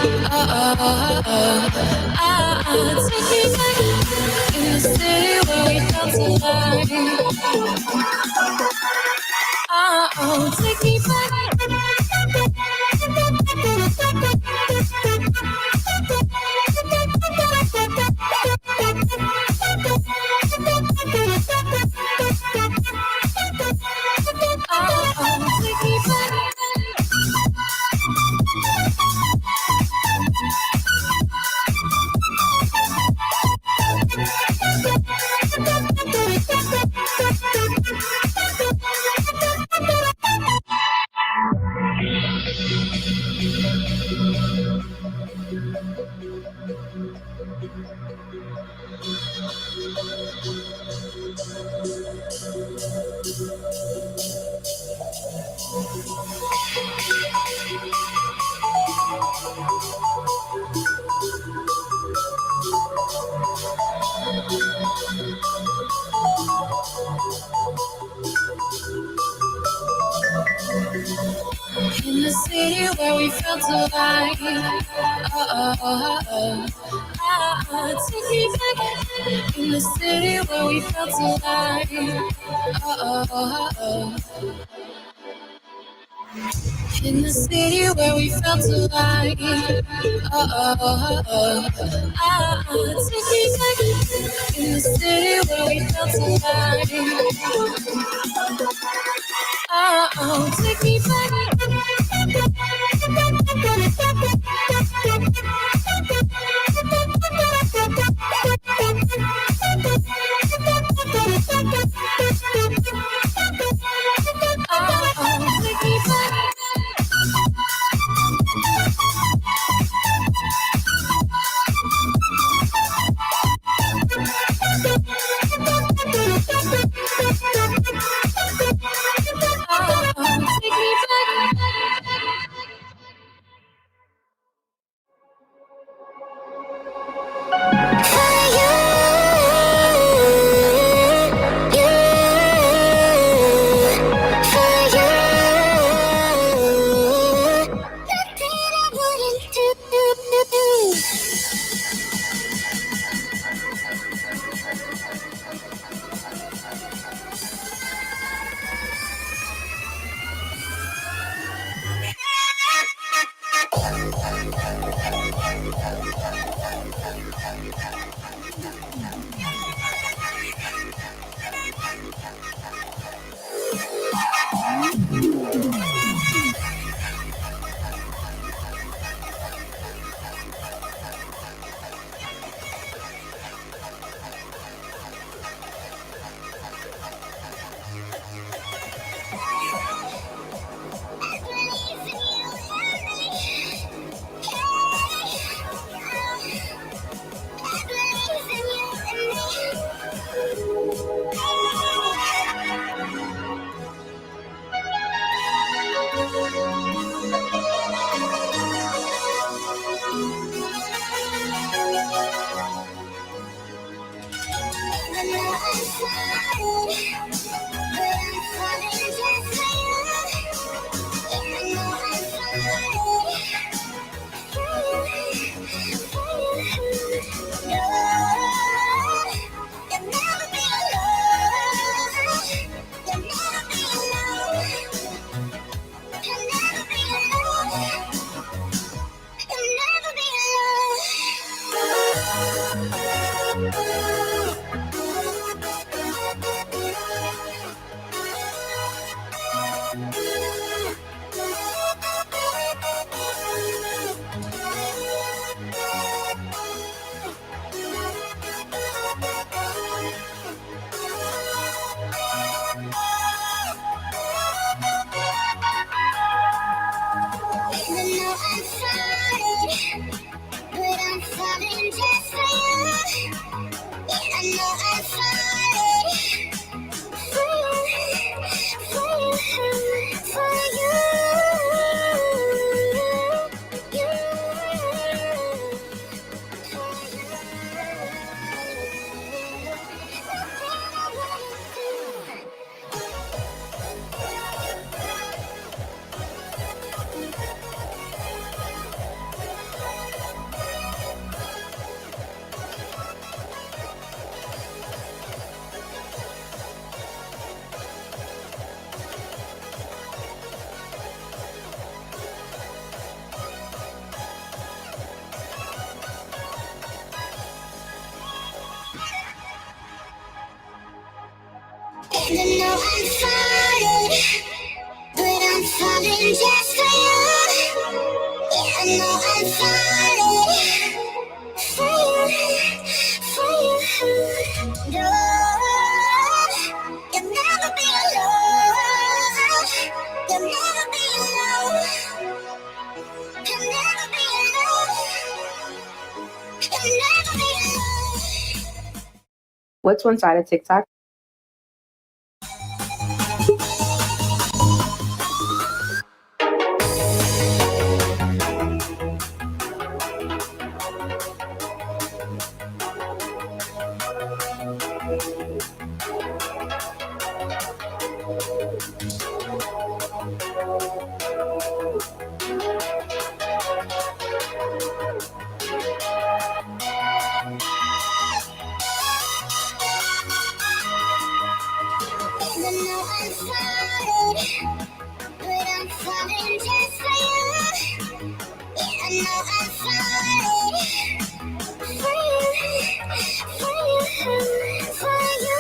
Take me back in the city where we felt alive. Take me back. Take me back. In the city where we felt alive. Take me back. In the city where we felt alive. In the city where we felt alive. Take me back. In the city where we felt alive. Take me back. Take me back. Take me And I know I'm falling, but I'm falling just for you. Yeah, I know I'm falling for you. No, you'll never be alone. You'll never be alone. You'll never be alone. You'll never be alone. What's one side of TikTok? And I know I'm falling, but I'm falling just for you. Yeah, I know I'm falling for you.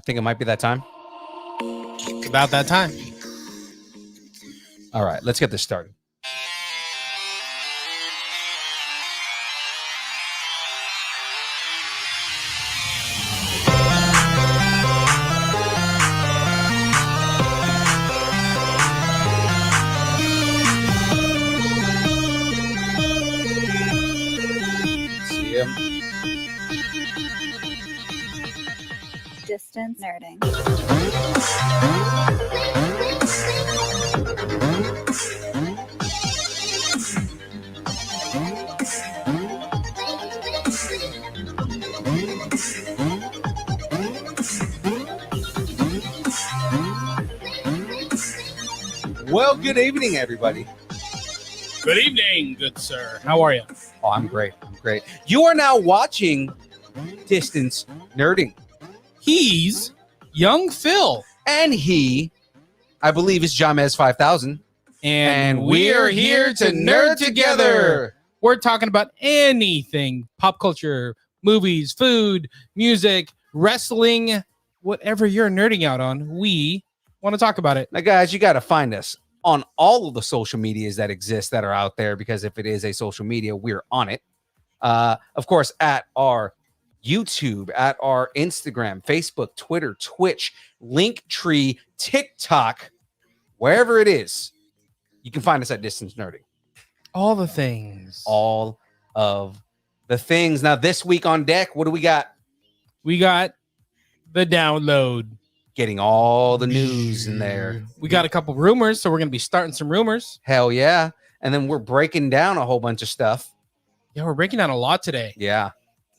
Think it might be that time. About that time. All right, let's get this started. See ya. Distance nerding. Well, good evening, everybody. Good evening, good sir. How are you? Oh, I'm great. I'm great. You are now watching Distance Nerding. He's young Phil. And he, I believe, is Jamez 5000. And we're here to nerd together. We're talking about anything pop culture, movies, food, music, wrestling, whatever you're nerding out on. We want to talk about it. Now, guys, you got to find us on all of the social medias that exist that are out there, because if it is a social media, we're on it. Of course, at our YouTube, at our Instagram, Facebook, Twitter, Twitch, Linktree, TikTok, wherever it is, you can find us at Distance Nerding. All the things. All of the things. Now, this week on deck, what do we got? We got the download. Getting all the news in there. We got a couple rumors, so we're going to be starting some rumors. Hell yeah. And then we're breaking down a whole bunch of stuff. Yeah, we're breaking down a lot today. Yeah.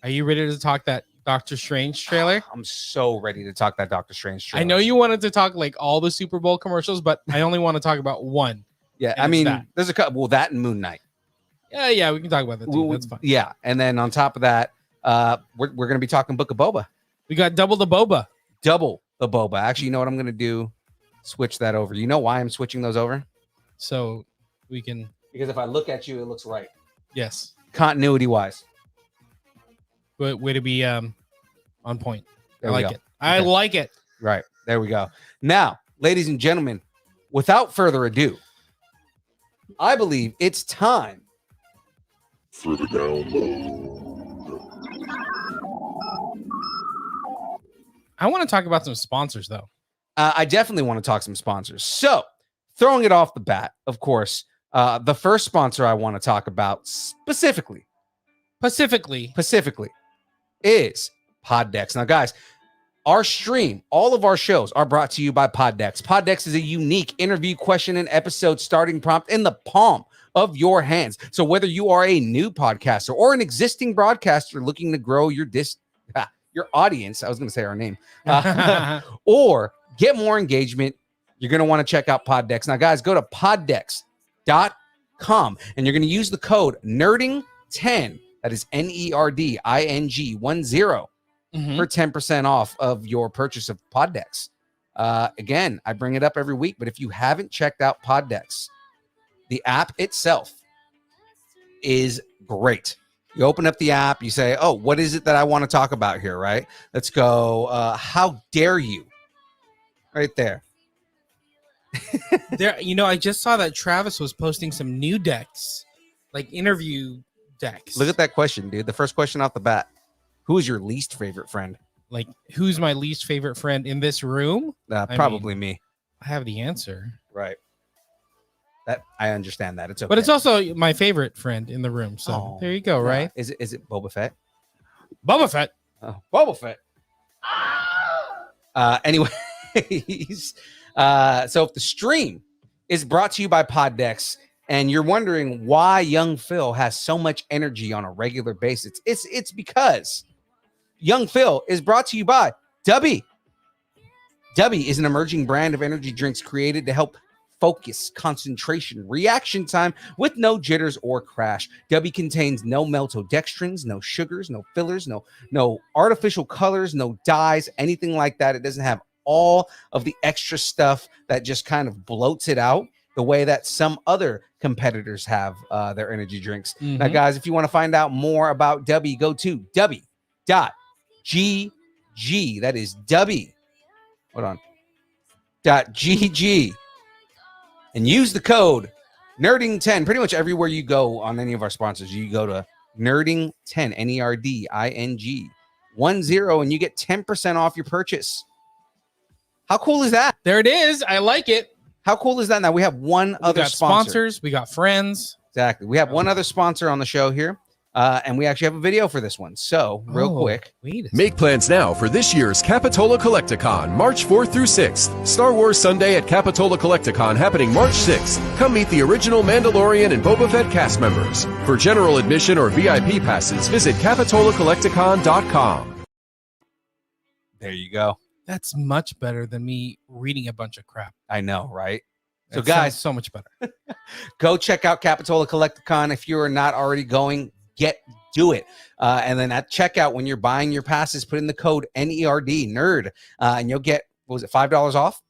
Are you ready to talk that Doctor Strange trailer. I'm so ready to talk that Doctor Strange trailer. I know you wanted to talk like all the Super Bowl commercials, but I only want to talk about one. Yeah, and I it's mean, that. there's a couple. Well, that and Moon Knight. Yeah, we can talk about that too. That's fine. Yeah, and then on top of that, we're going to be talking Book of Boba. We got double the boba. Double the Boba. Actually, you know what I'm going to do? Switch that over. You know why I'm switching those over? So we can. Because if I look at you, it looks right. Yes. Continuity wise. But way to be on point. There I we like go. it. I Okay. like it. Right. There we go. Now, ladies and gentlemen, without further ado, I believe it's time For the download. I want to talk about some sponsors though. I definitely want to talk some sponsors. So, throwing it off the bat, of course, the first sponsor I want to talk about specifically is Poddex. Now, guys, our stream, all of our shows are brought to you by Poddex. Poddex is a unique interview question and episode starting prompt in the palm of your hands. So whether you are a new podcaster or an existing broadcaster looking to grow your audience, I was going to say our name, or get more engagement, you're going to want to check out Poddex. Now, guys, go to poddex.com and you're going to use the code NERDING10. That is NERDING 10 for 10% off of your purchase of Poddex. Again, I bring it up every week, but if you haven't checked out Poddex, the app itself is great. You open up the app, you say, oh, what is it that I want to talk about here, right? Let's go, how dare you? Right there. I just saw that Travis was posting some new decks, like interview decks. Look at that question, dude. The first question off the bat. Who is your least favorite friend? Like, who's my least favorite friend in this room? Probably me. I have the answer. Right. That I understand that. It's okay. But it's also my favorite friend in the room. So there you go, right? Is it Boba Fett? Boba Fett. Oh, Boba Fett. Anyways, so if the stream is brought to you by Poddex and you're wondering why young Phil has so much energy on a regular basis, it's because young Phil is brought to you by Dubby. Dubby is an emerging brand of energy drinks created to help focus, concentration, reaction time with no jitters or crash. Dubby contains no maltodextrins, no sugars, no fillers, no artificial colors, no dyes, anything like that. It doesn't have all of the extra stuff that just kind of bloats it out the way that some other competitors have their energy drinks. Now, guys, if you want to find out more about Dubby, go to dubby.gg. That is Dubby. Hold on. .gg. And use the code NERDING10. Pretty much everywhere you go on any of our sponsors, you go to NERDING10, NERDING 10, and you get 10% off your purchase. How cool is that? There it is. I like it. How cool is that? Now we have one other got sponsor. sponsors. We got friends. Exactly. We have one other sponsor on the show here. And we actually have a video for this one. So real quick. Make plans now for this year's Capitola Collecticon, March 4th through 6th. Star Wars Sunday at Capitola Collecticon happening March 6th. Come meet the original Mandalorian and Boba Fett cast members. For general admission or VIP passes, visit CapitolaCollecticon.com. There you go. That's much better than me reading a bunch of crap. I know, right? So That guys, sounds so much better. go check out Capitola Collecticon. If you're not already going, do it. And then at checkout, when you're buying your passes, put in the code NERD, nerd, and you'll get, what was it, $5 off?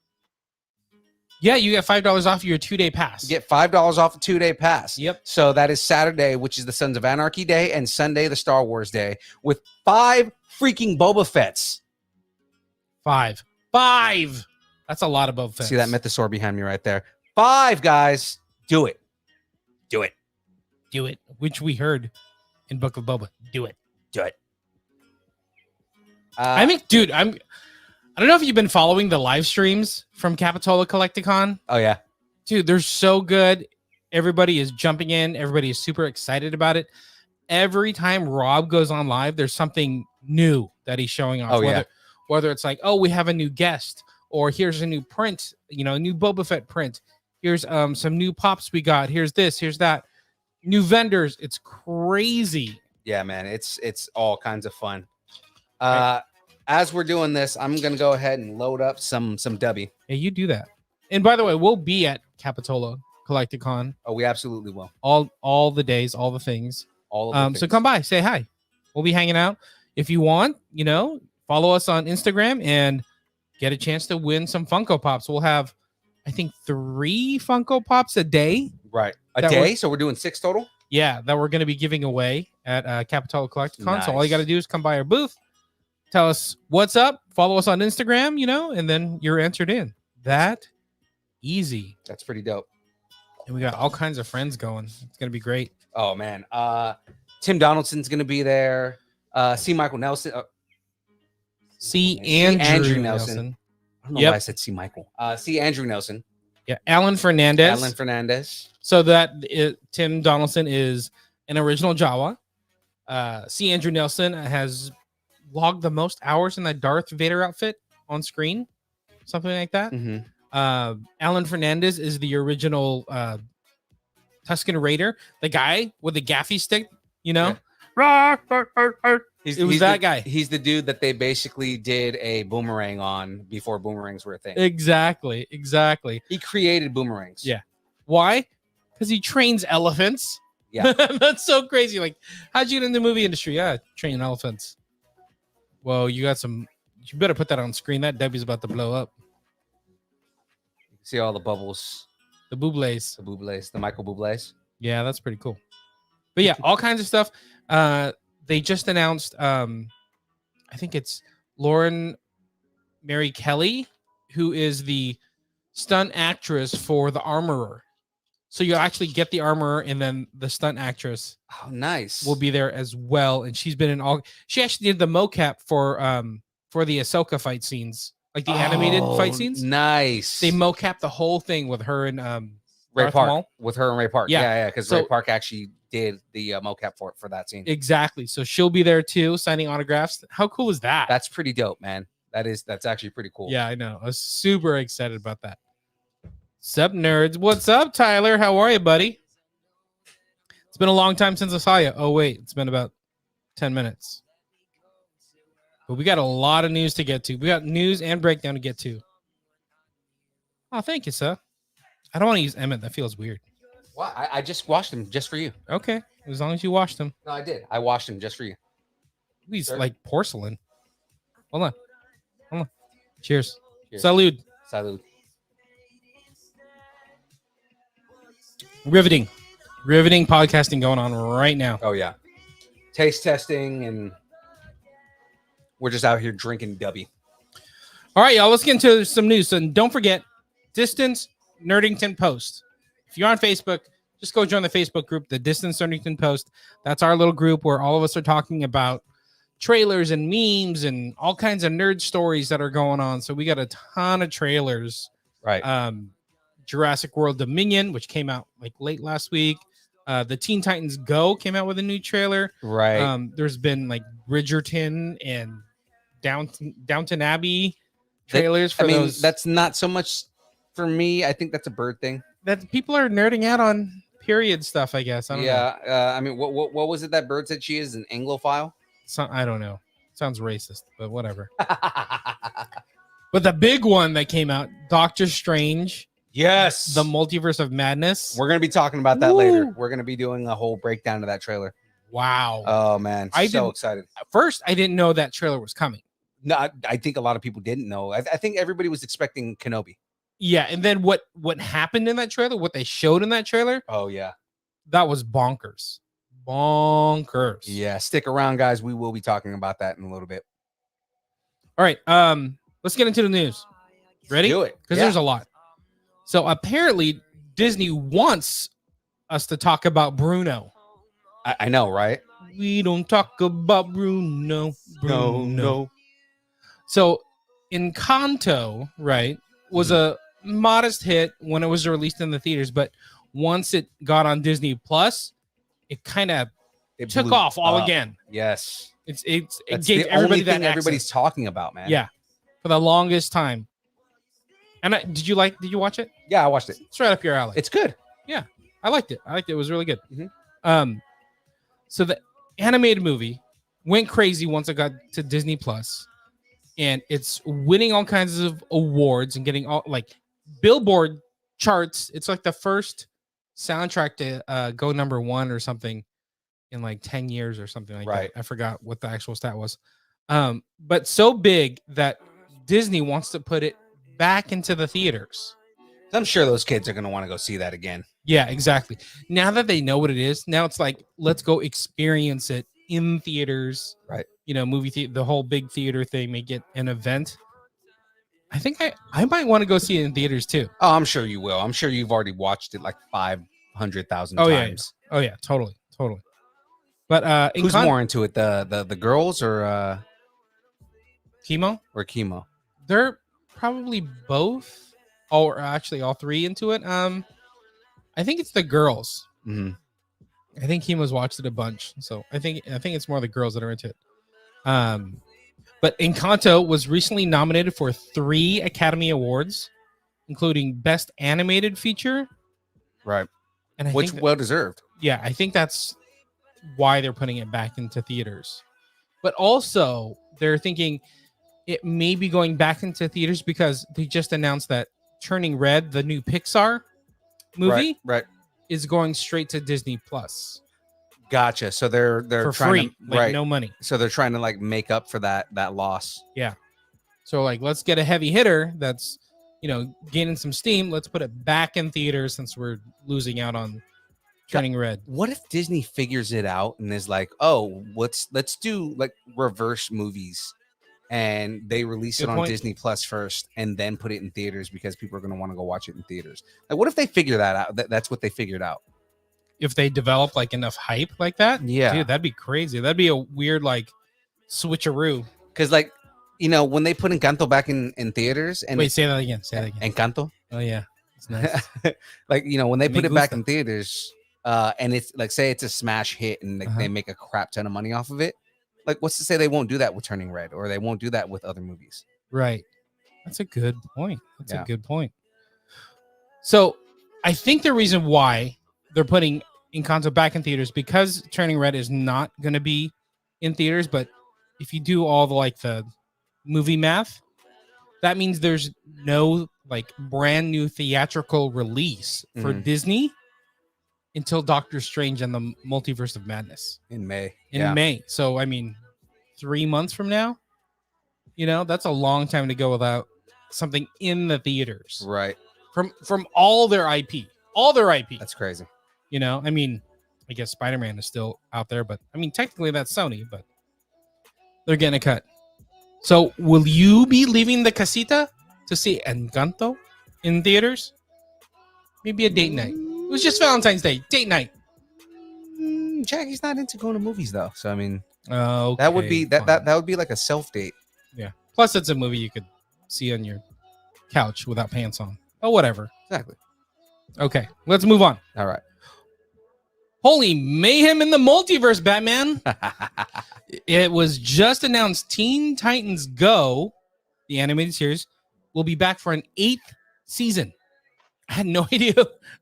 Yeah, you get $5 off your 2-day pass. You get $5 off a 2-day pass. Yep. So that is Saturday, which is the Sons of Anarchy Day, and Sunday, the Star Wars Day, with 5 freaking Boba Fetts. 5. That's a lot of Boba Fett. See that mythosaur behind me right there? 5, guys. Do it. Do it. Do it. Which we heard in Book of Boba. Do it. Do it. I mean, dude, I don't know if you've been following the live streams from Capitola Collecticon. Oh, yeah. Dude, they're so good. Everybody is jumping in. Everybody is super excited about it. Every time Rob goes on live, there's something new that he's showing off. Oh, Whether it's like, oh, we have a new guest, or here's a new print, a new Boba Fett print. Here's some new pops we got. Here's this, here's that. New vendors. It's crazy. Yeah, man. It's all kinds of fun. As we're doing this, I'm gonna go ahead and load up some Dubby. Hey, you do that. And by the way, we'll be at Capitola Collecticon Oh, we absolutely will. all the days, all the things. All of the So things. come by, say hi. We'll be hanging out. If you want, follow us on Instagram and get a chance to win some Funko Pops. We'll have, I think, 3 Funko Pops a day. Right. A That day? was- So we're doing 6 total? Yeah, that we're going to be giving away at Capitola Collecticon. So all you Nice. got to do is come by our booth, tell us what's up, follow us on Instagram, and then you're entered in. That easy. That's pretty dope. And we got all kinds of friends going. It's going to be great. Oh man. Tim Donaldson's gonna be there. C. Michael Nelson. See Andrew Andrew Nelson. Nelson. I don't know Yep. why I said C. Michael. C. Andrew Nelson. Yeah, Alan Fernandez. Alan Fernandez. So Tim Donaldson is an original Jawa. C. Andrew Nelson has logged the most hours in that Darth Vader outfit on screen, something like that. Mm-hmm. Alan Fernandez is the original Tusken Raider, the guy with the gaffy stick. Yeah. It was that guy. He's the dude that they basically did a boomerang on before boomerangs were a thing. Exactly. He created boomerangs. Yeah. Why? Because he trains elephants. Yeah. That's so crazy. Like, how'd you get in the movie industry? Yeah, training elephants. Well, you better put that on screen. That Debbie's about to blow up. See all the bubbles, The Bublés. the Michael Bublés. Yeah, that's pretty cool. But yeah, all kinds of stuff. They just announced, I think it's Lauren Mary Kelly, who is the stunt actress for The Armorer. So you actually get the armorer, and then the stunt actress Oh, nice. will be there as well. And she's been in all. She actually did the mocap for the Ahsoka fight scenes, like the animated fight scenes. Nice. They mocap the whole thing with her and Ray Darth Park Maul. with her and Ray Park. Yeah. Yeah, because So- Ray Park actually did the mocap for that scene. Exactly. So she'll be there too, signing autographs. How cool is that? That's pretty dope, man. That's actually pretty cool. Yeah, I know. I was super excited about that. Sup, nerds? What's up, Tyler? How are you, buddy? It's been a long time since I saw you. Oh, wait. It's been about 10 minutes. But we got a lot of news to get to. We got news and breakdown to get to. Oh, thank you, sir. I don't want to use Emmett. That feels weird. Well, I just washed him just for you. Okay. As long as you washed them. No, I did. I washed him just for you. He's Sure. like porcelain. Hold on. Cheers. Cheers. Salud. Salud. Riveting podcasting going on right now. Oh yeah. Taste testing, and we're just out here drinking Dubby. All right, y'all, let's get into some news. And don't forget, Distance Nerdington Post. If you're on Facebook, just go join the Facebook group, the Distance Nerdington Post. That's our little group where all of us are talking about trailers and memes and all kinds of nerd stories that are going on. So we got a ton of trailers. Right. Jurassic World Dominion, which came out like late last week. The Teen Titans Go came out with a new trailer. Right. There's been like Bridgerton and Downton Abbey trailers for those. That's not so much for me. I think that's a bird thing. That people are nerding out on period stuff, I guess. I don't know. What was it that bird said she is, an Anglophile? I don't know. Sounds racist, but whatever. But the big one that came out, Doctor Strange, Yes. the Multiverse of Madness. We're going to be talking about that Woo. later. We're going to be doing a whole breakdown of that trailer. Wow. Oh, man. I So didn't- excited. At first, I didn't know that trailer was coming. No, I think a lot of people didn't know. I think everybody was expecting Kenobi. Yeah, and then what happened in that trailer, what they showed in that trailer, Oh, yeah. that was bonkers. Bonkers. Yeah. Stick around, guys. We will be talking about that in a little bit. All right. Let's get into the news. Ready? Do it. Because Yeah. there's a lot. So apparently Disney wants us to talk about Bruno. I know, right? We don't talk about Bruno. So Encanto, right, was a modest hit when it was released in the theaters, but once it got on Disney Plus, it kind of It took blew off all up. again. Yes. It That's gave the everybody only that thing everybody's access. talking about, man. Yeah, for the longest time. And did you watch it? Yeah, I watched it. It's right up your alley. It's good. I liked it. It was really good. Mhm. So the animated movie went crazy once it got to Disney Plus, and it's winning all kinds of awards and getting all like Billboard charts. It's like the first soundtrack to go #1 or something in like 10 years or something like Right. that. I forgot what the actual stat was. But so big that Disney wants to put it back into the theaters. I'm sure those kids are going to want to go see that again. Yeah, exactly. Now that they know what it is, now it's like, let's go experience it in theaters. Right. You know, movie theater, the whole big theater thing, make it an event. I think I might want to go see it in theaters too. Oh, I'm sure you will. I'm sure you've already watched it like 500,000 Oh, times. Yeah. Oh yeah, totally. But who's more into it, the girls or Chemo? Chemo? They're probably both, or actually all three into it. I think it's the girls. Mm-hmm. I think Chemo's watched it a bunch, so I think it's more the girls that are into it. But Encanto was recently nominated for 3 Academy Awards, including Best Animated Feature. Right. And which well deserved. Yeah, I think that's why they're putting it back into theaters. But also, they're thinking it may be going back into theaters because they just announced that Turning Red, the new Pixar movie, right, is going straight to Disney Plus. Gotcha. So they're for trying free, to, like right. no money. So they're trying to like make up for that loss. Yeah. So like, let's get a heavy hitter that's, you know, gaining some steam. Let's put it back in theaters since we're losing out on Turning Red. What if Disney figures it out and is like, oh, let's do like reverse movies, and they release Good it on point. Disney Plus first and then put it in theaters because people are going to want to go watch it in theaters. Like, what if they figure that out? That's what they figured out. If they develop like enough hype like that, Yeah. dude, that'd be crazy. That'd be a weird like switcheroo. Because like, you know, when they put Encanto back in theaters and Wait, say that again. Say that again. Encanto, Oh yeah, it's nice. like, you know, when they Me put it back gusta. in theaters, and it's like, say it's a smash hit and like, they make a crap ton of money off of it. Like, what's to say they won't do that with Turning Red, or they won't do that with other movies? Right. That's a good point. That's Yeah. a good point. So I think the reason why they're putting Encanto back in theaters because Turning Red is not going to be in theaters, but if you do all the movie math, that means there's no like brand new theatrical release for Mhm. Disney until Doctor Strange and the Multiverse of Madness In May. in May. So I mean, 3 months from now, you know, that's a long time to go without something in the theaters Right. from all their IP, That's crazy. you know. I mean, I guess Spider-Man is still out there, but I mean, technically that's Sony, but they're getting a cut. So will you be leaving the casita to see Encanto in theaters? Maybe a date night. It was just Valentine's Day, date night. Jackie's not into going to movies though, so I mean, Okay, that would be that fine. would be like a self date. Yeah. Plus, it's a movie you could see on your couch without pants on. Oh, whatever. Exactly. Okay, let's move on. All right. Holy mayhem in the multiverse, Batman. It was just announced Teen Titans Go, the animated series, will be back for an 8th season. I had no idea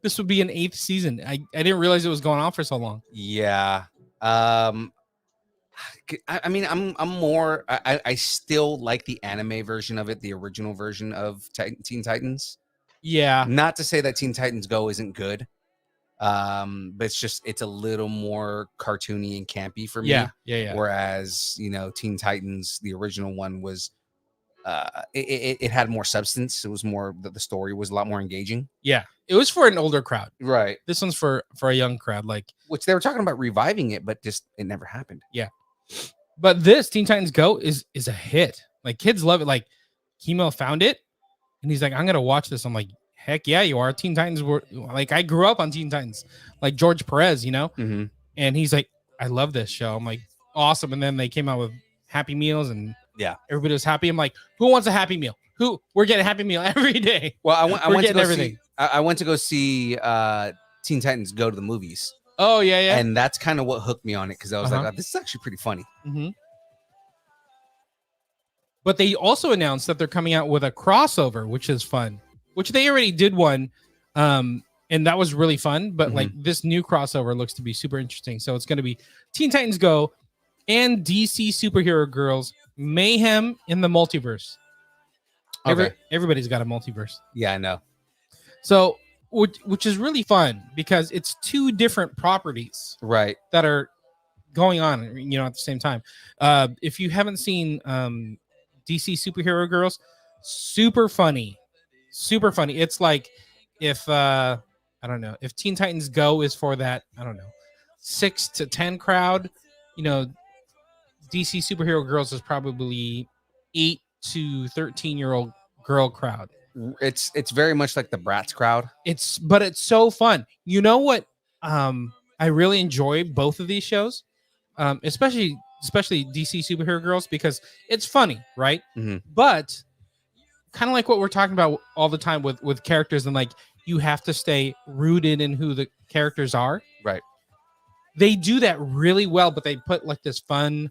this would be an 8th season. I didn't realize it was going on for so long. Yeah. I mean, I'm more. I still like the anime version of it, the original version of Teen Titans. Yeah. Not to say that Teen Titans Go isn't good, but it's a little more cartoony and campy for me. Yeah. Whereas, you know, Teen Titans, the original one was, it had more substance. It was more, the story was a lot more engaging. Yeah. It was for an older crowd. Right. This one's for a young crowd. Like, Which they were talking about reviving it, but just it never happened. but this Teen Titans Go is a hit. Like, kids love it. Like, Chemo found it and he's like, I'm gonna watch this. I'm like, heck yeah, you are. Teen Titans were like, I grew up on Teen Titans, like George Perez, you know. Mm-hmm. And he's like, I love this show. I'm like, awesome. And then they came out with Happy Meals and Yeah. everybody was happy. I'm like, who wants a Happy Meal? We're getting a Happy Meal every day. Well, I We're went to getting go everything. see. I went to go see Teen Titans Go to the movies, Oh yeah. and that's kind of what hooked me on it because I was Uh-huh. like, oh, this is actually pretty funny. Mm-hmm. But they also announced that they're coming out with a crossover, which is fun. Which they already did one, and that was really fun. But like this new crossover looks to be super interesting. So it's going to be Teen Titans Go and DC Superhero Girls Mayhem in the Multiverse. Okay. Everybody's got a multiverse. Yeah, I know. So, which is really fun because it's two different properties Right. that are going on, at the same time. If you haven't seen DC Superhero Girls, super funny. It's like if I don't know, if Teen Titans Go is for that, I don't know, 6 to 10 crowd, DC Superhero Girls is probably 8 to 13-year-old girl crowd. It's very much like the Bratz crowd. But it's so fun. You know what? I really enjoy both of these shows, especially DC Superhero Girls, because it's funny, right? Mm-hmm. But kind of like what we're talking about all the time with characters, and like you have to stay rooted in who the characters are. Right. They do that really well, but they put like this fun,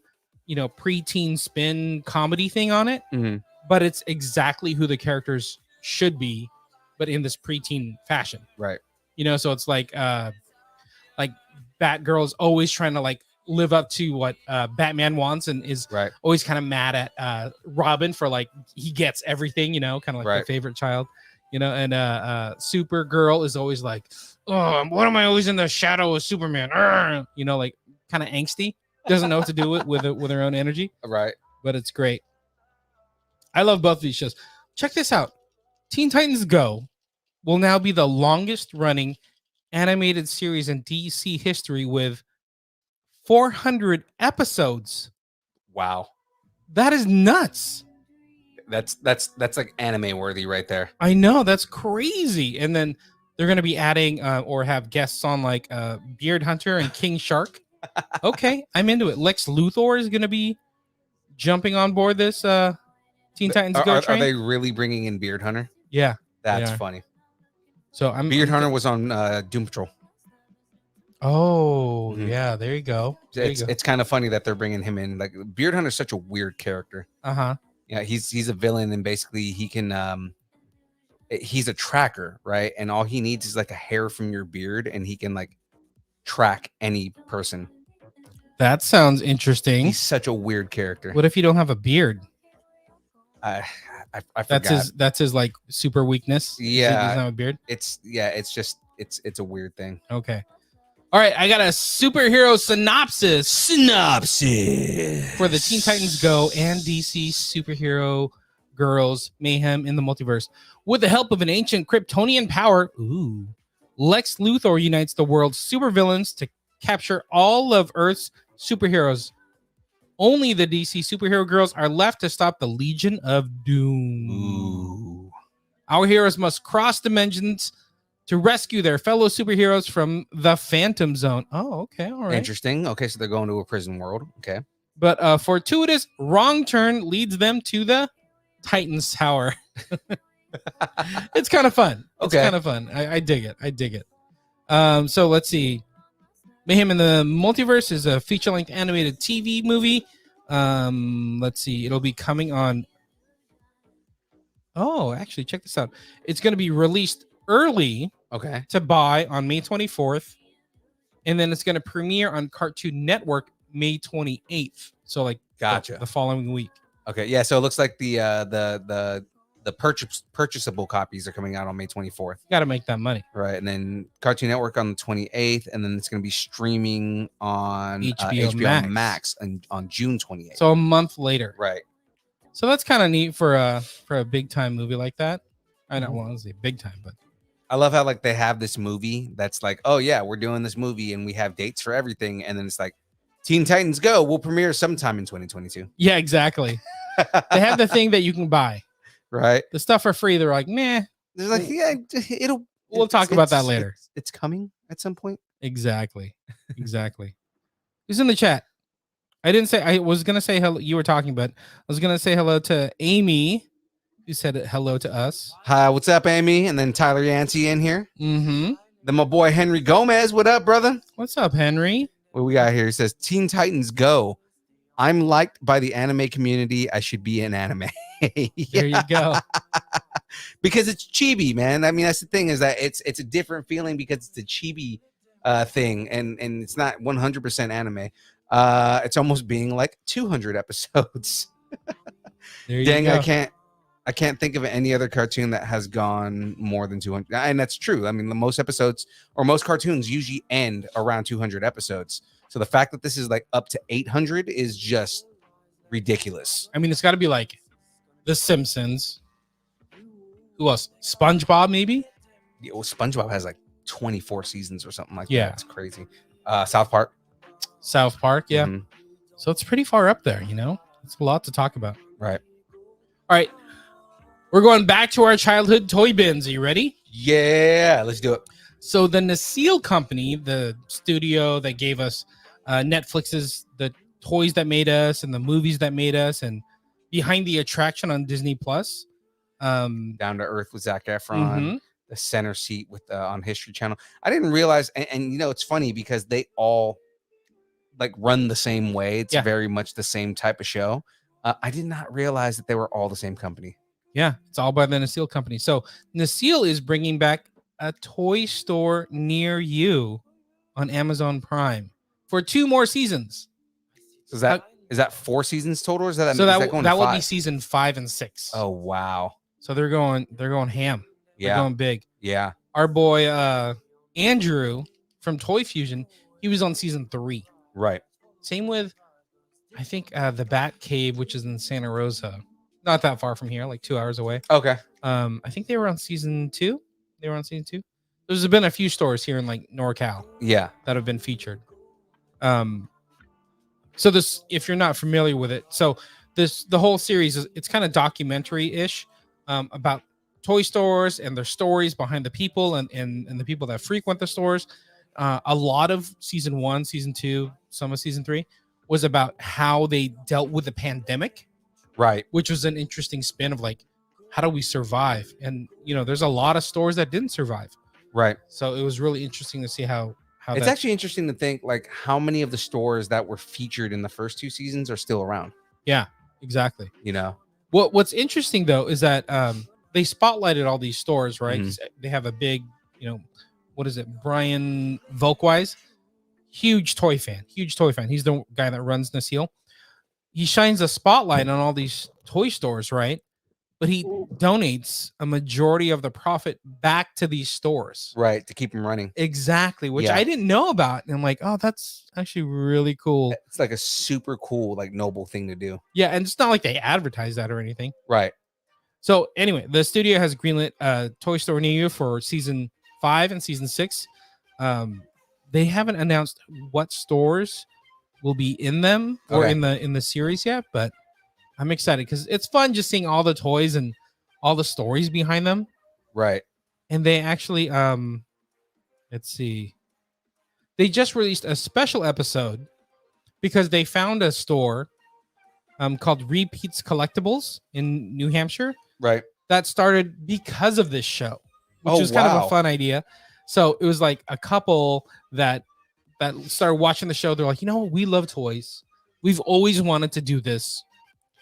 preteen spin comedy thing on it. Mm-hmm. But it's exactly who the characters should be, but in this preteen fashion. Right. So it's like Batgirl's always trying to like live up to what Batman wants, and is always kind of mad at Robin for like he gets everything, kind of like the favorite child, and Supergirl is always like, oh, what am I always in the shadow of Superman? Like kind of angsty, doesn't know what to do with her own energy. Right. But it's great. I love both of these shows. Check this out. Teen Titans Go will now be the longest running animated series in DC history with 400 episodes. Wow. That is nuts. That's like anime worthy right there. I know, that's crazy. And then they're going to be adding or have guests on like Beard Hunter and King Shark. Okay, I'm into it. Lex Luthor is going to be jumping on board this Teen Titans Go train. Are they really bringing in Beard Hunter? Yeah. That's funny. So Beard Hunter was on Doom Patrol. Oh, yeah, there you go. It's kind of funny that they're bringing him in. Like Beard Hunter's such a weird character. Uh-huh. Yeah, he's a villain, and basically he can he's a tracker, right? And all he needs is like a hair from your beard, and he can like track any person. That sounds interesting. He's such a weird character. What if you don't have a beard? I forgot. That's his like super weakness. Yeah, he doesn't have a beard. It's a weird thing. Okay. All right, I got a superhero synopsis for the Teen Titans Go and DC Superhero Girls Mayhem in the Multiverse. With the help of an ancient Kryptonian power, Lex Luthor unites the world's supervillains to capture all of Earth's superheroes. Only the DC Superhero Girls are left to stop the Legion of Doom. Ooh. Our heroes must cross dimensions to rescue their fellow superheroes from the Phantom Zone. Oh, okay, all right. Interesting. Okay, so they're going to a prison world. Okay. But a fortuitous wrong turn leads them to the Titans Tower. It's kind of fun. It's kind of fun. I dig it. So let's see. Mayhem in the Multiverse is a feature-length animated TV movie. Let's see. It'll be coming on. Oh, actually, check this out. It's going to be released early to buy on May 24th. And then it's going to premiere on Cartoon Network May 28th. So like the following week. Okay. Yeah. So it looks like the purchasable copies are coming out on May 24th. Got to make that money. Right. And then Cartoon Network on the 28th. And then it's going to be streaming on HBO Max on June 28th. So a month later. Right. So that's kind of neat for a big time movie like that. I don't want to say big time, but I love how like they have this movie that's like, oh yeah, we're doing this movie and we have dates for everything. And then it's like Teen Titans Go will premiere sometime in 2022. Yeah, exactly. They have the thing that you can buy. Right. The stuff for free. They're like, meh. They're like, yeah, we'll talk about that later. It's coming at some point. Exactly. Who's in the chat? I was going to say hello. You were talking, but I was going to say hello to Amy, who said hello to us. Hi, what's up, Amy? And then Tyler Yancey in here. Mm-hmm. Then my boy Henry Gomez. What up, brother? What's up, Henry? What we got here? He says, Teen Titans Go. I'm liked by the anime community. I should be in anime. There you go. Because it's chibi, man. I mean, that's the thing, is that it's a different feeling because it's a chibi thing, and it's not 100% anime. It's almost being like 200 episodes. There you Dang, go. I can't think of any other cartoon that has gone more than 200. And that's true. I mean, the most episodes or most cartoons usually end around 200 episodes. So the fact that this is like up to 800 is just ridiculous. I mean, it's got to be like The Simpsons. Who else? SpongeBob, maybe? Yeah, well, SpongeBob has like 24 seasons or something like Yeah. that. It's crazy. South Park. South Park, yeah. Mhm. So it's pretty far up there, you know? It's a lot to talk about. Right. All right. We're going back to our childhood toy bins. Are you ready? Yeah, let's do it. So the Nacelle Company, the studio that gave us Netflix's the toys that made us and the movies that made us and Behind the Attraction on Disney Plus. Down to Earth with Zac Efron. Mhm. The Center Seat with on History Channel. I didn't realize, and you know, it's funny because they all like run the same way. It's Yeah. very much the same type of show. I did not realize that they were all the same company. Yeah, it's all by the Nacelle Company. So Nacelle is bringing back a toy store near you on Amazon Prime for 2 more seasons. So is that 4 seasons total? Or is that So is that going that to will be 5? season 5 and 6. Oh wow. So they're going ham. They're Yeah. going big. Yeah. Our boy Andrew from Toy Fusion, he was on season 3. Right. Same with I think the Bat Cave, which is in Santa Rosa. Not that far from here, like 2 hours away. Okay. I think they were on season 2. They were on season 2. There's been a few stores here in like NorCal Yeah. that have been featured. So this, if you're not familiar with it, so the whole series is it's kind of documentary-ish about toy stores and their stories behind the people and the people that frequent the stores. A lot of season 1, season 2, some of season 3 was about how they dealt with the pandemic, Right. which was an interesting spin of like, how do we survive? And you know, there's a lot of stores that didn't survive. Right. So it was really interesting to see how It's that, actually interesting to think like how many of the stores that were featured in the first 2 seasons are still around. yeah, exactly. You know. What's interesting though is that they spotlighted all these stores, right? Mhm. They have a big, you know, what is it? Brian Volkwise, huge toy fan. He's the guy that runs Nacelle. He shines a spotlight on all these toy stores, right? But he donates a majority of the profit back to these stores. Right. To keep them running. Exactly, which Yeah. I didn't know about. And I'm like, oh, that's actually really cool. It's like a super cool, like noble thing to do. Yeah, and it's not like they advertise that or anything. Right. So anyway, the studio has greenlit Toy Store near you for season 5 and season 6. They haven't announced what stores will be in them or Okay. in the series yet, but I'm excited because it's fun just seeing all the toys and all the stories behind them. Right. And they actually let's see. They just released a special episode because they found a store called Repeats Collectibles in New Hampshire Right. that started because of this show, which Oh, was kind of wow. a fun idea. So it was like a couple that started watching the show. They're like, you know, we love toys. We've always wanted to do this.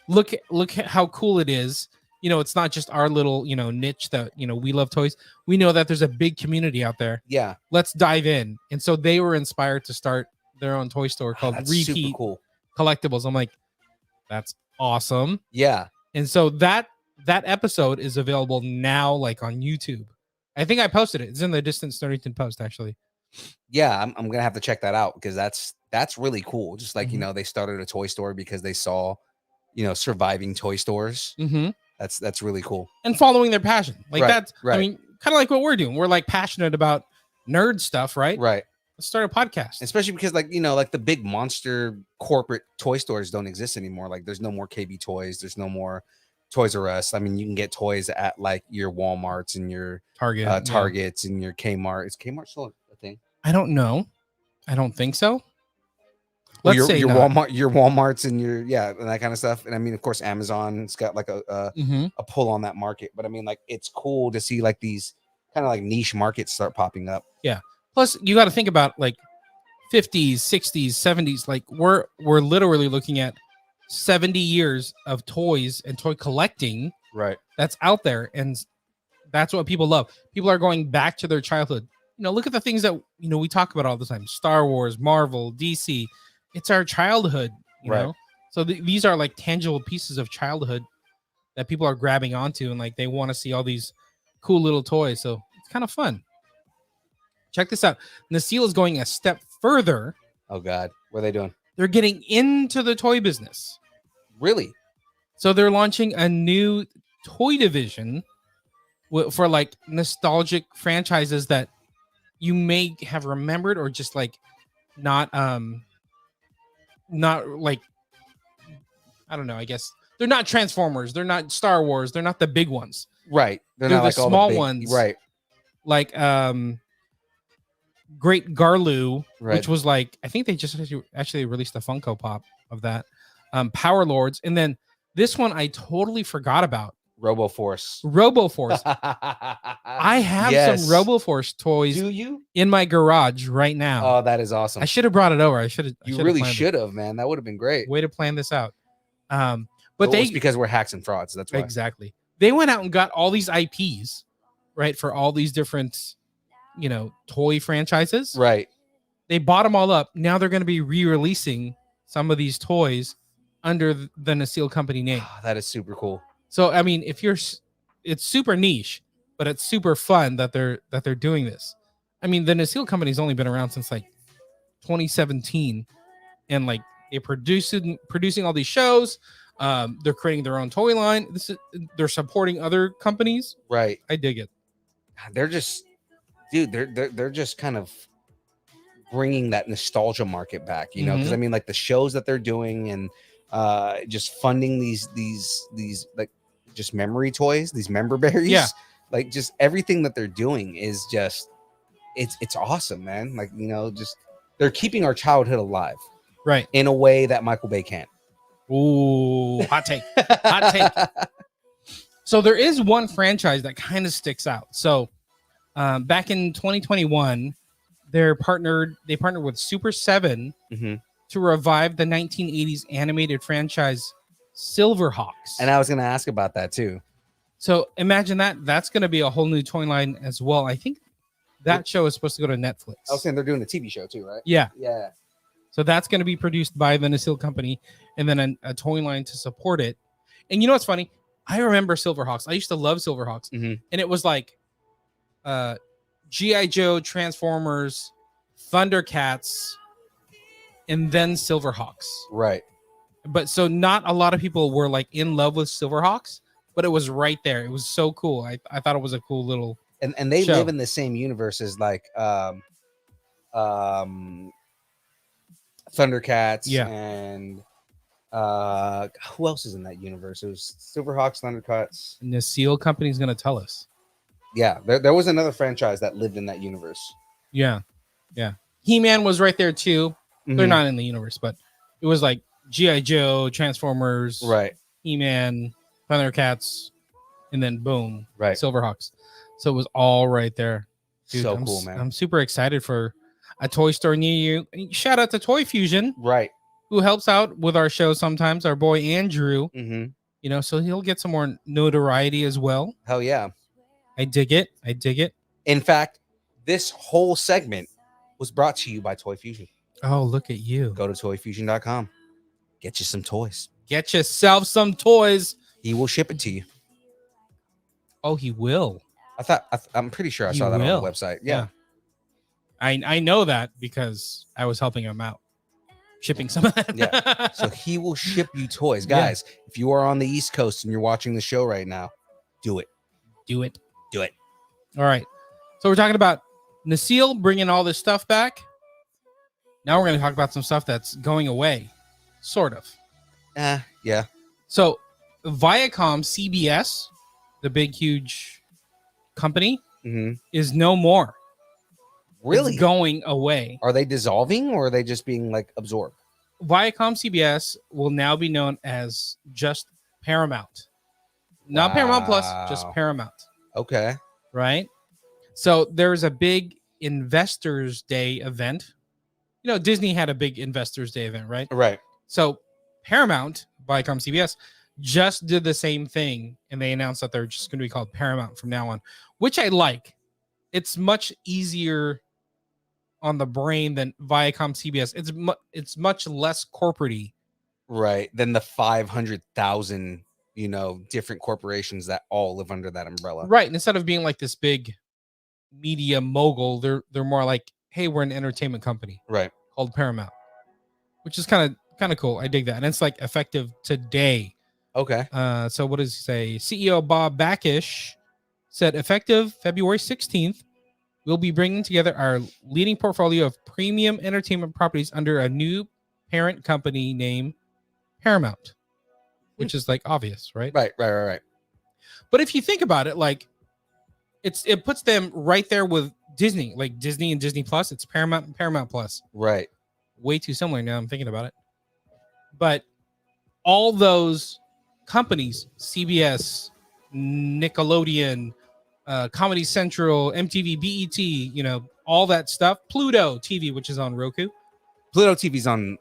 Look at how cool it is. You know, it's not just our little, you know, niche that, you know, we love toys. We know that there's a big community out there. Yeah. Let's dive in. And so they were inspired to start their own toy store called That's Repeat super cool. Collectibles. I'm like, that's awesome. Yeah. And so that episode is available now, like on YouTube. I think I posted it. It's in the Distant Stonington post, actually. Yeah. I'm gonna have to check that out because that's really cool. Just like, you Mhm. know, they started a toy store because they saw, you know, surviving toy stores. Mm-hmm. That's really cool. And following their passion. Like Right, that's, I right. mean, kind of like what we're doing. We're like passionate about nerd stuff, right? Right. Let's start a podcast. Especially because, like, you know, like the big monster corporate toy stores don't exist anymore. Like, there's no more KB Toys. There's no more Toys R Us. I mean, you can get toys at like your Walmarts and your Target. Yeah. Targets and your Kmart. Is Kmart still a thing? I don't know. I don't think so. Well, Let's say your not. Walmart, your Walmarts and your and that kind of stuff. And I mean, of course, Amazon's got like a Mhm. pull on that market. But I mean, like, it's cool to see like these kind of like niche markets start popping up. Plus, you got to think about like 50s, 60s, 70s. Like we're literally looking at 70 years of toys and toy collecting Right. that's out there, and that's what people love. People are going back to their childhood. You know, look at the things that, you know, we talk about all the time: Star Wars, Marvel, DC. it's our childhood, you Right. know. So these are like tangible pieces of childhood that people are grabbing onto, and like they want to see all these cool little toys. So it's kind of fun. Check this out. Nasil is going a step further. Oh God, what are they doing? They're getting into the toy business. Really? So they're launching a new toy division for like nostalgic franchises that you may have remembered or just like not like, I don't know, I guess they're not Transformers, they're not Star Wars, they're not the big ones. Right. They're not the like all small big- ones. Right. Like Great Garlu, Right. which was like, I think they just actually released a Funko Pop of that. Power Lords, and then this one I totally forgot about. RoboForce. RoboForce. I have Yes. some RoboForce toys Do you? in my garage right now. Oh, that is awesome. I should have brought it over. I should have. You really should have, man. That would have been great. Way to plan this out. But But they it's because we're hacks and frauds. That's why. exactly. They went out and got all these IPs, right, for all these different, toy franchises. Right. They bought them all up. Now they're going to be re-releasing some of these toys under the Nasil Company name. That is super cool. So I mean, it's super niche, but it's super fun that they're doing this. I mean, the Nasil Company's only been around since like 2017, and like they're producing all these shows. They're creating their own toy line. They're supporting other companies. Right. I dig it. They're just, dude. They're just kind of bringing that nostalgia market back. You know, because I mean, like the shows that they're doing and just funding these like just memory toys, these member berries. Yeah. Like just everything that they're doing is just it's awesome, man. Like, just they're keeping our childhood alive. Right. In a way that Michael Bay can't. Ooh, hot take. Hot take. So there is one franchise that kind of sticks out. So back in 2021, they partnered with Super 7 to revive the 1980s animated franchise Silverhawks. And I was going to ask about that too. So imagine that. That's going to be a whole new toy line as well. I think that show is supposed to go to Netflix. I was saying they're doing a TV show too, right? Yeah. Yeah. So that's going to be produced by the Nasil Company, and then a toy line to support it. And you know what's funny? I remember Silverhawks. I used to love Silverhawks. And it was like G.I. Joe, Transformers, Thundercats, and then Silverhawks. Right. But so not a lot of people were like in love with Silverhawks, but it was right there. It was so cool. I thought it was a cool little and they show. live in the same universe as like Thundercats. Yeah. And who else is in that universe? It was Silverhawks, Thundercats. Nasil Company is going to tell us. Yeah, there was another franchise that lived in that universe. Yeah. He-Man was right there too. They're Mhm. not in the universe, but it was like G.I. Joe, Transformers, Right. He-Man, Thundercats, and then boom, Right. Silverhawks. So it was all right there. Dude, So I'm cool, man. I'm super excited for a toy store near you. And shout out to Toy Fusion, Right. who helps out with our show sometimes. Our boy Andrew, Mm-hmm. so he'll get some more notoriety as well. Hell yeah. I dig it. In fact, this whole segment was brought to you by Toy Fusion. Oh, look at you. Go to toyfusion.com. Get you some toys. Get yourself some toys. He will ship it to you. Oh, he will. I'm pretty sure I He saw that will. on the website. Yeah. I know that because I was helping him out shipping some of that. Yeah. So he will ship you toys. Yeah. Guys, if you are on the East Coast and you're watching the show right now, do it. Do it. Do it. All right. So we're talking about Nasil bringing all this stuff back. Now we're going to talk about some stuff that's going away. Sort of. Yeah. So Viacom CBS, the big, huge company, Mm-hmm. is no more. Really? It's going away. Are they dissolving or are they just being like absorbed? Viacom CBS will now be known as just Paramount. Not Paramount Plus, just Wow. Paramount. Okay. Right? So there's a big Investors Day event. Disney had a big Investors Day event, right? Right. So Paramount, Viacom CBS, just did the same thing, and they announced that they're just going to be called Paramount from now on, which I like. It's much easier on the brain than Viacom CBS. It's much less corporate-y. Right. Than the 500,000, different corporations that all live under that umbrella. Right. And instead of being like this big media mogul, they're more like, hey, we're an entertainment company. Right. Called Paramount, which is kind of cool. I dig that. And it's like effective today. Okay. So what does he say? CEO Bob Bakish said effective February 16th, we'll be bringing together our leading portfolio of premium entertainment properties under a new parent company named Paramount, which is like obvious, right? Right. But if you think about it, like it puts them right there with Disney, like Disney and Disney Plus. It's Paramount and Paramount Plus. Right. Way too similar now I'm thinking about it. But all those companies, CBS, Nickelodeon, Comedy Central, MTV, BET, all that stuff. Pluto TV, which is on Roku. Pluto TV's on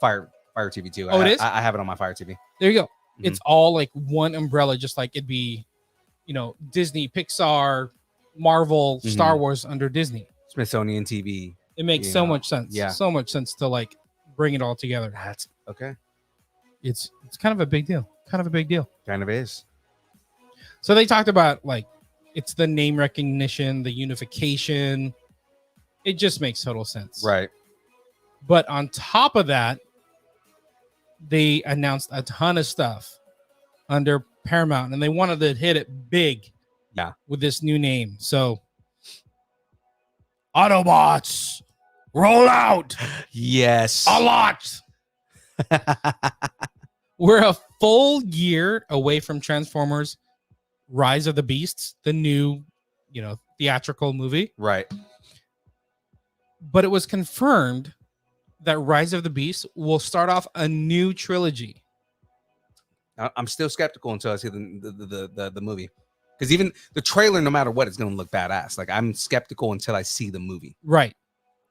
Fire TV too. Oh, it is? I have it on my Fire TV. There you go. Mm-hmm. It's all like one umbrella, just like it'd be, Disney, Pixar, Marvel, Star Wars under Disney. Smithsonian TV. It makes so much sense. Yeah. So much sense to like bring it all together. That's okay. It's kind of a big deal. Kind of is. So they talked about like it's the name recognition, the unification. It just makes total sense. Right. But on top of that, they announced a ton of stuff under Paramount and they wanted to hit it big. Yeah. With this new name. So Autobots roll out. Yes. A lot. We're a full year away from Transformers Rise of the Beasts, the new, theatrical movie. Right. But it was confirmed that Rise of the Beasts will start off a new trilogy. I'm still skeptical until I see the movie. Because even the trailer, no matter what, it's going to look badass. Like, I'm skeptical until I see the movie. Right.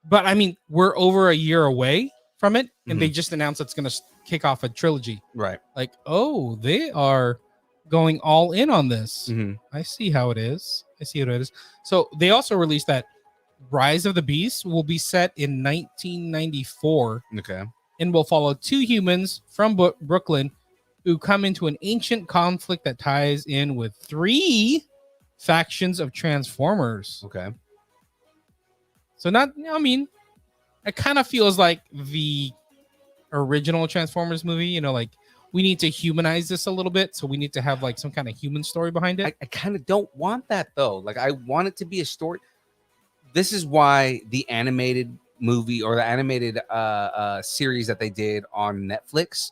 But, I mean, we're over a year away from it, and they just announced it's going to kick off a trilogy. Right. Like, oh, they are going all in on this. I see how it is. So they also released that Rise of the Beast will be set in 1994. Okay. And will follow two humans from Brooklyn who come into an ancient conflict that ties in with 3 factions of Transformers. Okay. So it kind of feels like the original Transformers movie, like we need to humanize this a little bit. So we need to have like some kind of human story behind it. I kind of don't want that though. Like I want it to be a story. This is why the animated movie or the animated series that they did on Netflix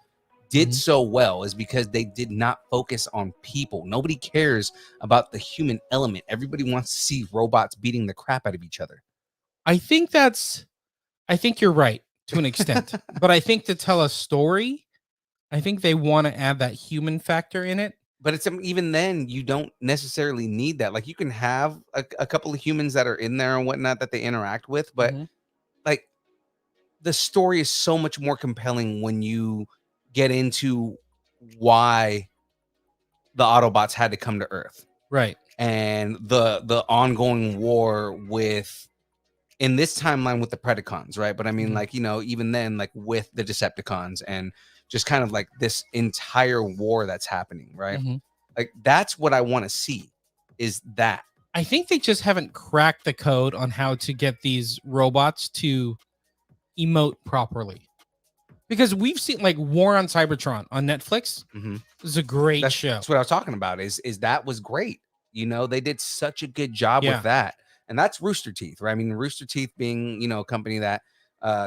did so well is because they did not focus on people. Nobody cares about the human element. Everybody wants to see robots beating the crap out of each other. I think you're right to an extent, but I think to tell a story, I think they want to add that human factor in it. But it's even then, you don't necessarily need that. Like you can have a couple of humans that are in there and whatnot that they interact with, but like the story is so much more compelling when you get into why the Autobots had to come to Earth. Right. And the ongoing war with, in this timeline, with the Predacons, right? But I mean, like, even then, like with the Decepticons and just kind of like this entire war that's happening, right? Like that's what I want to see is that. I think they just haven't cracked the code on how to get these robots to emote properly. Because we've seen like War on Cybertron on Netflix. This is a great show. That's what I was talking about is that was great. They did such a good job with that. And that's Rooster Teeth, right? I mean, Rooster Teeth being, a company that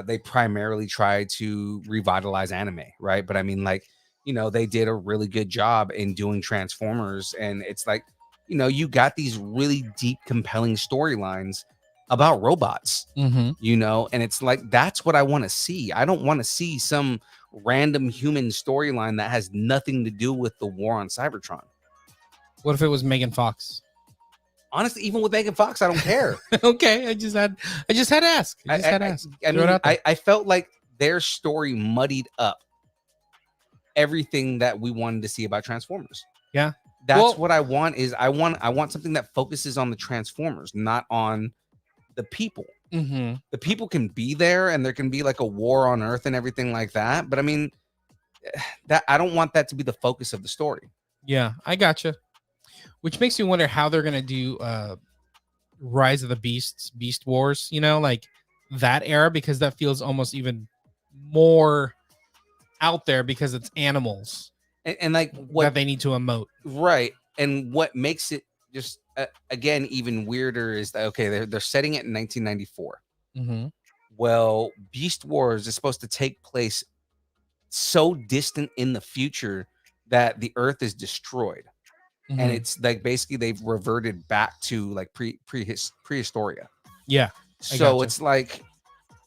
they primarily try to revitalize anime, right? But I mean, like, they did a really good job in doing Transformers. And it's like, you got these really deep, compelling storylines about robots, and it's like, that's what I want to see. I don't want to see some random human storyline that has nothing to do with the war on Cybertron. What if it was Megan Fox? Honestly, even with Megan Fox, I don't care. Okay, I just had to ask. I felt like their story muddied up everything that we wanted to see about Transformers. Yeah, that's what I want. Is I want something that focuses on the Transformers, not on the people. Mm-hmm. The people can be there, and there can be like a war on Earth and everything like that. But I mean, that I don't want that to be the focus of the story. Yeah, I gotcha. Which makes me wonder how they're gonna do Rise of the Beasts, Beast Wars, like that era, because that feels almost even more out there because it's animals And like what that they need to emote. right, and what makes it just again even weirder is that they're setting it in 1994. Mm-hmm. Well, Beast Wars is supposed to take place so distant in the future that the Earth is destroyed, Mm-hmm. and it's like basically they've reverted back to like prehistoria. Yeah. So gotcha. it's like,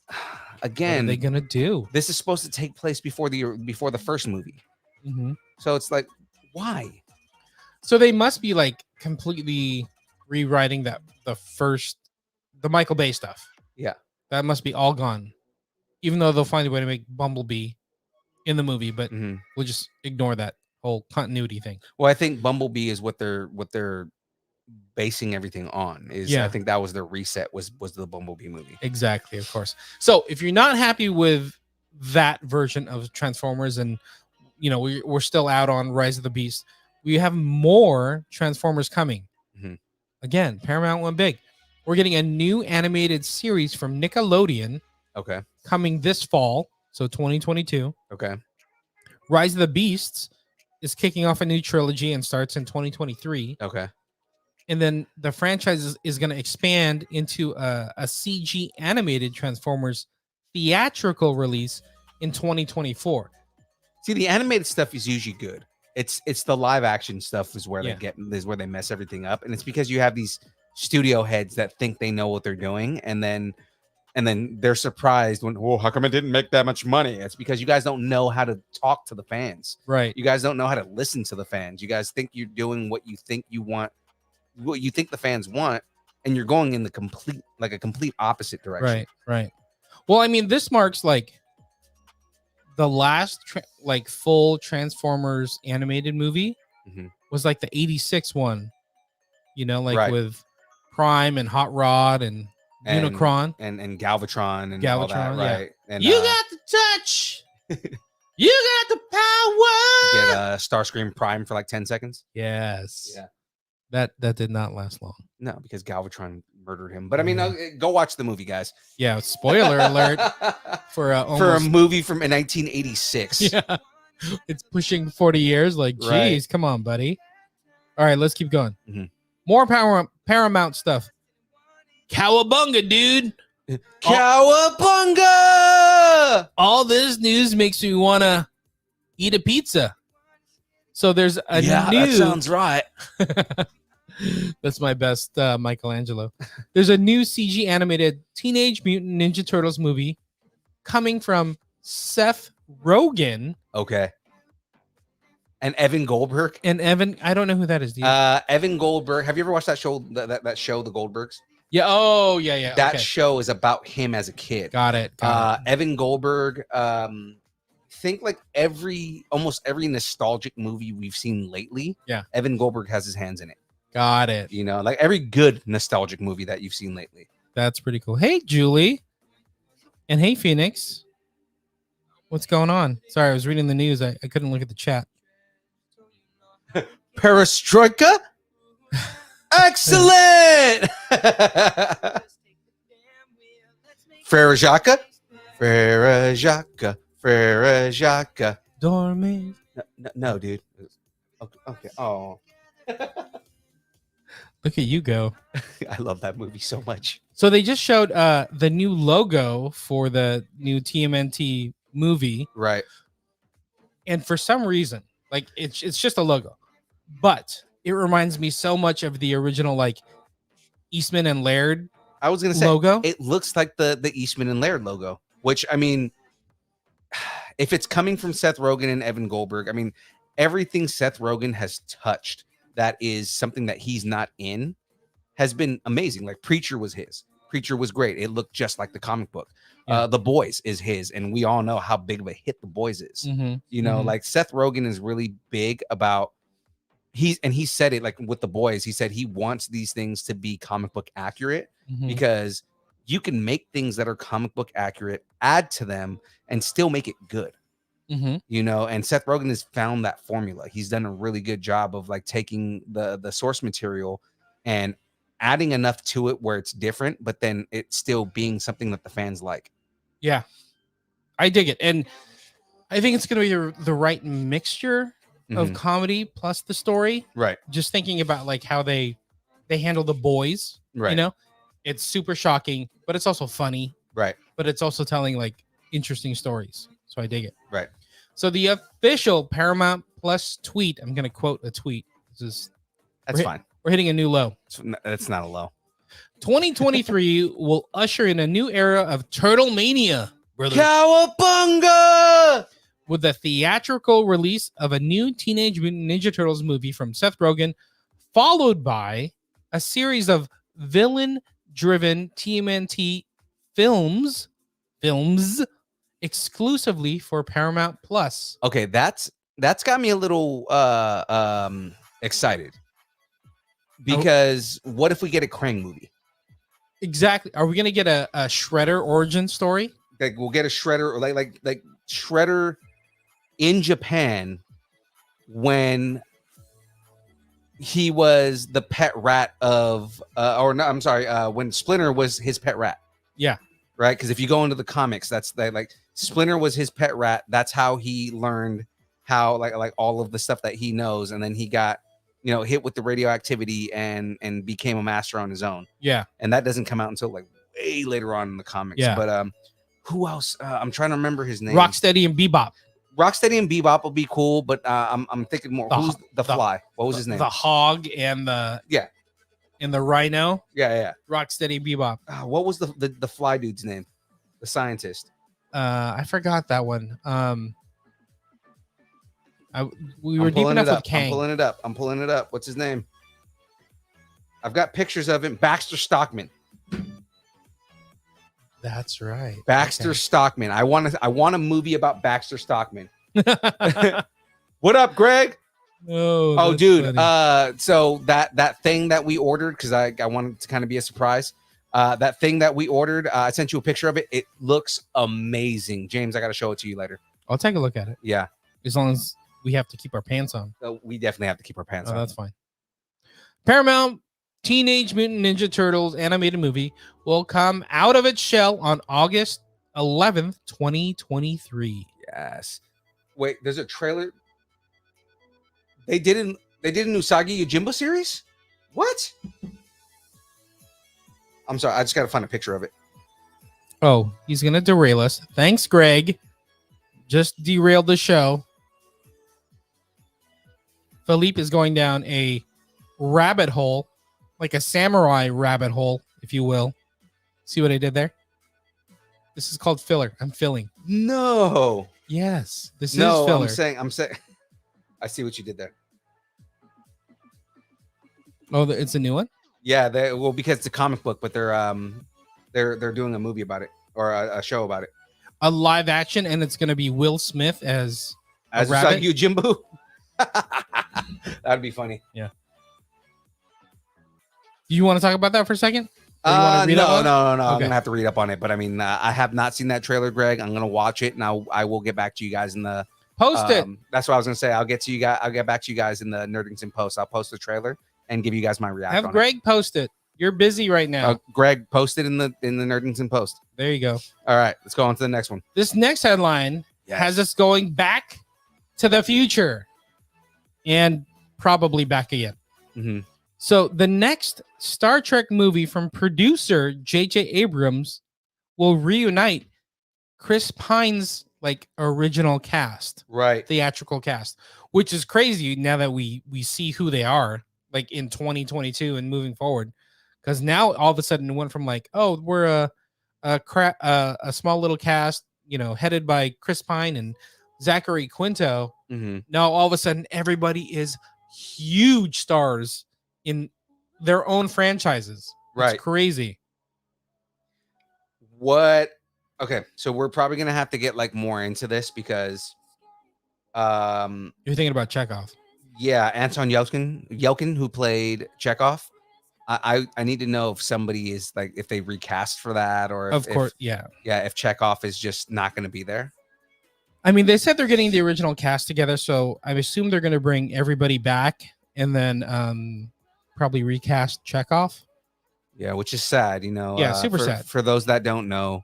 What are again, they gonna do? this is supposed to take place before the first movie. Mm-hmm. So it's like, why? So they must be like completely rewriting the Michael Bay stuff. Yeah. That must be all gone. Even though they'll find a way to make Bumblebee in the movie, but Mhm. we'll just ignore that whole continuity thing. Well, I think Bumblebee is what they're basing everything on. Yeah. I think that was their reset was the Bumblebee movie. Exactly, of course. So if you're not happy with that version of Transformers, and we're still out on Rise of the Beast, we have more Transformers coming. Mhm. Again, Paramount went big. We're getting a new animated series from Nickelodeon Okay. coming this fall, so 2022. Okay. Rise of the Beasts is kicking off a new trilogy and starts in 2023. Okay. And then the franchise is going to expand into a CG animated Transformers theatrical release in 2024. See, the animated stuff is usually good. It's the live action stuff is where Yeah. is where they mess everything up, and it's because you have these studio heads that think they know what they're doing, and then they're surprised when, how come it didn't make that much money? It's because you guys don't know how to talk to the fans. Right. You guys don't know how to listen to the fans. You guys think you're doing what you think you want, what you think the fans want, and you're going in the complete opposite direction. Right. Well, I mean, this marks like the last full Transformers animated movie Mhm. was like the 86 one, Right. with Prime and Hot Rod and Unicron. and Galvatron and all that, Galvatron, yeah. right? And You got the touch. You got the power. get Starscream Prime for like 10 seconds. Yes. Yeah. That did not last long. No, because Galvatron murdered him. But I mean, go watch the movie, guys. Yeah. Spoiler alert for For a movie from 1986. Yeah. It's pushing 40 years. Like, geez, Right. come on, buddy. All right, let's keep going. Mhm. More Paramount stuff. Cowabunga, dude. Cowabunga! All this news makes me want to eat a pizza. So there's a new... that sounds right. That's my best Michelangelo. There's a new CG animated Teenage Mutant Ninja Turtles movie coming from Seth Rogen. Okay. And Evan Goldberg. And Evan, I don't know who that is. Do you? Evan Goldberg. Have you ever watched that show? That show, The Goldbergs. Yeah. Oh, yeah. That okay. show is about him as a kid. Got it. Evan Goldberg. Think like almost every nostalgic movie we've seen lately. Yeah. Evan Goldberg has his hands in it. Got it. Like every good nostalgic movie that you've seen lately. That's pretty cool. Hey, Julie. And hey, Phoenix. What's going on? Sorry, I was reading the news. I couldn't look at the chat. Perestroika? Excellent! Frere Jacques? Dorme. No, dude. Okay. Oh. Look at you go. I love that movie so much. So they just showed the new logo for the new TMNT movie. Right. And for some reason, like it's just a logo, but it reminds me so much of the original like Eastman and Laird. I was gonna say logo. It looks like the Eastman and Laird logo, which I mean, if it's coming from Seth Rogen and Evan Goldberg, I mean, everything Seth Rogen has touched that is something that he's not in has been amazing. Like Preacher was his. Preacher was great. It looked just like the comic book. Yeah. The Boys is his, and we all know how big of a hit The Boys is. Mm-hmm. Like Seth Rogen is really big about he said it like with The Boys. He said he wants these things to be comic book accurate Mm-hmm. because you can make things that are comic book accurate, add to them, and still make it good. Mm-hmm. You know, and Seth Rogen has found that formula. He's done a really good job of like taking the source material and adding enough to it where it's different, but then it's still being something that the fans like. Yeah, I dig it, and I think it's going to be the right mixture of comedy plus the story. Right. Just thinking about like how they handle the boys. Right. You know, it's super shocking, but it's also funny. Right. But it's also telling like interesting stories. So I dig it. Right. So the official Paramount Plus tweet, I'm going to quote a tweet. That's fine. We're hitting a new low. That's not a low. 2023 will usher in a new era of Turtle Mania, brother. Cowabunga! With the theatrical release of a new Teenage Mutant Ninja Turtles movie from Seth Rogen, followed by a series of villain-driven TMNT films exclusively for Paramount Plus. Okay, that's got me a little excited. Because what if we get a Krang movie? Exactly. Are we gonna get a Shredder origin story? Like we'll get a Shredder, or like Shredder in Japan when he was the pet rat of when Splinter was his pet rat. Yeah. Right? Because if you go into the comics, that's like Splinter was his pet rat. That's how he learned how like all of the stuff that he knows, and then he got hit with the radioactivity and became a master on his own. Yeah. And that doesn't come out until like way later on in the comics. Yeah. But who else? I'm trying to remember his name. Rocksteady and Bebop. Rocksteady and Bebop will be cool, but I'm thinking more. Who's the Fly? What was his name? The Hog and the and the Rhino. Yeah. Rocksteady and Bebop. What was the Fly dude's name? The scientist. I forgot that one. We were deep enough with Kang. I'm pulling it up. What's his name? I've got pictures of him. Baxter Stockman. That's right. Baxter Stockman. I want a movie about Baxter Stockman. What up, Greg? Oh, dude. Funny. So that thing that we ordered, because I wanted to kind of be a surprise. That thing that we ordered, I sent you a picture of it. It looks amazing. James, I got to show it to you later. I'll take a look at it. Yeah. As long as we have to keep our pants on. We definitely have to keep our pants on. That's fine. Paramount Teenage Mutant Ninja Turtles animated movie will come out of its shell on August 11th, 2023. Yes. Wait, there's a trailer. They did an Usagi Yojimbo series? What? I'm sorry, I just got to find a picture of it. Oh, he's going to derail us. Thanks, Greg. Just derailed the show. Philippe is going down a rabbit hole, like a samurai rabbit hole, if you will. See what I did there? This is called filler. I'm filling. No. Yes, this is filler. I'm saying. I see what you did there. Oh, it's a new one? Yeah, because it's a comic book, but they're doing a movie about it, or a show about it. A live action, and it's going to be Will Smith as Usagi Yojimbo. That'd be funny. Yeah. Do you want to talk about that for a second? No. Okay. I'm gonna have to read up on it. But I mean, I have not seen that trailer, Greg. I'm gonna watch it, and I will get back to you guys in the post it. That's what I was gonna say. I'll get back to you guys in the Nerdington post. I'll post the trailer and give you guys my reaction. Have Greg post it. You're busy right now. Greg, post it in the Nerdington post. There you go. All right, let's go on to the next one. This next headline has us going back to the future, and probably back again. Mm-hmm. So the next Star Trek movie from producer J.J. Abrams will reunite Chris Pine's original cast, right? Theatrical cast, which is crazy now that we see who they are in 2022 and moving forward, because now all of a sudden it went from we're a small little cast, headed by Chris Pine and Zachary Quinto. Mm-hmm. Now all of a sudden everybody is huge stars in their own franchises. Right. It's crazy. What? Okay, so we're probably gonna have to get more into this because you're thinking about Chekhov. Yeah, Anton Yelkin, who played Chekhov. I need to know if somebody is like if they recast for that or Of course, yeah. if Chekhov is just not going to be there. I mean, they said they're getting the original cast together, so I assume they're going to bring everybody back and then probably recast Chekhov. Yeah, which is sad, you know. Yeah, super sad. For those that don't know,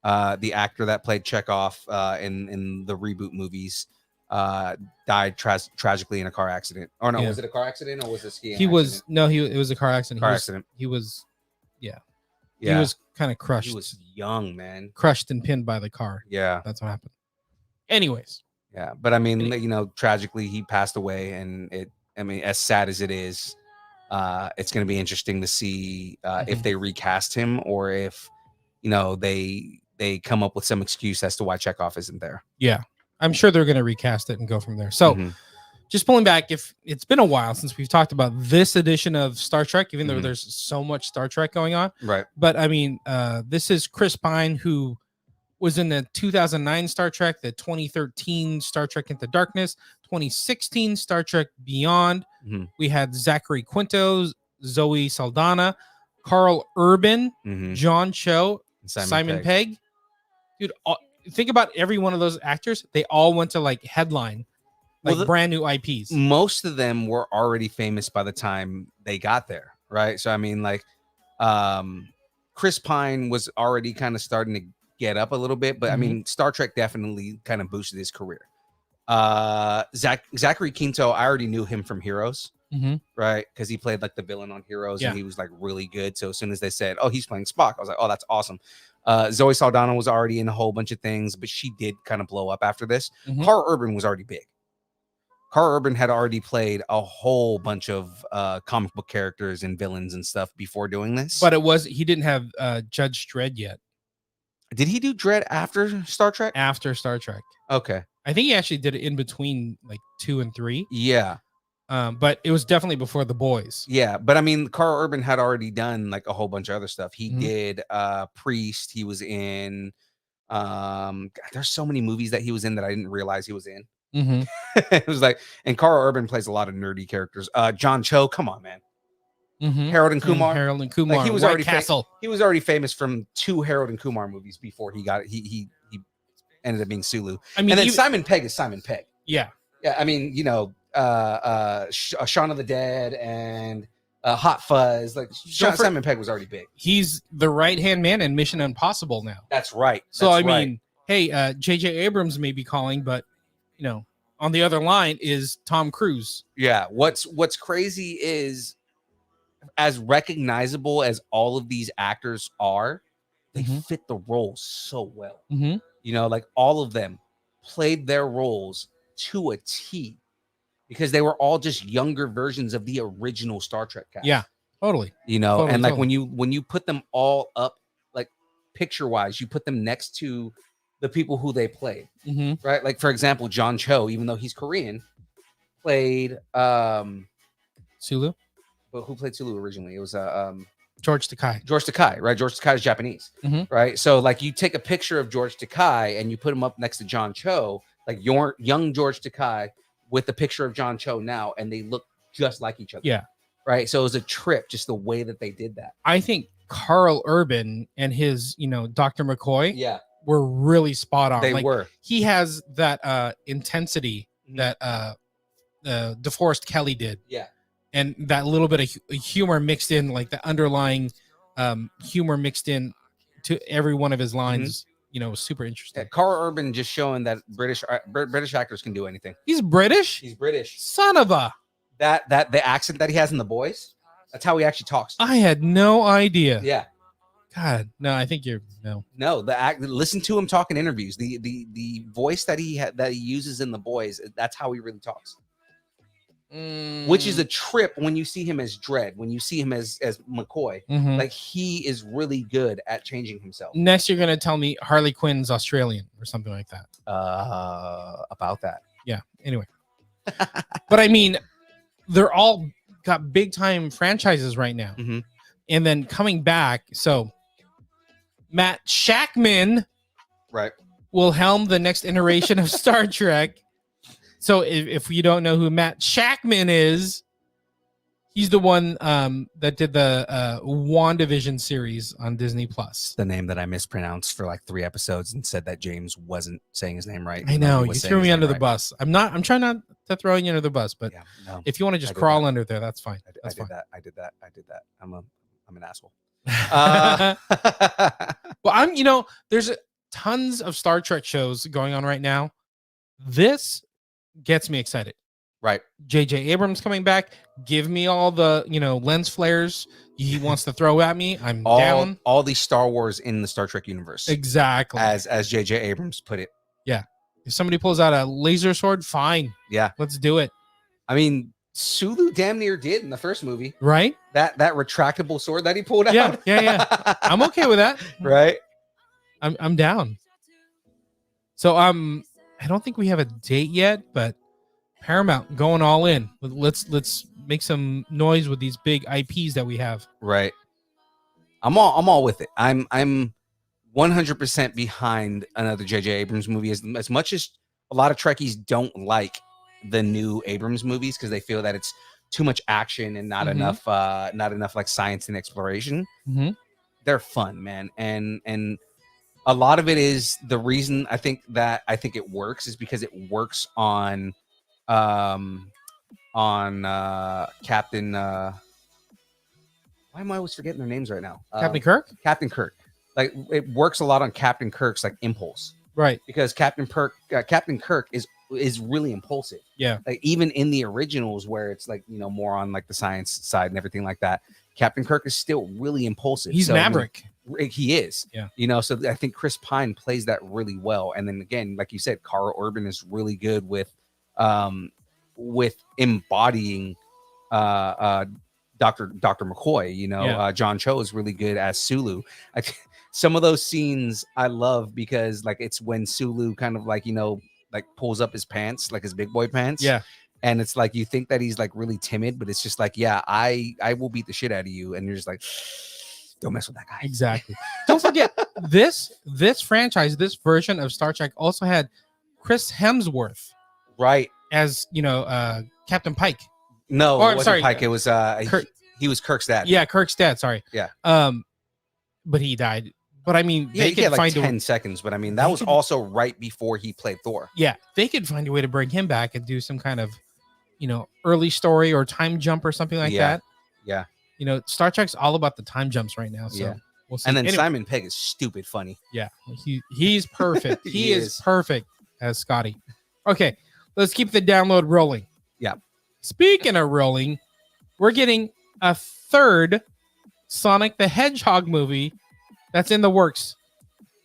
the actor that played Chekhov in the reboot movies died tragically in a car accident. Or no, was it a car accident or was it a skiing accident? It was a car accident. Accident. He was he Yeah. was kind of crushed. He was young, man. Crushed and pinned by the car. Yeah. That's what happened. Anyways. Yeah, but I mean, you know, tragically he passed away, and I mean, as sad as it is, it's going to be interesting to see if they recast him or if, you know, they come up with some excuse as to why Chekhov isn't there. Yeah, I'm sure they're going to recast it and go from there. So just pulling back, if it's been a while since we've talked about this edition of Star Trek, even though there's so much Star Trek going on. Right. But I mean, this is Chris Pine, who was in the 2009 Star Trek, the 2013 Star Trek Into Darkness, 2016 Star Trek Beyond. We had Zachary Quinto, Zoe Saldana, Carl Urban, John Cho, Simon Pegg. Dude, think about every one of those actors. They all went to like headline, like brand new IPs. Most of them were already famous by the time they got there, right? So I mean, like, Chris Pine was already kind of starting to get up a little bit, but I mean, Star Trek definitely kind of boosted his career. Zachary Quinto, I already knew him from Heroes, right? Because he played like the villain on Heroes, and he was like really good. So as soon as they said, "Oh, he's playing Spock," I was like, "Oh, that's awesome." Zoe Saldana was already in a whole bunch of things, but she did kind of blow up after this. Carl Urban was already big. Carl Urban had already played a whole bunch of comic book characters and villains and stuff before doing this. But he didn't have Judge Dredd yet. Did he do Dredd after Star Trek? After Star Trek. Okay. I think he actually did it in between like 2 and 3. Yeah. But it was definitely before The Boys. Yeah, but I mean, Carl Urban had already done like a whole bunch of other stuff. He did Priest. He was in God, there's so many movies that he was in that I didn't realize he was in. It was like, and Carl Urban plays a lot of nerdy characters. John Cho, come on, man. Harold and Kumar. Harold and Kumar. Like, he was White already Castle. He was already famous from 2 Harold and Kumar movies before he got it. He ended up being Sulu. I mean, and then Simon Pegg is Simon Pegg. Yeah. Yeah. I mean, you know, Shaun of the Dead and Hot Fuzz. Like Simon Pegg was already big. He's the right-hand man in Mission Impossible now. That's right. So I mean, hey, J.J. Abrams may be calling, but you know, on the other line is Tom Cruise. Yeah. What's crazy is, as recognizable as all of these actors are, they fit the roles so well. You know, like all of them played their roles to a T because they were all just younger versions of the original Star Trek cast. Yeah, totally. You know, and like when you put them all up, like picture wise, you put them next to the people who they played, right? Like for example, John Cho, even though he's Korean, played Sulu. But who played Sulu originally? It was George Takei. George Takei, right? George Takei is Japanese, right? So like you take a picture of George Takei and you put him up next to John Cho, like your young George Takei with the picture of John Cho now, and they look just like each other. Yeah. Right. So it was a trip, just the way that they did that. I think Carl Urban and his, you know, Dr. McCoy were really spot on. They were. He has that intensity that DeForest Kelly did. Yeah. And that little bit of humor mixed in, like the underlying humor mixed in to every one of his lines, you know, was super interesting. Yeah, Carl Urban just showing that British actors can do anything. He's British? He's British. Son of a... That the accent that he has in The Boys, that's how he actually talks. I had no idea. Yeah. God, no, I think you're... No, listen to him talk in interviews. The voice that he uses in The Boys, that's how he really talks. Which is a trip when you see him as Dredd, when you see him as McCoy. Like he is really good at changing himself. Next, you're gonna tell me Harley Quinn's Australian or something like that. About that. Yeah. Anyway, but I mean, they're all got big time franchises right now, and then coming back. So Matt Shakman, right, will helm the next iteration of Star Trek. So if you don't know who Matt Shakman is, He's the one that did the WandaVision series on Disney Plus. The name that I mispronounced for like 3 episodes and said that James wasn't saying his name right. I know, you threw me under the bus. I'm trying not to throw you under the bus, but yeah, no, if you want to just crawl under there, that's fine. I That's fine. I did that. I'm an asshole. Well, there's tons of Star Trek shows going on right now. This gets me excited. Right. J.J. Abrams coming back. Give me all the, lens flares he wants to throw at me. I'm down. All these Star Wars in the Star Trek universe. Exactly. As J.J. Abrams put it. Yeah. If somebody pulls out a laser sword, fine. Yeah. Let's do it. I mean, Sulu damn near did in the first movie. Right? That retractable sword that he pulled out. Yeah. I'm okay with that. Right? I'm down. So I don't think we have a date yet, but Paramount going all in. Let's make some noise with these big IPs that we have. Right. I'm all with it. I'm 100% behind another J.J. Abrams movie. As much as a lot of Trekkies don't like the new Abrams movies because they feel that it's too much action and not enough like science and exploration. Mm-hmm. They're fun, man, and a lot of it is the reason I think it works is because it works on Captain. Why am I always forgetting their names right now? Captain Kirk. Captain Kirk. Like it works a lot on Captain Kirk's like impulse, right? Because Captain Kirk is really impulsive. Yeah. Like even in the originals where it's like more on like the science side and everything like that, Captain Kirk is still really impulsive. He's Maverick. He is. Yeah. So I think Chris Pine plays that really well. And then again, like you said, Carl Urban is really good with embodying Dr. McCoy. John Cho is really good as Sulu. Some of those scenes I love because like it's when Sulu kind of like like pulls up his pants, like his big boy pants. Yeah. And it's like you think that he's like really timid, but it's just like, yeah, I will beat the shit out of you. And you're just like, don't mess with that guy. Exactly. Don't forget this franchise, this version of Star Trek also had Chris Hemsworth, right, as Captain Pike. No, or, it wasn't sorry, Pike. It was he was Kirk's dad. Yeah, Kirk's dad. Sorry. Yeah. But he died. But I mean, yeah, they could like find 10 seconds. But I mean, that was also right before he played Thor. Yeah, they could find a way to bring him back and do some kind of, early story or time jump or something like that. Yeah. Star Trek's all about the time jumps right now. So we'll see. And then Simon Pegg is stupid funny. Yeah, he's perfect. he is perfect as Scotty. Okay, let's keep the download rolling. Yeah. Speaking of rolling, we're getting a third Sonic the Hedgehog movie that's in the works.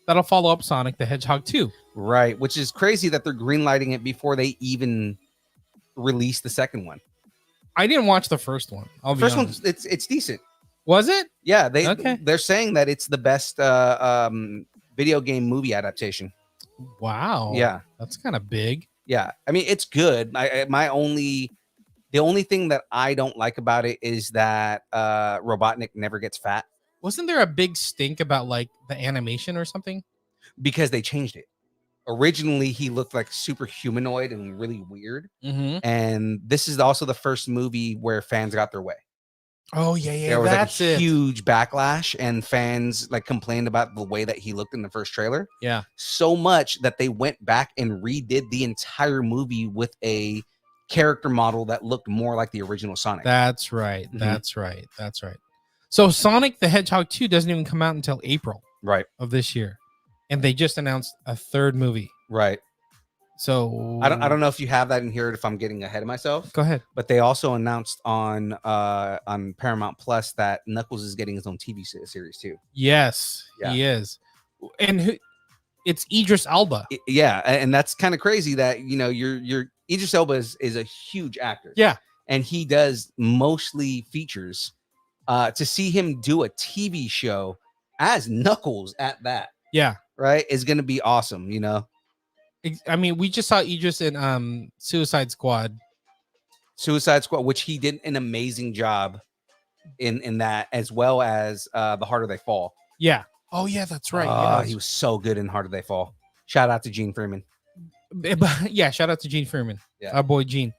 That'll follow up Sonic the Hedgehog 2. Right, which is crazy that they're greenlighting it before they even release the second one. I didn't watch the first one. First one's it's decent. Was it? Yeah, they're saying that it's the best video game movie adaptation. Wow. Yeah, that's kind of big. Yeah, I mean it's good. The only thing that I don't like about it is that Robotnik never gets fat. Wasn't there a big stink about like the animation or something? Because they changed it. Originally, he looked like super humanoid and really weird. Mm-hmm. And this is also the first movie where fans got their way. Oh, yeah. There was like a huge backlash and fans like complained about the way that he looked in the first trailer. Yeah. So much that they went back and redid the entire movie with a character model that looked more like the original Sonic. That's right. Mm-hmm. That's right. So Sonic the Hedgehog 2 doesn't even come out until April of this year. And they just announced a third movie. Right. So I don't know if you have that in here, if I'm getting ahead of myself. Go ahead. But they also announced on Paramount Plus that Knuckles is getting his own TV series too. Yes, he is. And it's Idris Elba. Yeah, and that's kind of crazy that your Idris Elba is a huge actor. Yeah. And he does mostly features. To see him do a TV show as Knuckles at that. Yeah. Right, is going to be awesome, I mean, we just saw Idris in Suicide Squad, which he did an amazing job in that, as well as The Harder They Fall. Yeah. Oh, yeah, that's right. He was so good in Harder They Fall. Shout out to Gene Freeman. Yeah, shout out to Gene Freeman. Yeah. Our boy Gene.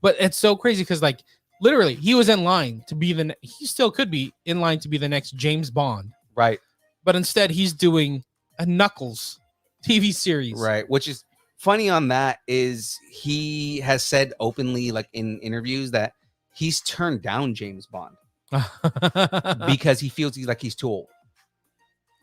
But it's so crazy because like Literally, he was in line to be he still could be in line to be the next James Bond. Right. But instead, he's doing a Knuckles TV series. Right. Which is funny on that is he has said openly, like in interviews, that he's turned down James Bond because he feels he's too old.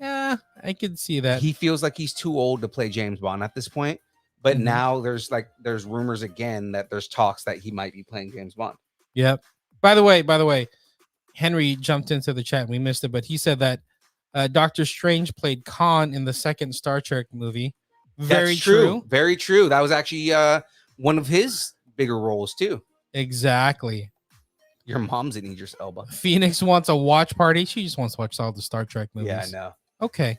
Yeah, I could see that. He feels like he's too old to play James Bond at this point. But now there's rumors again that there's talks that he might be playing James Bond. Yep. By the way, Henry jumped into the chat. We missed it, but he said that Doctor Strange played Khan in the second Star Trek movie. Very true. Very true. That was actually one of his bigger roles too. Exactly. Your mom's in Idris Elba. Phoenix wants a watch party. She just wants to watch all the Star Trek movies. Yeah, I know. Okay.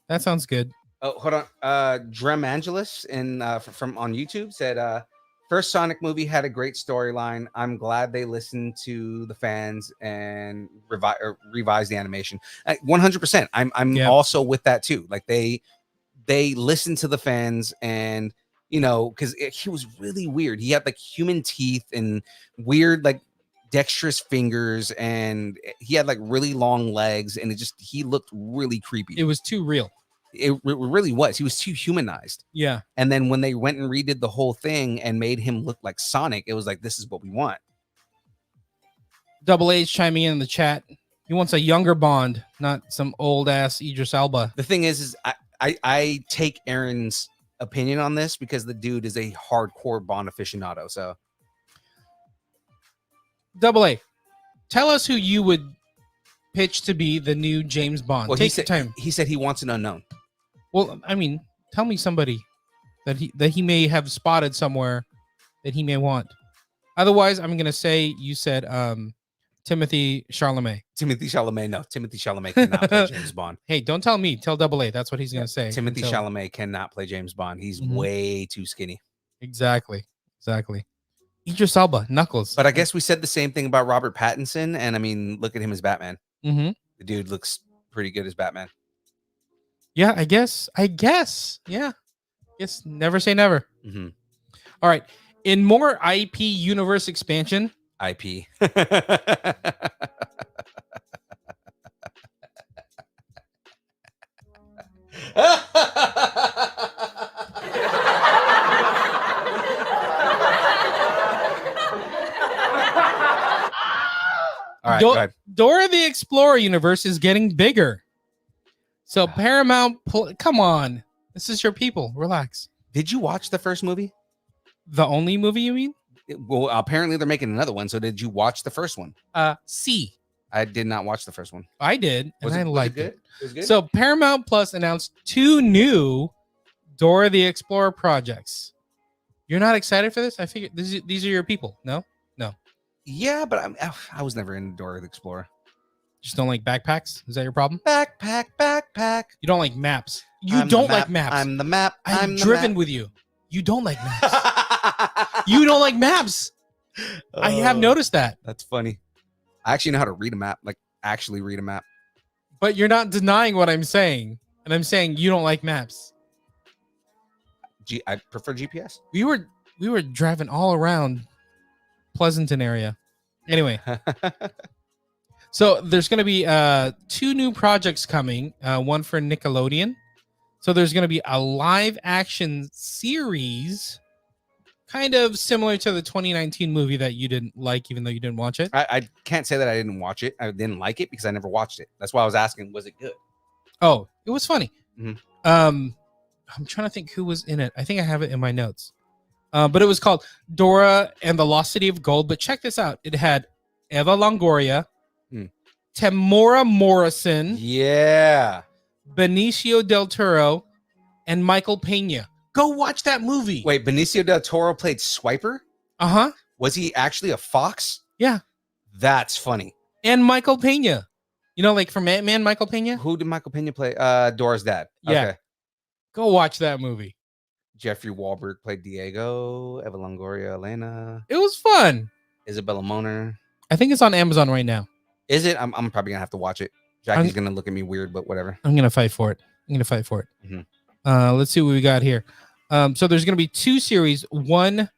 That sounds good. Oh, hold on. Drem Angelus from on YouTube said first Sonic movie had a great storyline. I'm glad they listened to the fans and revise the animation. 100%. I'm also with that too. Like they listened to the fans, and because he was really weird. He had like human teeth and weird like dexterous fingers, and he had like really long legs, and he looked really creepy. It was too real. It really was. He was too humanized. Yeah. And then when they went and redid the whole thing and made him look like Sonic, it was like, this is what we want. Double A's chiming in the chat. He wants a younger Bond, not some old ass Idris Elba. The thing is I take Aaron's opinion on this because the dude is a hardcore Bond aficionado. So Double A, tell us who you would pitch to be the new James Bond. Well, Take your time. He said he wants an unknown. Well, I mean, tell me somebody that he may have spotted somewhere that he may want. Otherwise, I'm gonna say you said Timothy Chalamet. Timothy Chalamet, no. Timothy Chalamet cannot play James Bond. Hey, don't tell me. Tell Double A. That's what he's gonna say. Timothy Chalamet cannot play James Bond. He's way too skinny. Exactly. Idris Elba, Knuckles. But I guess we said the same thing about Robert Pattinson, and I mean, look at him as Batman. Mm-hmm. The dude looks pretty good as Batman. Yeah, I guess. Yeah. Yes, never say never. Mm-hmm. All right. In more IP universe expansion. IP. All right, go ahead. Dora the Explorer universe is getting bigger. So Paramount, come on. This is your people. Relax. Did you watch the first movie? The only movie you mean? Well, apparently they're making another one. So did you watch the first one? C. I did not watch the first one. I did, and I liked it. Was it good? So Paramount Plus announced 2 new Dora the Explorer projects. You're not excited for this? I figured these are your people. No. Yeah, but I was never into Dora the Explorer. Just don't like backpacks? Is that your problem? Backpack. You don't like maps. You don't like maps. I'm the map. I've driven with you. You don't like maps. You don't like maps. I have noticed that. That's funny. I actually know how to read a map, like actually read a map. But you're not denying what I'm saying. And I'm saying you don't like maps. I prefer GPS. We were driving all around Pleasanton area. Anyway. So there's going to be 2 new projects coming, one for Nickelodeon. So there's going to be a live action series, kind of similar to the 2019 movie that you didn't like, even though you didn't watch it. I can't say that I didn't watch it. I didn't like it because I never watched it. That's why I was asking, was it good? Oh, it was funny. Mm-hmm. I'm trying to think who was in it. I think I have it in my notes. But it was called Dora and the Lost City of Gold. But check this out. It had Eva Longoria, Tamora Morrison, Benicio del Toro, and Michael Pena. Go watch that movie. Wait, Benicio del Toro played Swiper? Uh-huh. Was he actually a fox? Yeah. That's funny. And Michael Pena. You know, like from Ant-Man, Michael Pena? Who did Michael Pena play? Dora's dad. Yeah. Okay. Go watch that movie. Jeffrey Wahlberg played Diego. Eva Longoria, Elena. It was fun. Isabella Moner. I think it's on Amazon right now. Is it? I'm probably going to have to watch it. Jackie's going to look at me weird, but whatever. I'm going to fight for it. Mm-hmm. Let's see what we got here. So there's going to be 2 series, one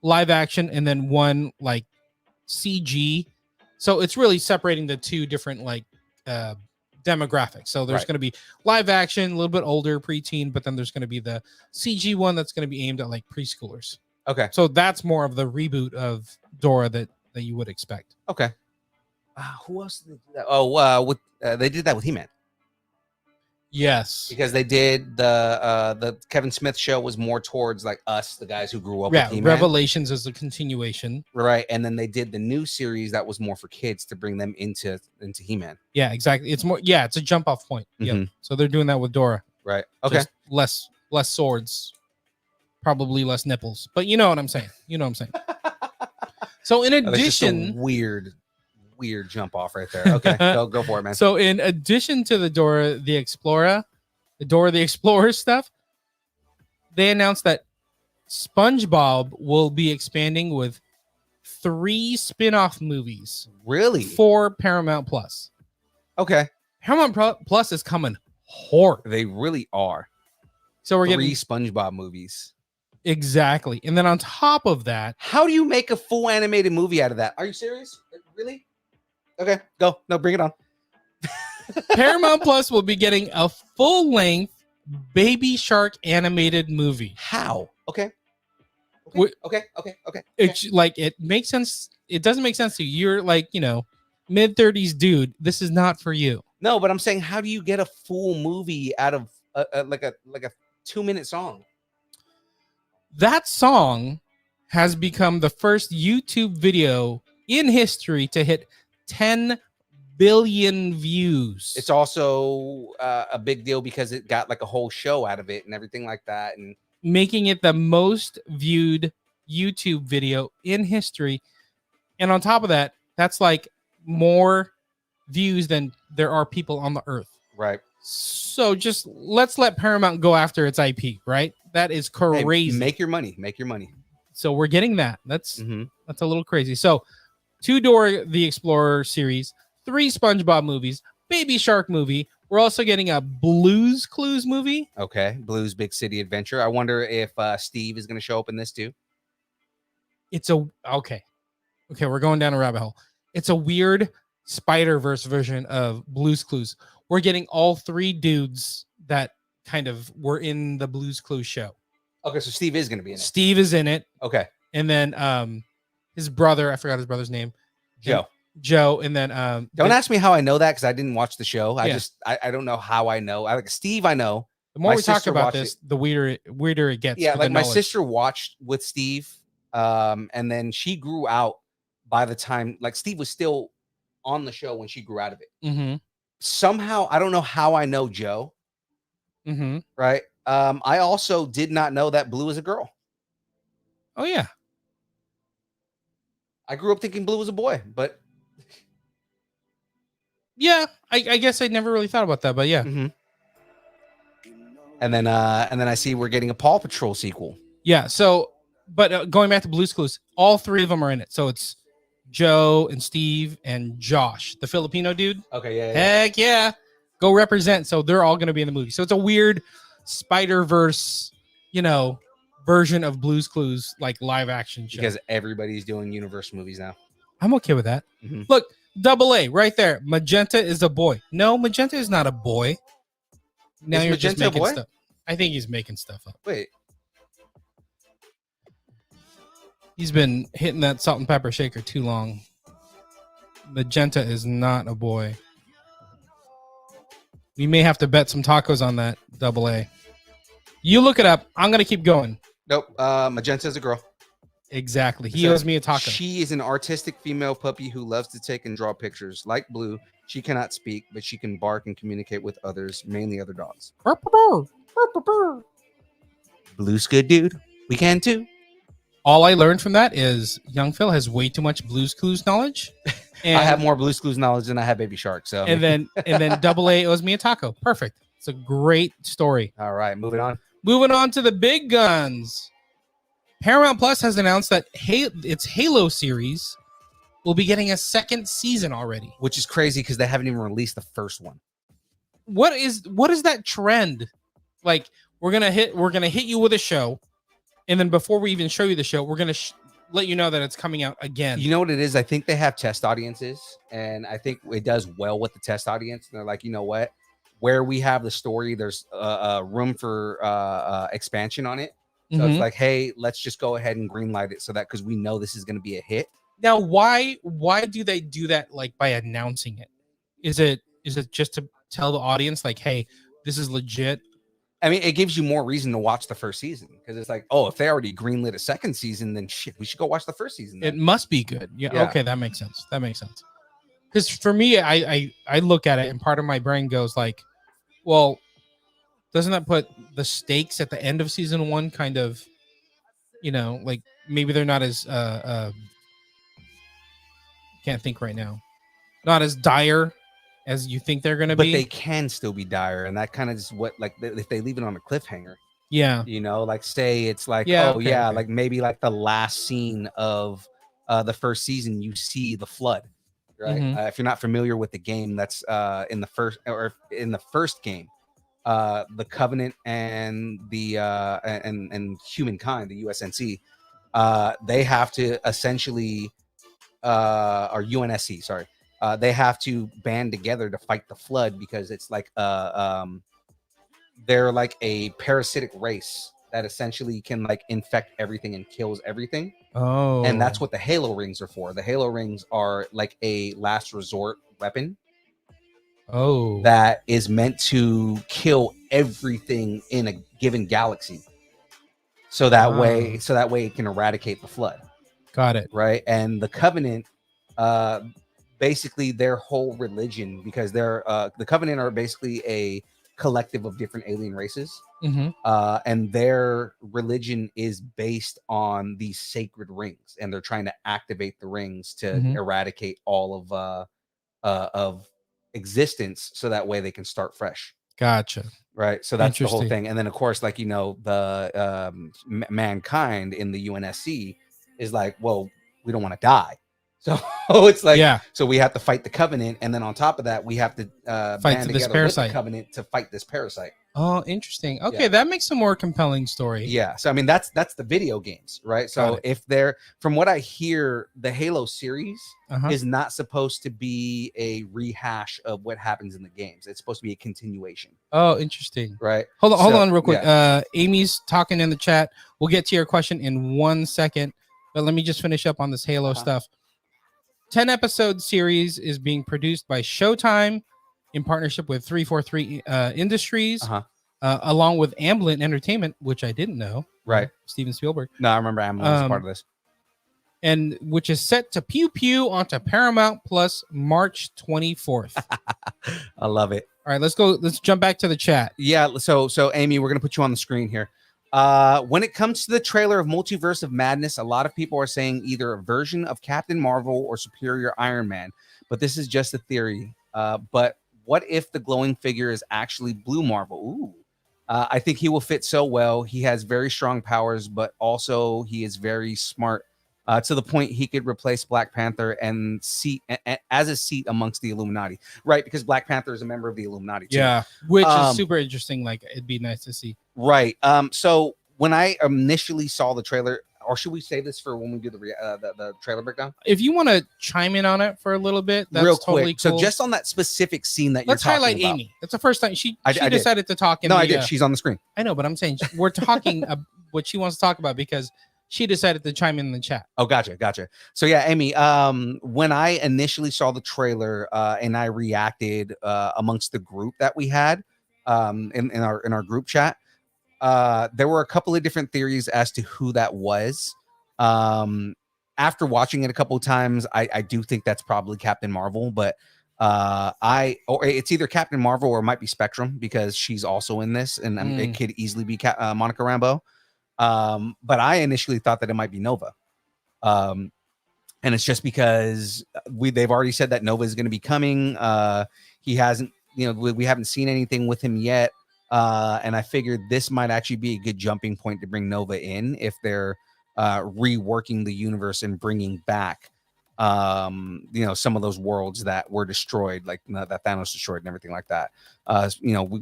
live action and then one like CG. So it's really separating the two different like demographics. So there's Right. going to be live action, a little bit older, preteen, but then there's going to be the CG one that's going to be aimed at like preschoolers. Okay. So that's more of the reboot of Dora that you would expect. Okay. Who else did they do that? Oh, they did that with He-Man. Yes. Because they did the Kevin Smith show was more towards like us, the guys who grew up Yeah, with He-Man. Revelations is a continuation. Right. And then they did the new series that was more for kids to bring them into He-Man. Yeah, exactly. It's more it's a jump off point. Yeah. Mhm. So they're doing that with Dora. Right. Okay. Just less swords, probably less nipples. But you know what I'm saying. So in That's just a addition, weird jump off right there. Okay. go for it, man. so in addition to the Dora the Explorer stuff, they announced that SpongeBob will be expanding with 3 spin-off movies Really? for Paramount Plus. Okay. Paramount Plus is coming hard. They really are. So we're 3 getting SpongeBob movies. exactly. And then on top of that, How do you make a full animated movie out of that? Are you serious? Really? Okay, go. No, bring it on. Paramount Plus will be getting a full-length Baby Shark animated movie. How? Okay. Wh- Okay. It's like it makes sense. It doesn't make sense to you. You're like, mid-30s dude. This is not for you. No, but I'm saying, how do you get a full movie out of like a 2-minute song? That song has become the first YouTube video in history to hit 10 billion views. It's also a big deal because it got like a whole show out of it and everything like that. And making it the most viewed YouTube video in history. And on top of that, that's like more views than there are people on the earth. right. So just let's let Paramount go after its IP, right? That is Hey, crazy. make your money. Make your money. So we're getting that. That's Mm-hmm. a little crazy. So 2 Dora the Explorer series, 3 SpongeBob movies, Baby Shark movie. We're also getting a Blues Clues movie. Okay. Blues Big City Adventure. I wonder if Steve is going to show up in this too. It's okay. We're going down a rabbit hole. It's a weird Spider-Verse version of Blues Clues. We're getting all 3 dudes that kind of were in the Blues Clues show. Okay, so Steve is going to be in it. Steve is in it, Okay. and then his brother, I forgot his brother's name, Joe. and then Don't ask me how I know that because I didn't watch the show. Yeah. I don't know how I know. I like Steve. I know. the more my we talk sister about watched this, the weirder it gets. Yeah, with like the my knowledge. sister watched with Steve, and then she grew out by the time like Steve was still on the show when she grew out of it. Mm-hmm. Somehow, I don't know how I know Joe. Mm-hmm. Right. I also did not know that Blue is a girl. Oh yeah. I grew up thinking Blue was a boy, but Yeah, I guess I never really thought about that, but yeah. Mhm. And then I see we're getting a Paw Patrol sequel. Yeah, so, but going back to Blue's Clues, all 3 of them are in it. So it's Joe and Steve and Josh, the Filipino dude. Okay, yeah. Heck yeah. Go represent. So they're all going to be in the movie. So it's a weird Spider-Verse, version of Blue's Clues, like live action show. Because everybody's doing universe movies now. I'm okay with that. Mhm. Look, AA right there. Magenta is a boy. No, Magenta is not a boy. Now Is you're just Magenta a making boy? stuff. I think he's making stuff up. Wait, He's been hitting that salt and pepper shaker too long. Magenta is not a boy. We may have to bet some tacos on that, AA. You look it up. I'm going to keep going. nope. Magenta is a girl. Exactly. He So owes me a taco. She is an artistic female puppy who loves to take and draw pictures. Like Blue, she cannot speak, but she can bark and communicate with others, mainly other dogs. Blue's good, dude. We can too. All I learned from that is young Phil has way too much Blue's Clues knowledge. And, I have more Blue's Clues knowledge than I have Baby Shark. So and then AA owes me a taco. Perfect. It's a great story. all right, moving on. Moving on to the big guns. Paramount Plus has announced that its Halo series will be getting a 2nd season already. Which is crazy because they haven't even released the first one. What is that trend? Like we're gonna hit you with a show, and then before we even show you the show, we're gonna let you know that it's coming out again. You know what it is? I think they have test audiences, and I think it does well with the test audience. And they're like, you know what? Where we have the story, there's room for expansion on it. So it's like, hey, let's just go ahead and greenlight it so that because we know this is going to be a hit. Now, why do they do that? Like by announcing it? Is it just to tell the audience like, hey, this is legit? I mean, it gives you more reason to watch the first season because it's like, oh, if they already greenlit a second season, then shit, we should go watch the first season. It must be good. Yeah. Okay, that makes sense. Because for me, I look at it and part of my brain goes like, well, doesn't that put the stakes at the end of season 1 kind of, like maybe they're not as can't think right now, not as dire as you think they're going to be. But they can still be dire, and that kind of is what, like, if they leave it on a cliffhanger. Yeah. Like say it's like, like maybe like the last scene of the first season, you see the flood, right? If you're not familiar with the game, that's in the first game, the Covenant and the and humankind, the USNC, they have to essentially or UNSC, sorry. They have to band together to fight the flood because it's like they're like a parasitic race that essentially can like infect everything and kills everything. Oh. And that's what the Halo rings are for. The Halo rings are like a last resort weapon. Oh. That is meant to kill everything in a given galaxy. So that way it can eradicate the flood. Got it. Right? And the Covenant basically their whole religion, because they're the Covenant are basically a collective of different alien races, and their religion is based on these sacred rings, and they're trying to activate the rings to eradicate all of existence, so that way they can start fresh. Gotcha. Right. So that's the whole thing. And then of course, like, the mankind in the UNSC is like, well, we don't want to die. So it's like, so we have to fight the Covenant, and then on top of that, we have to band this together parasite with the Covenant to fight this parasite. Oh, interesting. Okay, that makes a more compelling story. Yeah. So I mean, that's the video games, right? So if they're, from what I hear, the Halo series is not supposed to be a rehash of what happens in the games. It's supposed to be a continuation. Oh, interesting. Right. Hold on real quick. Amy's talking in the chat. We'll get to your question in 1 second, but let me just finish up on this Halo stuff. 10-episode series is being produced by Showtime in partnership with 343 Industries, along with Amblin Entertainment, which I didn't know. Right. Steven Spielberg. No, I remember Amblin was part of this. And which is set to pew onto Paramount Plus March 24th. I love it. All right, let's go. Let's jump back to the chat. Yeah. So Amy, we're going to put you on the screen here. When it comes to the trailer of Multiverse of Madness, a lot of people are saying either a version of Captain Marvel or Superior Iron Man, but this is just a theory. But what if the glowing figure is actually Blue Marvel? Ooh. I think he will fit so well. He has very strong powers, but also he is very smart, to the point he could replace Black Panther and seat as a seat amongst the Illuminati, right? Because Black Panther is a member of the Illuminati too. Yeah, which is super interesting. Like, it'd be nice to see. Right. So when I initially saw the trailer, or should we save this for when we do the trailer breakdown? If you want to chime in on it for a little bit, that's real totally quick. cool. So just on that specific scene that let's you're talking highlight about. Amy. That's the first time she I decided to talk. I did. She's on the screen. I know, but I'm saying we're talking what she wants to talk about because she decided to chime in the chat. Oh, gotcha. So yeah, Amy, when I initially saw the trailer and I reacted amongst the group that we had in our group chat, there were a couple of different theories as to who that was. After watching it a couple of times, I do think that's probably Captain Marvel, but or it's either Captain Marvel or it might be Spectrum, because she's also in this, and it could easily be Monica Rambeau. But I initially thought that it might be Nova. And it's just because they've already said that Nova is going to be coming. He hasn't, we haven't seen anything with him yet. And I figured this might actually be a good jumping point to bring Nova in if they're reworking the universe and bringing back, some of those worlds that were destroyed, like that Thanos destroyed and everything like that.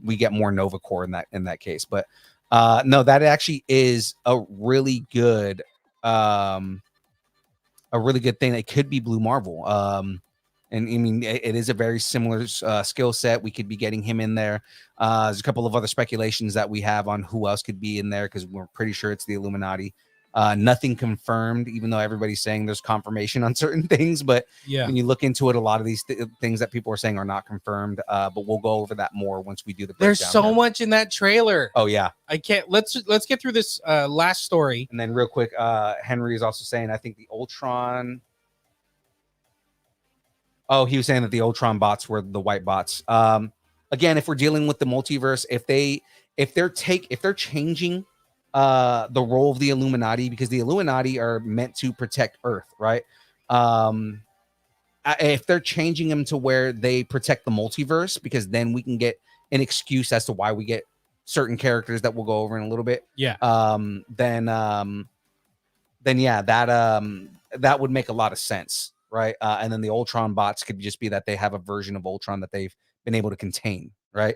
We get more Nova Corps in that case, but no, that actually is a really good a really good thing. It could be Blue Marvel. And I mean, it is a very similar skill set. We could be getting him in there. There's a couple of other speculations that we have on who else could be in there because we're pretty sure it's the Illuminati. Nothing confirmed, even though everybody's saying there's confirmation on certain things. But when you look into it, a lot of these things that people are saying are not confirmed. But we'll go over that more once we do the breakdown. There's so much in that trailer. Oh yeah, I can't. Let's get through this last story. And then real quick, Henry is also saying I think the Ultron. Oh, he was saying that the Ultron bots were the white bots. Again, if we're dealing with the multiverse, if they're changing the role of the Illuminati, because the Illuminati are meant to protect Earth, right? If they're changing them to where they protect the multiverse, because then we can get an excuse as to why we get certain characters that we'll go over in a little bit. Yeah. Then yeah, that would make a lot of sense. Right. And then the Ultron bots could just be that they have a version of Ultron that they've been able to contain. Right.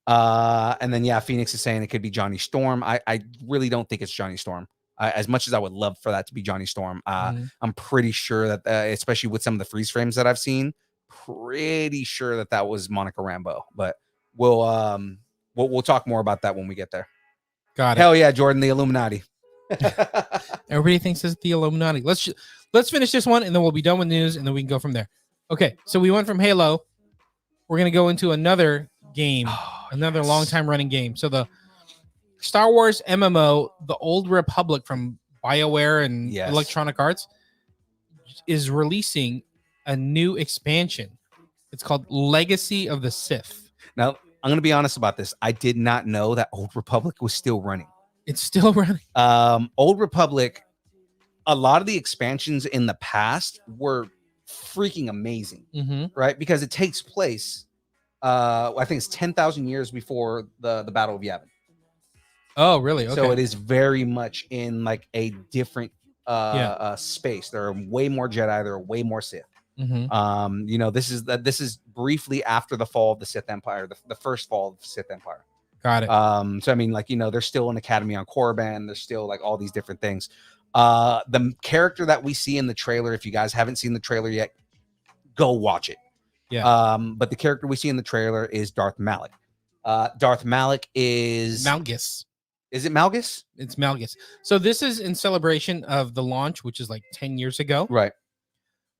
And then, yeah, Phoenix is saying it could be Johnny Storm. I really don't think it's Johnny Storm. As much as I would love for that to be Johnny Storm, I'm pretty sure that, especially with some of the freeze frames that I've seen, pretty sure that was Monica Rambeau. But we'll talk more about that when we get there. Got it. Hell yeah, Jordan, the Illuminati. Everybody thinks it's the Illuminati. Let's finish this one, and then we'll be done with news, and then we can go from there. Okay, so we went from Halo. We're going to go into another game, another long-time running game. So the Star Wars MMO, The Old Republic from BioWare and Electronic Arts, is releasing a new expansion. It's called Legacy of the Sith. Now, I'm going to be honest about this. I did not know that Old Republic was still running. It's still running. Old Republic, a lot of the expansions in the past were freaking amazing, right? Because it takes place, I think it's 10,000 years before the Battle of Yavin. Oh, really? Okay. So it is very much in like a different space. There are way more Jedi. There are way more Sith. This is briefly after the fall of the Sith Empire, the first fall of the Sith Empire. Got it. So I mean, like, there's still an academy on Korriban. There's still like all these different things. The character that we see in the trailer, if you guys haven't seen the trailer yet, go watch it. Yeah. But the character we see in the trailer is Darth Malak. Darth Malak is Malgus. Is it Malgus? It's Malgus. So this is in celebration of the launch, which is like 10 years ago. Right.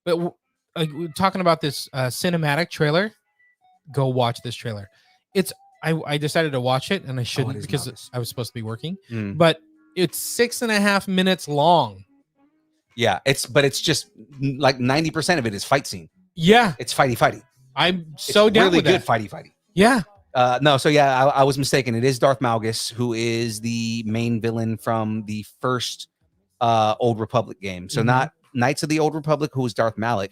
But we're talking about this cinematic trailer. Go watch this trailer. I decided to watch it, and I shouldn't because Malgus. I was supposed to be working. But it's 6.5 minutes long. Yeah, it's just like 90% of it is fight scene. Yeah, it's fighty. I'm so down really with good that. Fighty. Yeah. No, so yeah, I was mistaken. It is Darth Malgus, who is the main villain from the first Old Republic game. So not Knights of the Old Republic, who was Darth Malak,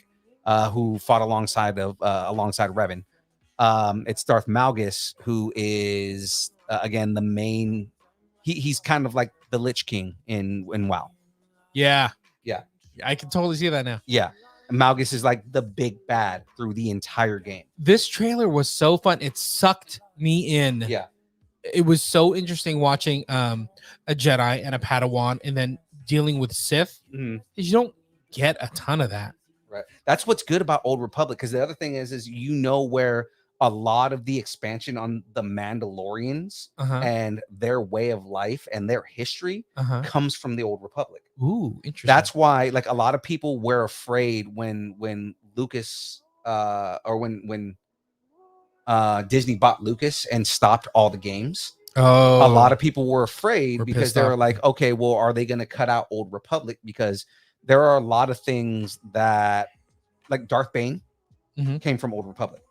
who fought alongside Revan. It's Darth Malgus, who is again the main. He's kind of like the Lich King in WoW. Yeah, yeah, I can totally see that now. Yeah, Malgus is like the big bad through the entire game. This trailer was so fun; it sucked me in. Yeah, it was so interesting watching a Jedi and a Padawan, and then dealing with Sith. You don't get a ton of that. Right. That's what's good about Old Republic, because the other thing is where a lot of the expansion on the Mandalorians and their way of life and their history comes from the Old Republic. Ooh, interesting. That's why, like, a lot of people were afraid when Lucas or when Disney bought Lucas and stopped all the games. Oh, a lot of people were afraid because they were like, okay, well, are they going to cut out Old Republic? Because there are a lot of things that, like, Darth Bane came from Old Republic.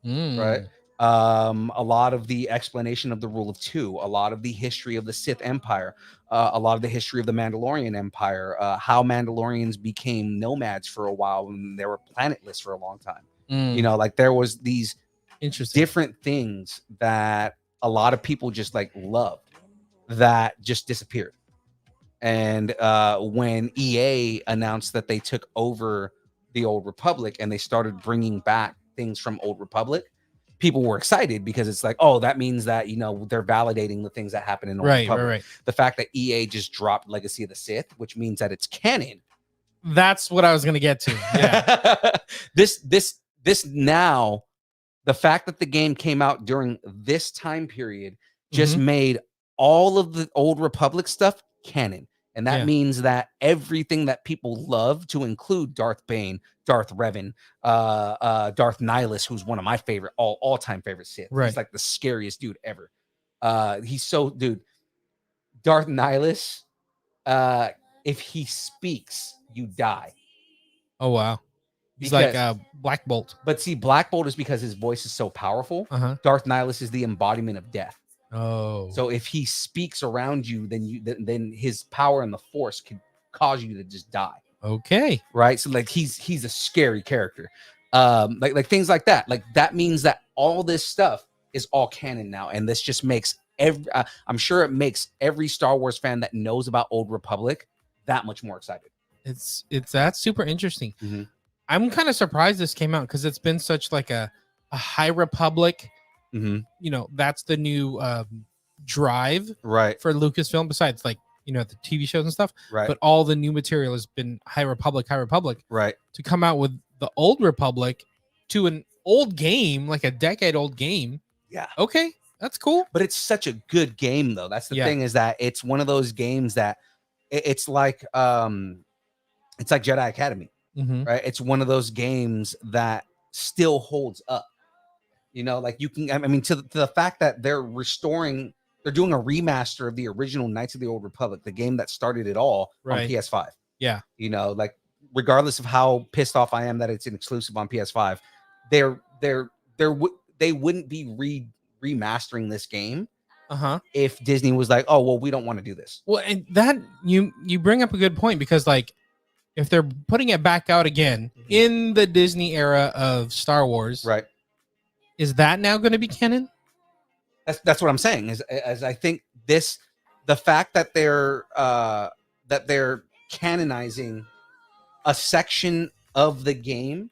Right. A lot of the explanation of the Rule of Two, a lot of the history of the Sith Empire, a lot of the history of the Mandalorian Empire, how Mandalorians became nomads for a while and they were planetless for a long time. Like, there was these different things that a lot of people just like loved that just disappeared. And when EA announced that they took over the Old Republic and they started bringing back things from Old Republic, people were excited because it's like, oh, that means that, they're validating the things that happen in Old Republic. Right. The fact that EA just dropped Legacy of the Sith, which means that it's canon, That's what I was gonna get to. Yeah. This now, the fact that the game came out during this time period just made all of the Old Republic stuff canon. And that means that everything that people love, to include Darth Bane, Darth Revan, Darth Nihilus, who's one of my favorite all-time favorite Sith. Right. He's like the scariest dude ever. Darth Nihilus, if he speaks, you die. Oh wow. He's Because- like Black Bolt. But see, Black Bolt is because his voice is so powerful. Darth Nihilus is the embodiment of death. Oh. So if he speaks around you, then his power and the Force could cause you to just die. Okay. Right. So like he's a scary character. Like things like that. Like that means that all this stuff is all canon now, and this just makes I'm sure it makes every Star Wars fan that knows about Old Republic that much more excited. It's that's super interesting. Mhm. I'm kind of surprised this came out because it's been such like a High Republic. Mm-hmm. You know, that's the new drive Right. for Lucasfilm. Besides, like, you know, the TV shows and stuff. Right. But all the new material has been High Republic. Right. To come out with the Old Republic to an old game, like a decade-old game. Yeah. Okay, that's cool. But it's such a good game, though. That's the thing, is that it's one of those games that it's like Jedi Academy, right? It's one of those games that still holds up. You know, like you can, I mean, to the fact that they're doing a remaster of the original Knights of the Old Republic, the game that started it all on PS5. Yeah. You know, like regardless of how pissed off I am that it's an exclusive on PS5, they wouldn't be remastering this game if Disney was like, oh, well, we don't want to do this. Well, and that you bring up a good point, because like if they're putting it back out again in the Disney era of Star Wars, right? Is that now going to be canon? That's what I'm saying. As I think the fact that they're canonizing a section of the game,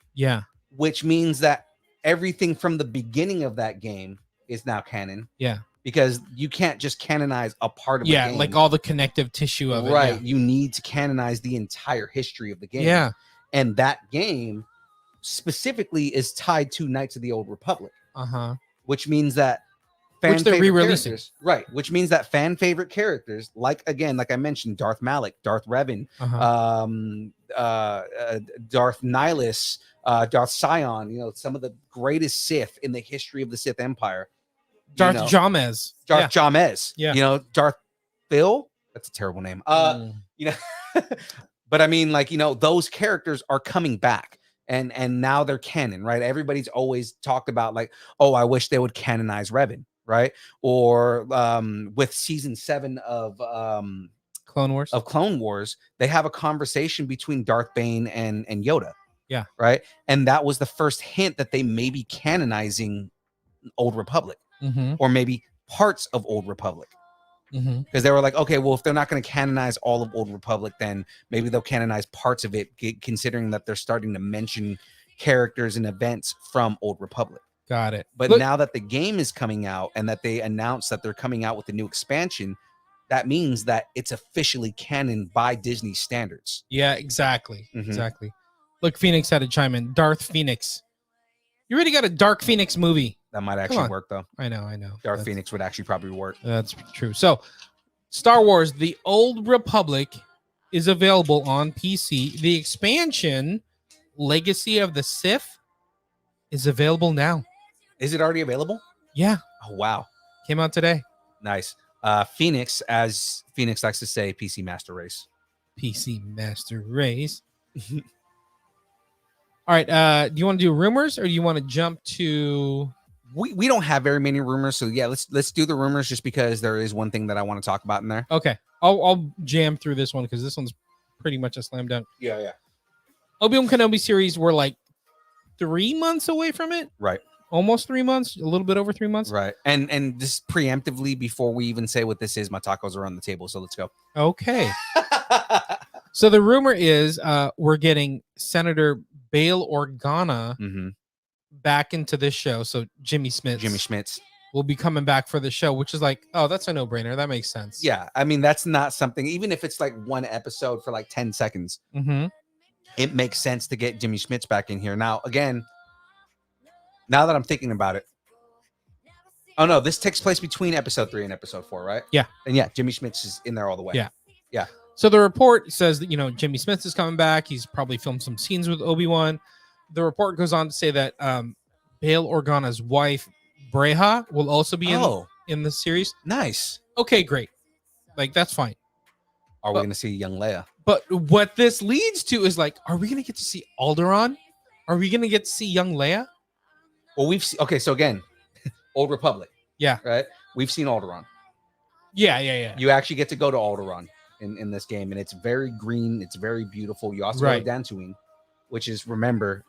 which means that everything from the beginning of that game is now canon. Yeah. Because you can't just canonize a part of the game. Like all the connective tissue of it. Right. You need to canonize the entire history of the game. Yeah. And that game specifically is tied to Knights of the Old Republic. Which means that which they're re-releasing. Right. Which means that fan favorite characters, like I mentioned, Darth Malak, Darth Revan, Darth Nihilus, Darth Sion, you know, some of the greatest Sith in the history of the Sith Empire. Darth Jamez. Jamez. Yeah. You know, Darth Phil. That's a terrible name. You know, but I mean, like, you know, those characters are coming back. And now they're canon, right? Everybody's always talked about like, oh, I wish they would canonize Revan, right? Or with season 7 of Clone Wars, they have a conversation between Darth Bane and Yoda. Yeah. Right. And that was the first hint that they may be canonizing Old Republic, or maybe parts of Old Republic. Because they were like, okay, well, if they're not going to canonize all of Old Republic, then maybe they'll canonize parts of it, considering that they're starting to mention characters and events from Old Republic. Got it. But now that the game is coming out and that they announced that they're coming out with a new expansion, that means that it's officially canon by Disney standards. Yeah, exactly. Exactly. Look, Phoenix had to chime in. Darth Phoenix. You already got a Dark Phoenix movie. That might actually work, though. I know. Darth Phoenix would actually probably work. That's true. So, Star Wars: The Old Republic is available on PC. The expansion, Legacy of the Sith, is available now. Is it already available? Yeah. Oh, wow. Came out today. Nice. Phoenix, as Phoenix likes to say, PC Master Race. PC Master Race. All right. Do you want to do rumors, or do you want to jump to? We don't have very many rumors, so yeah, let's do the rumors, just because there is one thing that I want to talk about in there. Okay, I'll jam through this one because this one's pretty much a slam dunk. Yeah. Obi-Wan Kenobi series, we're like 3 months away from it. Right. Almost 3 months, a little bit over 3 months. Right. And just preemptively, before we even say what this is, my tacos are on the table, so let's go. Okay. So the rumor is we're getting Senator Bail Organa back into this show. So Jimmy Smits will be coming back for the show, which is like, oh, that's a no-brainer. That makes sense. Yeah. I mean, that's not something, even if it's like one episode for like 10 seconds, it makes sense to get Jimmy Smits back in here. Now, again, now that I'm thinking about it, oh no, this takes place between episode 3 and episode 4, right? Yeah. And yeah, Jimmy Smits is in there all the way. Yeah. Yeah. So the report says that, Jimmy Smits is coming back. He's probably filmed some scenes with Obi-Wan. The report goes on to say that Bail Organa's wife, Breha, will also be in the series. Nice. Okay, great. Like, that's fine. Are we going to see young Leia? But what this leads to is like, are we going to get to see Alderaan? Are we going to get to see young Leia? Well, okay, so again, Old Republic. Yeah. Right? We've seen Alderaan. Yeah. You actually get to go to Alderaan in this game, and it's very green. It's very beautiful. You also go to Dantooine, which is, remember,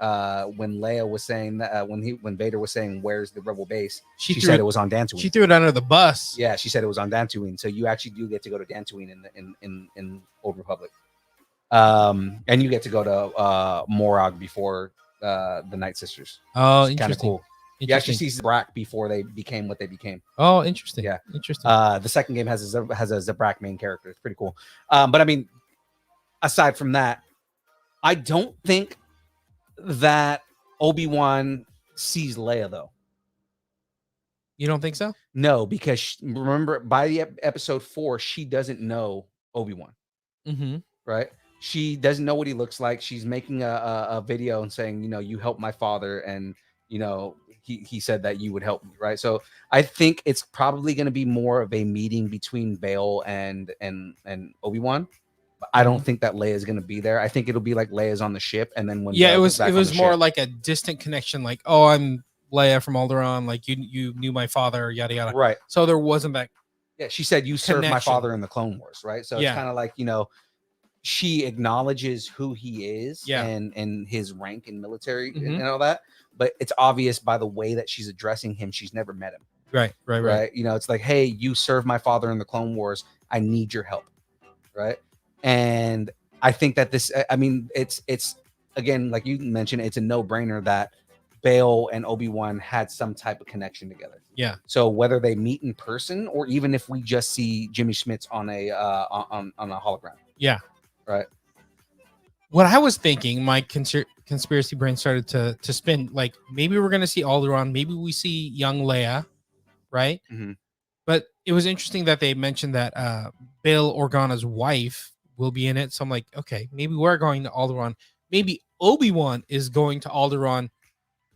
when Leia was saying that, when Vader was saying, where's the rebel base? She said it was on Dantooine. She threw it under the bus. Yeah, she said it was on Dantooine. So you actually do get to go to Dantooine in Old Republic. And you get to go to Morag before the Night Sisters. Oh, Kind of interesting. cool. You actually see Zabrak before they became what they became. Oh, interesting. Yeah, interesting. The second game has a Zabrak main character. It's pretty cool. But I mean, aside from that, I don't think that Obi-Wan sees Leia though. You don't think so? No, because remember, by the episode 4, she doesn't know Obi-Wan. Mm-hmm. Right? She doesn't know what he looks like. She's making a video and saying, you helped my father, and he said that you would help me, right? So I think it's probably going to be more of a meeting between Bail and Obi-Wan. But I don't think that Leia is going to be there. I think it'll be like Leia's on the ship, and then when it was more like a distant connection, like, oh, I'm Leia from Alderaan, like you knew my father, yada yada. Right. So there wasn't that. Yeah, she said you served my father in the Clone Wars, right? So it's kind of like, she acknowledges who he is and his rank in military and all that. But it's obvious by the way that she's addressing him, she's never met him. Right. It's like, hey, you served my father in the Clone Wars. I need your help. Right. And I think that this, it's again, like you mentioned, it's a no-brainer that Bail and Obi-Wan had some type of connection together. Yeah. So whether they meet in person or even if we just see Jimmy Smits on a hologram. Yeah. Right. What I was thinking, my conspiracy brain started to spin. Like, maybe we're going to see Alderaan. Maybe we see young Leia. Right. Mm-hmm. But it was interesting that they mentioned that Bail Organa's wife will be in it. So I'm like, okay, maybe we're going to Alderaan. Maybe Obi-Wan is going to Alderaan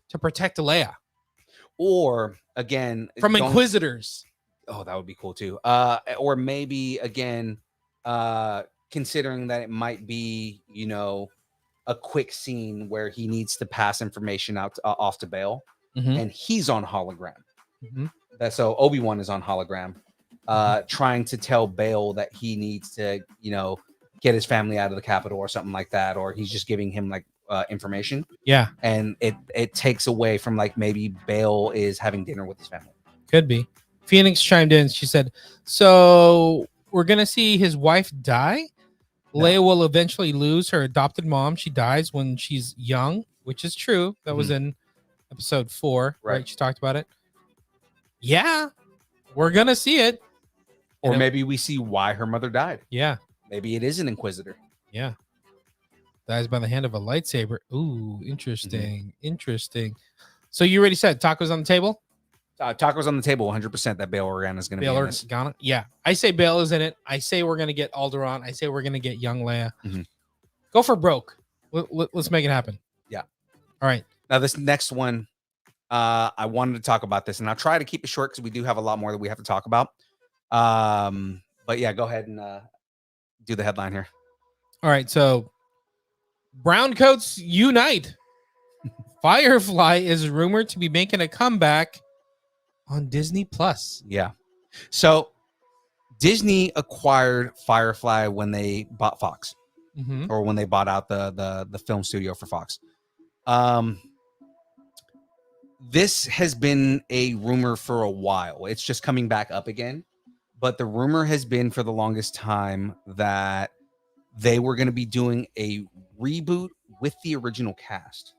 to protect Leia. Or again, from Inquisitors. Oh, that would be cool too. Or maybe again, considering that it might be, a quick scene where he needs to pass information out off to Bail, and he's on hologram. So Obi-Wan is on hologram, trying to tell Bail that he needs to, get his family out of the capital or something like that, or he's just giving him like information. Yeah. And it takes away from like maybe Bail is having dinner with his family. Could be. Phoenix chimed in. She said, so we're going to see his wife die. No. Leia will eventually lose her adopted mom. She dies when she's young, which is true. That was in episode 4, right? She talked about it. Yeah, we're going to see it. Or maybe we see why her mother died. Yeah. Maybe it is an Inquisitor. Yeah. Dies by the hand of a lightsaber. Ooh, interesting. Interesting. So you already said tacos on the table? Tacos on the table, 100% that Bail Organa is going to be in this. Yeah. I say Bail is in it. I say we're going to get Alderaan. I say we're going to get young Leia. Go for broke. Let's make it happen. Yeah. All right. Now, this next one, I wanted to talk about this, and I'll try to keep it short because we do have a lot more that we have to talk about. But yeah, go ahead and do the headline here. All right. So, Browncoats unite. Firefly is rumored to be making a comeback on Disney Plus. Yeah. So Disney acquired Firefly when they bought Fox, or when they bought out the film studio for Fox. This has been a rumor for a while. It's just coming back up again. But the rumor has been for the longest time that they were going to be doing a reboot with the original cast,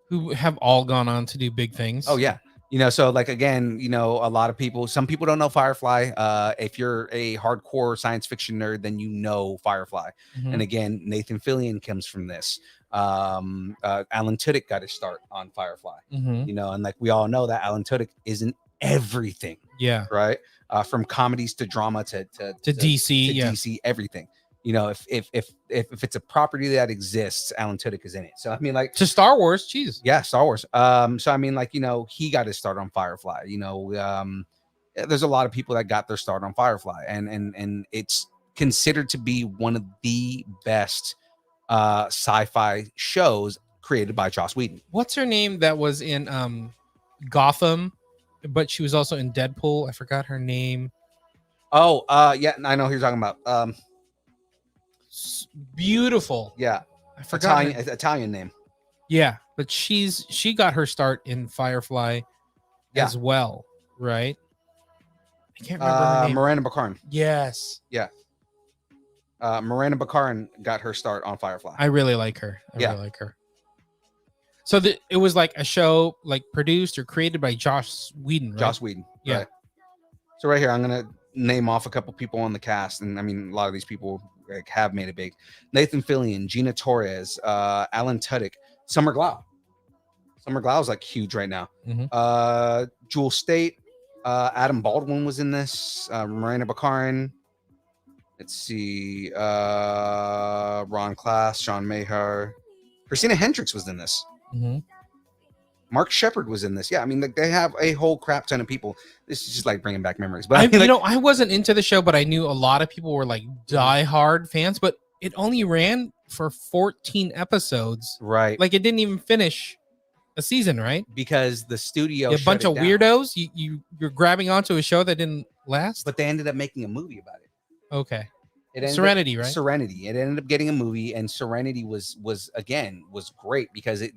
who have all gone on to do big things. Oh, yeah. You know, so like again, you know, a lot of people, some people don't know Firefly. If you're a hardcore science fiction nerd, then you know Firefly. Mhm. And again, Nathan Fillion comes from this. Alan Tudyk got his start on Firefly. Mhm. You know, and like we all know that Alan Tudyk isn't everything, Yeah. right? From comedies to drama to DC, to yeah. DC, everything. You know, if it's a property that exists, Alan Tudyk is in it. So I mean, like To Star Wars, jeez. yeah, Star Wars. So I mean, like, you know, he got his start on Firefly. You know, there's a lot of people that got their start on Firefly, and it's considered to be one of the best sci-fi shows created by Joss Whedon. What's her name that was in Gotham, but she was also in Deadpool? I forgot her name. Oh, yeah, I know who you're talking about. Beautiful. Yeah, I forgot. Italian name. Yeah, but she got her start in Firefly Yeah. as well, right? I can't remember her name. Miranda Baccarin. Yes. Miranda Baccarin got her start on Firefly. I really like her. I Yeah. really like her. So it was like a show like produced or created by Joss Whedon, right? Joss Whedon. Yeah. Right. So right here, I'm gonna name off a couple people on the cast, and I mean a lot of these people like have made it big. Nathan Fillion, Gina Torres, Alan Tudyk, Summer Glau. Summer Glau is like huge right now. Mhm. Jewel State, Adam Baldwin was in this. Miranda Baccarin. Let's see. Ron Class, Sean Mahar, Christina Hendricks was in this. Mhm. Mark Shepard was in this. Yeah, I mean, like they have a whole crap ton of people. This is just like bringing back memories. But I mean, like, I wasn't into the show, but I knew a lot of people were like diehard fans. But it only ran for 14 episodes. right? Like it didn't even finish a season, right? Because the studio, A shut bunch it of down. weirdos. You're grabbing onto a show that didn't last. But they ended up making a movie about it. Okay, It ended Serenity, up, right? Serenity. It ended up getting a movie, and Serenity was great because it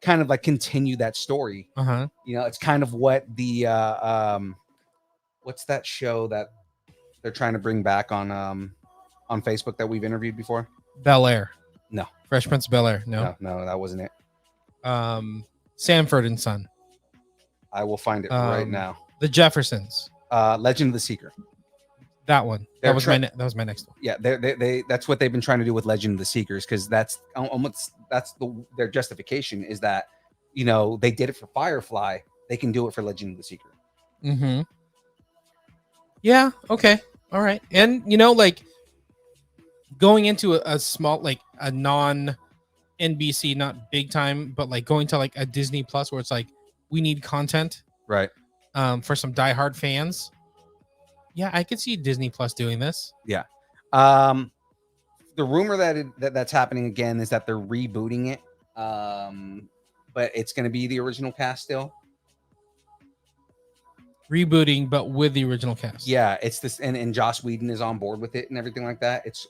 kind of like continued that story. Uh-huh. You know, it's kind of what the what's that show that they're trying to bring back on Facebook that we've interviewed before? Bel Air. No. Fresh Prince of Bel Air. No. No, that wasn't it. Sanford and Son. I will find it right Um, now. The Jeffersons. Legend of the Seeker. That one. They're That was my next one. Yeah, they that's what they've been trying to do with Legend of the Seekers, because that's almost their justification is that, you know, they did it for Firefly, they can do it for Legend of the Seeker. Mm-hmm. Yeah. Okay. All right. And you know, like going into a small, like a non NBC, not big time, but like going to like a Disney Plus where it's like we need content, Right. for some diehard fans. Yeah, I could see Disney Plus doing this. Yeah. The rumor that's happening again is that they're rebooting it. But it's going to be the original cast still. Rebooting, but with the original cast. Yeah, it's this, and Joss Whedon is on board with it and everything like that. It's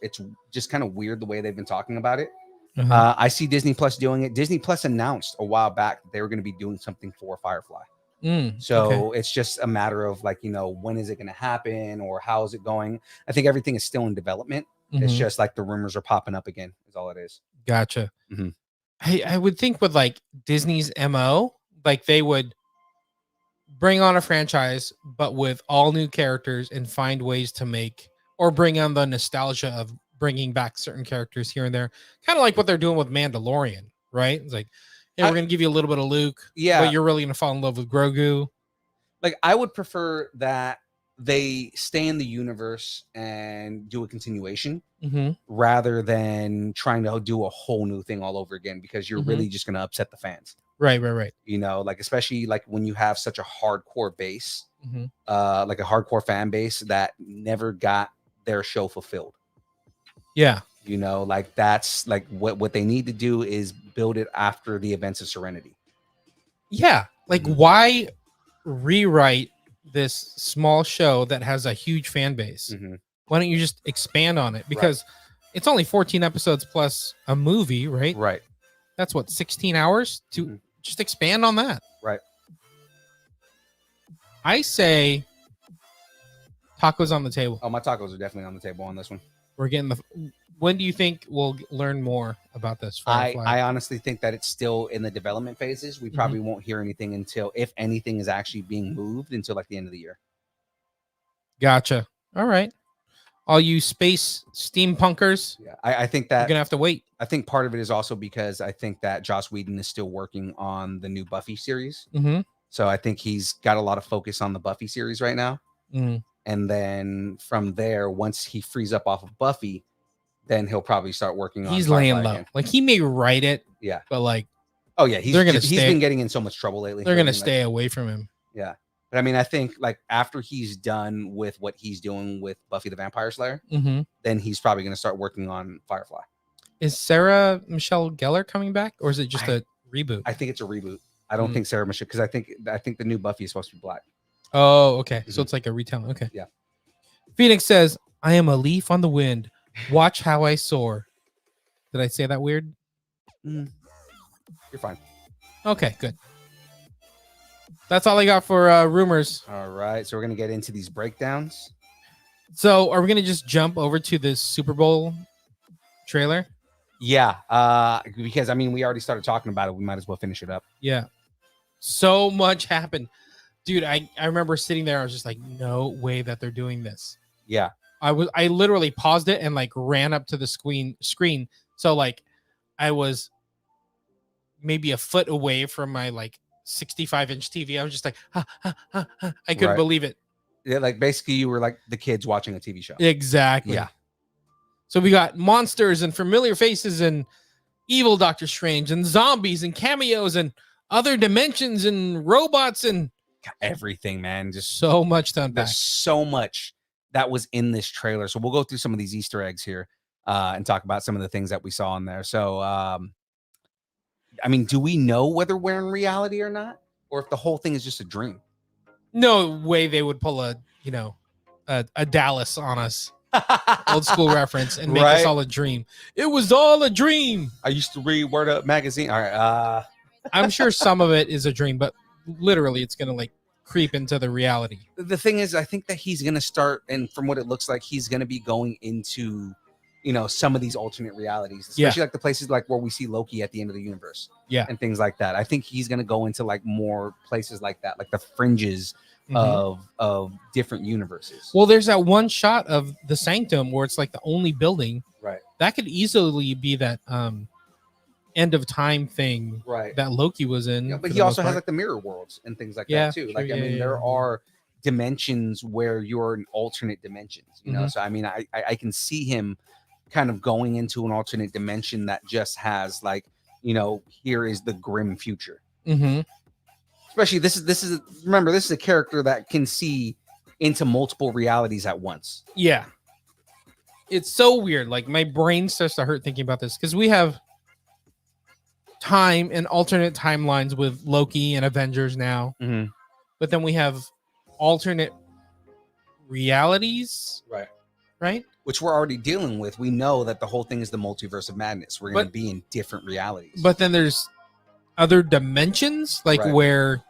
just kind of weird the way they've been talking about it. Uh-huh. I see Disney Plus doing it. Disney Plus announced a while back that they were going to be doing something for Firefly. So okay. it's just a matter of like, you know, when is it going to happen or how is it going? I think everything is still in development. It's Mhm. just like the rumors are popping up again is all it is. Gotcha. Mhm. I would think with like Disney's MO, like they would bring on a franchise, but with all new characters and find ways to make or bring on the nostalgia of bringing back certain characters here and there. Kind of like what they're doing with Mandalorian, right? It's like, hey, we're going to give you a little bit of Luke. Yeah. But you're really going to fall in love with Grogu. Like I would prefer that they stay in the universe and do a continuation Mm-hmm. rather than trying to do a whole new thing all over again, because you're Mhm. really just going to upset the fans. Right. You know, like especially like when you have such a hardcore base, Mm-hmm. like a hardcore fan base that never got their show fulfilled. Yeah. You know, like that's like what they need to do is build it after the events of Serenity. Yeah. Like, why rewrite this small show that has a huge fan base? Mm-hmm. Why don't you just expand on it? Because it's only 14 episodes plus a movie, right? Right. That's what, 16 hours to Mhm. just expand on that. Right. I say tacos on the table. Oh, my tacos are definitely on the table on this one. we're getting when do you think we'll learn more about this? Firefly? I honestly think that it's still in the development phases. We probably won't hear anything until, if anything is actually being moved, until like the end of the year. Gotcha. All right. All you space steampunkers, Yeah, I think that you're gonna have to wait. I think part of it is also because I think that Joss Whedon is still working on the new Buffy series. Mm-hmm. So I think he's got a lot of focus on the Buffy series right now. Mm. And then from there, once he frees up off of Buffy, then he'll probably start working on He's Firefly laying low. again. Like he may write it, Yeah. but like Oh yeah, They're gonna he's stay- been getting in so much trouble lately. they're gonna Like, stay away from him. yeah. But I mean, I think like after he's done with what he's doing with Buffy the Vampire Slayer, Mm-hmm. then he's probably going to start working on Firefly. Is Sarah Michelle Gellar coming back, or is it just a reboot? I think it's a reboot. I don't think Sarah Michelle, because I think the new Buffy is supposed to be black. Oh, okay. So it's like a retelling. Okay. Yeah. Phoenix says, "I am a leaf on the wind. Watch how I soar." Did I say that weird? You're fine. Okay, good. That's all I got for rumors. All right, so we're gonna get into these breakdowns. So are we gonna just jump over to this Super Bowl trailer? Yeah, because I mean, we already started talking about it. We might as well finish it up. Yeah. So much happened. Dude, I remember sitting there, I was just like, no way that they're doing this. Yeah, I literally paused it and like ran up to the screen. So like I was maybe a foot away from my like 65-inch TV. I was just like, I couldn't Right. believe it. yeah, like basically you were like the kids watching a TV show. Exactly. Yeah. So we got monsters and familiar faces and evil Doctor Strange and zombies and cameos and other dimensions and robots and Everything, man. Just so much to unpack. there's so much that was in this trailer. So we'll go through some of these Easter eggs here and talk about some of the things that we saw in there. So, I mean, do we know whether we're in reality or not? Or if the whole thing is just a dream? No way they would pull a Dallas on us. Old school reference and make us Right. all a dream. It was all a dream. I used to read Word Up magazine. All right. I'm sure some of it is a dream, but literally it's gonna like creep into the reality. The thing is, I think that he's going to start, and from what it looks like, he's going to be going into, some of these alternate realities, especially like the places like where we see Loki at the end of the universe. Yeah. And things like that. I think he's going to go into like more places like that, like the fringes Mhm. of different universes. Well, there's that one shot of the sanctum where it's like the only building. Right. That could easily be that end of time thing Right. that Loki was in. Yeah, for but the he also most has part. like the mirror worlds and things like Yeah, that too. true, Like, I yeah, mean, yeah, there yeah. are dimensions where you're in alternate dimensions, Mhm. So I mean, I can see him kind of going into an alternate dimension that just has like, here is the grim future. Mhm. Especially this is remember, this is a character that can see into multiple realities at once. Yeah. It's so weird. Like my brain starts to hurt thinking about this because we have time and alternate timelines with Loki and Avengers now, Mm-hmm. but then we have alternate realities, Right. right? Which we're already dealing with. We know that the whole thing is the multiverse of madness. We're going to But- be in different realities. But then there's other dimensions, like Right. where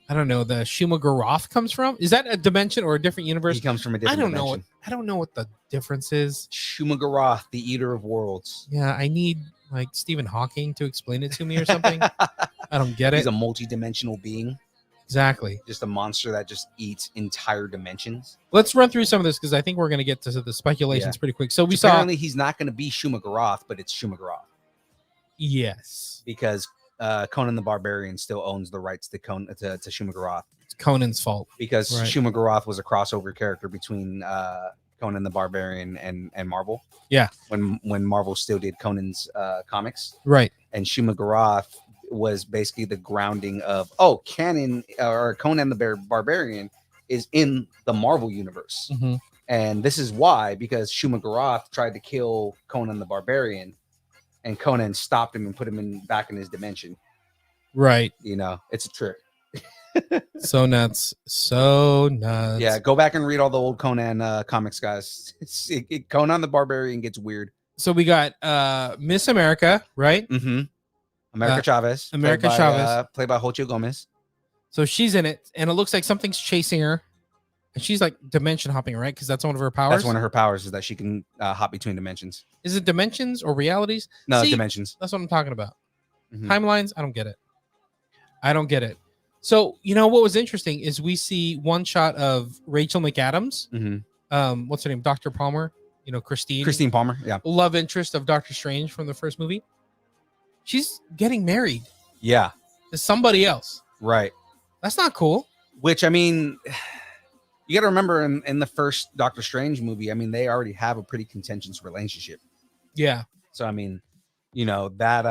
I don't know the Shumagaroth comes from. Is that a dimension or a different universe? he comes from a I different don't know. dimension. I don't know what the difference is. Shumagaroth, the Eater of Worlds. Yeah, I need like Stephen Hawking to explain it to me or something. I don't get He's it. a multi-dimensional being, Exactly. just a monster that just eats entire dimensions. Let's run through some of this because I think we're going to get to the speculations Yeah. pretty quick. So we Apparently, he's not going to be Shumagaroth, but it's Shumagaroth yes, because Conan the Barbarian still owns the rights to Shumagaroth, it's Conan's fault. because Right. Shumagaroth was a crossover character between Conan the Barbarian and Marvel. Yeah. When Marvel still did Conan's comics, Right. and Shumagaroth was basically the grounding of Conan the Barbarian is in the Marvel universe. Mhm. And this is why, because Shumagaroth tried to kill Conan the Barbarian, and Conan stopped him and put him back in his dimension. Right. It's a trick. So nuts. So nuts. Yeah, go back and read all the old Conan comics, guys. Conan the Barbarian gets weird. So we got Miss America, right? Mm-hmm. America Chavez. America played by, Chavez. played by Hocho Gomez. So she's in it, and it looks like something's chasing her. And she's like dimension hopping, right? Because that's one of her powers. That's one of her powers, is that she can hop between dimensions. Is it dimensions or realities? No, See, dimensions. That's what I'm talking about. Mhm. Timelines, I don't get it. I don't get it. So, you know what was interesting is we see one shot of Rachel McAdams. Mhm. What's her name? Dr. Palmer. You know, Christine Palmer. Yeah. love interest of Doctor Strange from the first movie. She's getting married Yeah. to somebody else. Right. That's not cool. Which, I mean, you got to remember in the first Doctor Strange movie, I mean, they already have a pretty contentious relationship. Yeah. So, I mean, you know, that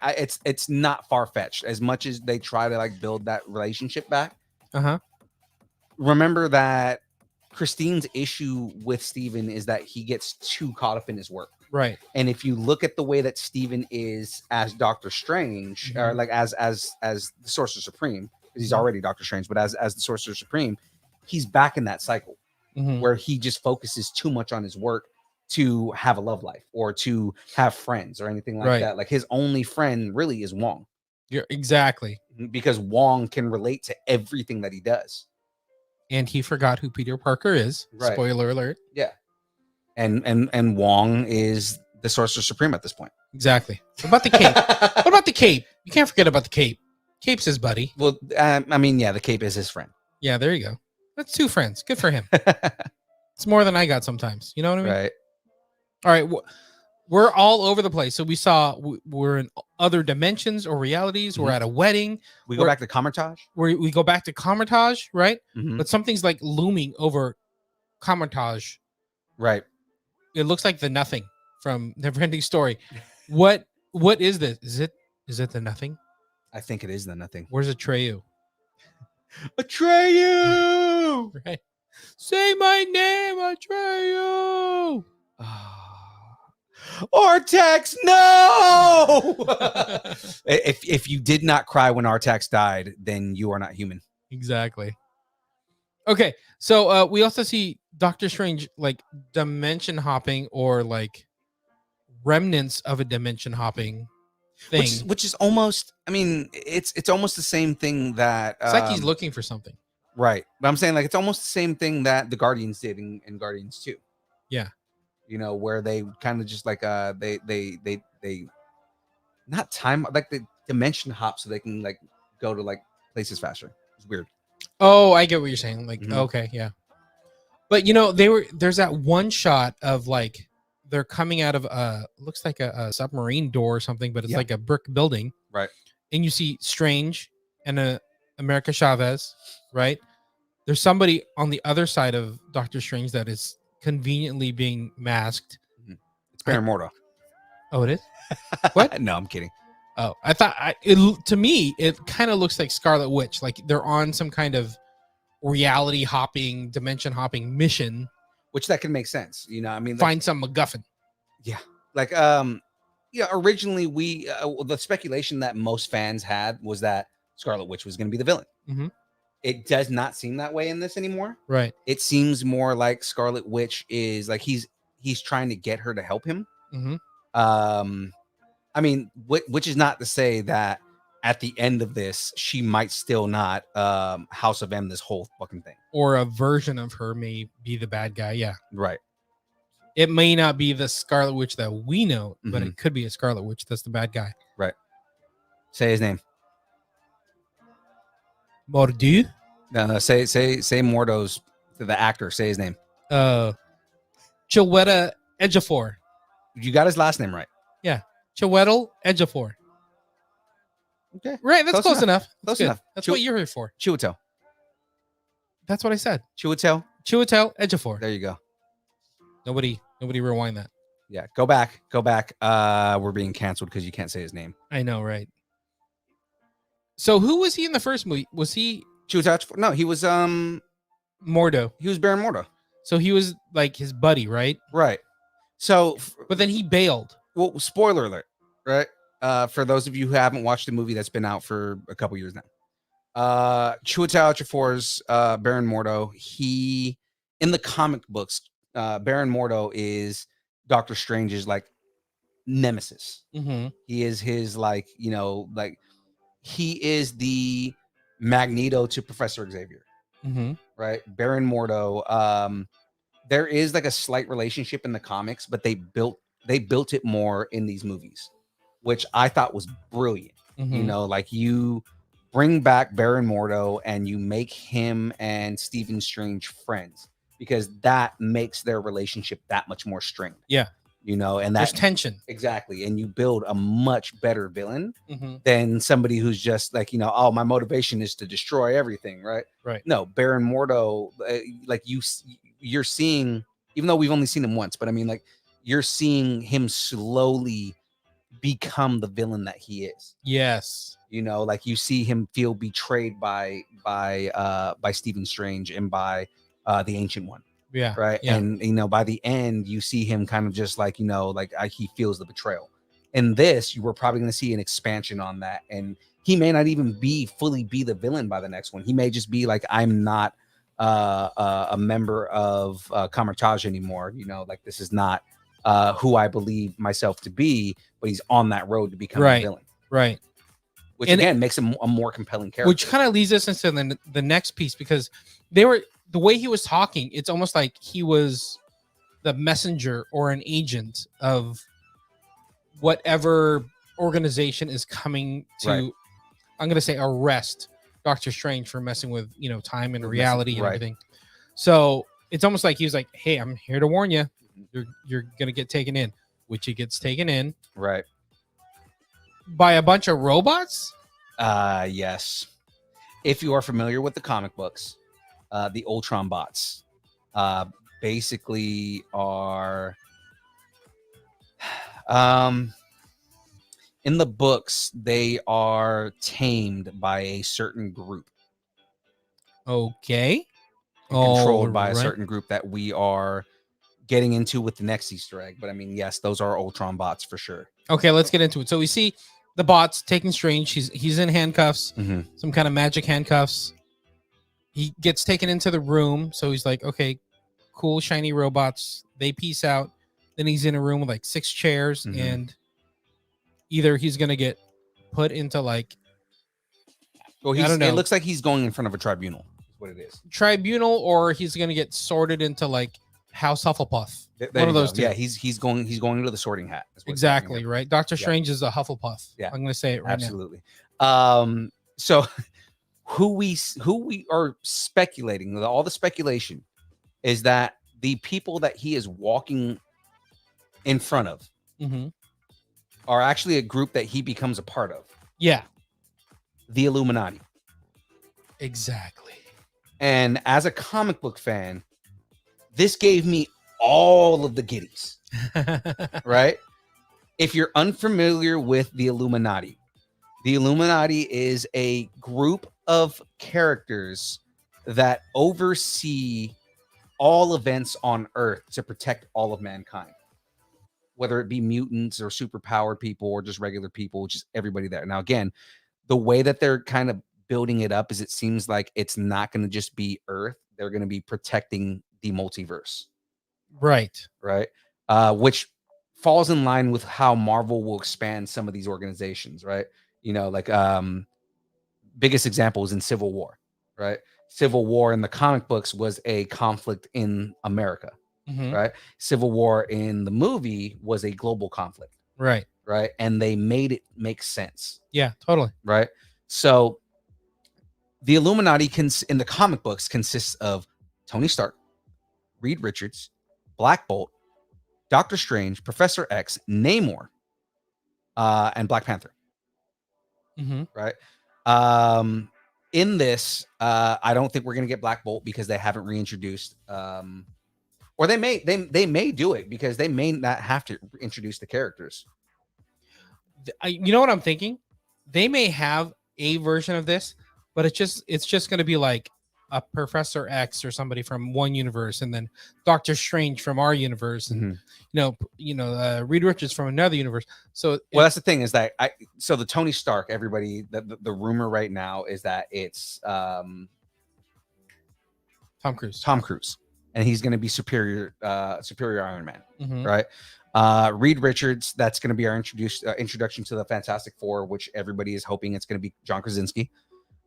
it's not far-fetched as much as they try to like build that relationship back. Uh-huh. Remember that Christine's issue with Steven is that he gets too caught up in his work. Right. And if you look at the way that Steven is as Doctor Strange, or like as the Sorcerer Supreme, because he's already Doctor Strange, but as the Sorcerer Supreme, he's back in that cycle where he just focuses too much on his work to have a love life or to have friends or anything like that. Like his only friend really is Wong. You're exactly. Because Wong can relate to everything that he does. And he forgot who Peter Parker is. Right. Spoiler alert. Yeah. And Wong is the Sorcerer Supreme at this point. Exactly. What about the cape? What about the cape? You can't forget about the cape. Cape's his buddy. Well, I mean, yeah, the cape is his friend. Yeah, there you go. That's 2 friends. Good for him. It's more than I got sometimes. You know what I mean? Right. All right. We're all over the place. So we saw we're in other dimensions or realities. We're at a wedding. We go back to Comertage. We go back to Comertage, right? Mhm. But something's like looming over Comertage. Right. It looks like the Nothing from Neverending Story. What is this? Is it the Nothing? I think it is the Nothing. Where's Atreyu? Atreyu! Right. Say my name, Atreyu. Artax, no! if you did not cry when Artax died, then you are not human. Exactly. Okay, so we also see Doctor Strange like dimension hopping or like remnants of a dimension hopping thing. Which is almost, I mean, it's almost the same thing that It's like he's looking for something. Right. But I'm saying like it's almost the same thing that the Guardians did in Guardians 2. Yeah. You know, where they kind of just like they not time, like the dimension hop so they can like go to like places faster. It's weird. Oh, I get what you're saying. Like, Mhm. okay, yeah. But you know, there's that one shot of like they're coming out of looks like a submarine door or something, but it's like a brick building. Right. And you see Strange and America Chavez, right? There's somebody on the other side of Doctor Strange that is conveniently being masked. It's Baron Mordo. Oh, it is? What? No, I'm kidding. Oh, I thought to me, it kind of looks like Scarlet Witch. Like they're on some kind of reality hopping, dimension hopping mission. Which that can make sense. You know, I mean, Find some MacGuffin. Yeah. Like, originally we, the speculation that most fans had was that Scarlet Witch was going to be the villain. Mhm. It does not seem that way in this anymore. Right. It seems more like Scarlet Witch is like, he's trying to get her to help him. Mm-hmm. I mean, which is not to say that at the end of this, she might still not House of M this whole fucking thing. Or a version of her may be the bad guy. Yeah. Right. It may not be the Scarlet Witch that we know, but it could be a Scarlet Witch that's the bad guy. Right. Say his name. Mordu? No, say Mordo's, the actor. Say his name. Chiwetel Ejiofor. You got his last name right. Yeah. Chiwetel Ejiofor. Okay. Right. That's close enough. Close good. enough. That's what you're here for. Chiwetel. That's what I said. Chiwetel. Chiwetel Ejiofor. There you go. Nobody rewind that. Yeah. Go back. We're being canceled because you can't say his name. I know, right? So who was he in the first movie? Was he Chiwetel? No, he was Mordo. He was Baron Mordo. So he was like his buddy, right? Right. So, but then he bailed. Well, spoiler alert, right? For those of you who haven't watched the movie that's been out for a couple years now, Chiwetel Ejiofor's Baron Mordo. He in the comic books, Baron Mordo is Doctor Strange's like nemesis. Mm-hmm. He is his like he is the Magneto to Professor Xavier. Mm-hmm. right? Baron Mordo. There is like a slight relationship in the comics, but they built it more in these movies, which I thought was brilliant. Mm-hmm. You know, like you bring back Baron Mordo and you make him and Stephen Strange friends, because that makes their relationship that much more strained. Yeah. You know, and There's that tension. exactly, and you build a much better villain Mm-hmm. than somebody who's just like, you know, oh, my motivation is to destroy everything, right? Right. No, Baron Mordo, like you're seeing, even though we've only seen him once, but I mean, like, you're seeing him slowly become the villain that he is. Yes. You know, like you see him feel betrayed by Stephen Strange and by the Ancient One. Yeah. Right. Yeah. And, you know, by the end, you see him kind of just like, you know, like he feels the betrayal. In this, you were probably going to see an expansion on that. And he may not even fully be the villain by the next one. He may just be like, I'm not a member of Kamartaj anymore. You know, like this is not who I believe myself to be, but he's on that road to become a villain. Right. Which And again makes him a more compelling character. Which kind of leads us into the next piece, because the way he was talking, it's almost like he was the messenger or an agent of whatever organization is coming to, Right. I'm going to say, arrest Doctor Strange for messing with, you know, time and reality and right. everything. So it's almost like he was like, hey, I'm here to warn you. You're going to get taken in, which he gets taken in. Right. By a bunch of robots? Yes. If you are familiar with the comic books, the Ultron bots basically are in the books, they are tamed by a certain group. Okay. Controlled by a certain group that we are getting into with the next Easter egg. But I mean, yes, those are Ultron bots for sure. Okay, let's get into it. So we see the bots taking Strange. He's in handcuffs, some kind of magic handcuffs. He gets taken into the room. So he's like, okay, cool, shiny robots. They peace out. Then he's in a room with like 6 chairs, and either he's going to get put into like, well, I don't know. It looks like he's going in front of a tribunal. Is what it is. Tribunal, or he's going to get sorted into like House Hufflepuff. There One of those go. two. Yeah, he's going into the Sorting Hat. Exactly, right? Doctor Strange is a Hufflepuff. Yeah. I'm going to say it right Absolutely. So who we are speculating, all the speculation is that the people that he is walking in front of are actually a group that he becomes a part of. Yeah. The Illuminati. Exactly. And as a comic book fan, this gave me all of the giddies, right? If you're unfamiliar with the Illuminati is a group of characters that oversee all events on Earth to protect all of mankind, whether it be mutants or superpowered people or just regular people, just everybody there. Now, again, the way that they're kind of building it up is it seems like it's not going to just be Earth. They're going to be protecting the multiverse. Right. Which falls in line with how Marvel will expand some of these organizations, right? You know, like biggest example is in Civil War, right? Civil War in the comic books was a conflict in America, right? Civil War in the movie was a global conflict, right? And they made it make sense. Yeah, totally. Right. So the Illuminati in the comic books consists of Tony Stark, Reed Richards, Black Bolt, Doctor Strange, Professor X, Namor, and Black Panther. Right. In this, I don't think we're gonna get Black Bolt because they haven't reintroduced, or they may do it because they may not have to introduce the characters. You know what I'm thinking? They may have a version of this, but it's just going to be like a Professor X or somebody from one universe, and then Doctor Strange from our universe, and Reed Richards from another universe. So that's the thing is that so the Tony Stark, everybody, the rumor right now is that it's Tom Cruise, and he's going to be superior Iron Man, right? Reed Richards, that's going to be our introduction to the Fantastic Four, which everybody is hoping it's going to be John Krasinski.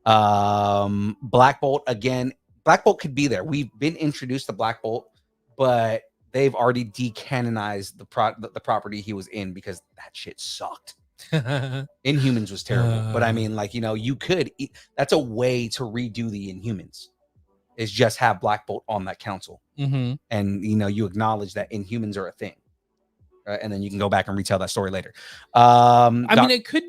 Black Bolt, again, Black Bolt could be there. We've been introduced to Black Bolt, but they've already decanonized the property he was in because that shit sucked. Inhumans was terrible, but I mean, like, you know, you could. That's a way to redo the Inhumans. Is just have Black Bolt on that council, and you know, you acknowledge that Inhumans are a thing, right? And then you can go back and retell that story later. I mean, it could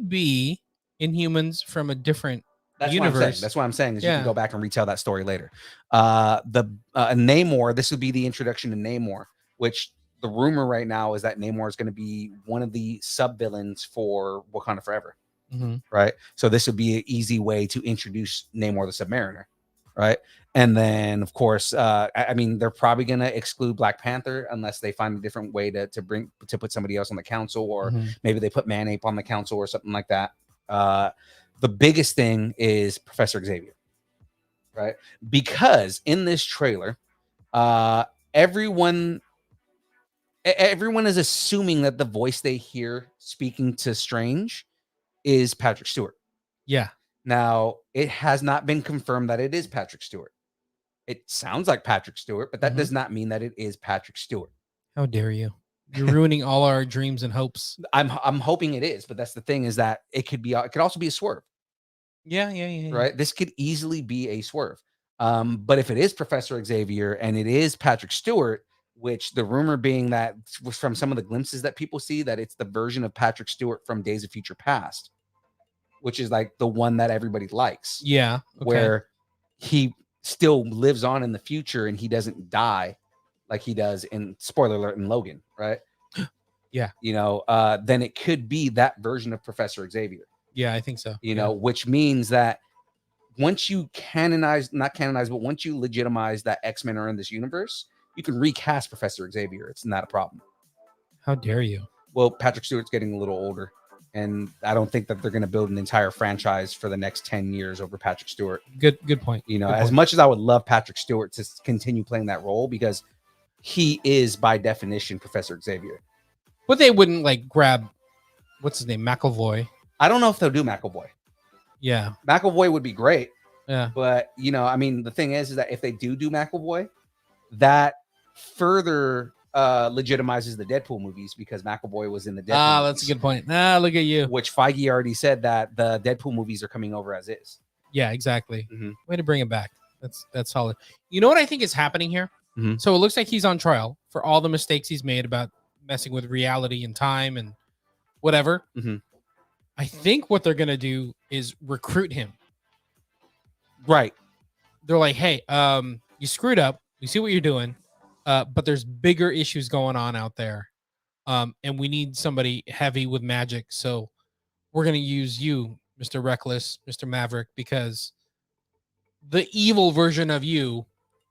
be Inhumans from a different universe. That's what I'm saying is you can go back and retell that story later. Namor. This would be the introduction to Namor, which the rumor right now is that Namor is going to be one of the sub villains for Wakanda Forever, right? So this would be an easy way to introduce Namor the Submariner. Right. And then, of course, I mean, they're probably going to exclude Black Panther unless they find a different way to put somebody else on the council, or maybe they put Manape on the council or something like that. The biggest thing is Professor Xavier. Right. Because in this trailer, everyone is assuming that the voice they hear speaking to Strange is Patrick Stewart. Yeah. Now, it has not been confirmed that it is Patrick Stewart. It sounds like Patrick Stewart, but that does not mean that it is Patrick Stewart. How dare you? You're ruining all our dreams and hopes. I'm hoping it is, but that's the thing, is that it could also be a swerve. Yeah. Right? This could easily be a swerve. But if it is Professor Xavier and it is Patrick Stewart, which the rumor being that was from some of the glimpses that people see, that it's the version of Patrick Stewart from Days of Future Past, which is like the one that everybody likes. Yeah. Okay. Where he still lives on in the future and he doesn't die like he does in, spoiler alert, in Logan, right? Yeah. You know, then it could be that version of Professor Xavier. Yeah, I think so. You know, which means that once you once you legitimize that X-Men are in this universe, you can recast Professor Xavier. It's not a problem. How dare you? Well, Patrick Stewart's getting a little older. And I don't think that they're going to build an entire franchise for the next 10 years over Patrick Stewart. Good point. You know, good as point. much as I would love Patrick Stewart to continue playing that role, because he is by definition Professor Xavier. But they wouldn't like grab, what's his name, McAvoy. I don't know if they'll do McAvoy. Yeah. McAvoy would be great. Yeah. But, you know, I mean, the thing is that if they do McAvoy, that further legitimizes the Deadpool movies, because McAvoy was in the Deadpool movies. That's a good point. Look at you. Which Feige already said that the Deadpool movies are coming over as is. Yeah, exactly. Way to bring it back. That's solid. You know what I think is happening here? So it looks like he's on trial for all the mistakes he's made about messing with reality and time and whatever. I think what they're going to do is recruit him. Right. They're like, hey, you screwed up. We see what you're doing. But there's bigger issues going on out there. And we need somebody heavy with magic. So we're going to use you, Mr. Reckless, Mr. Maverick, because the evil version of you,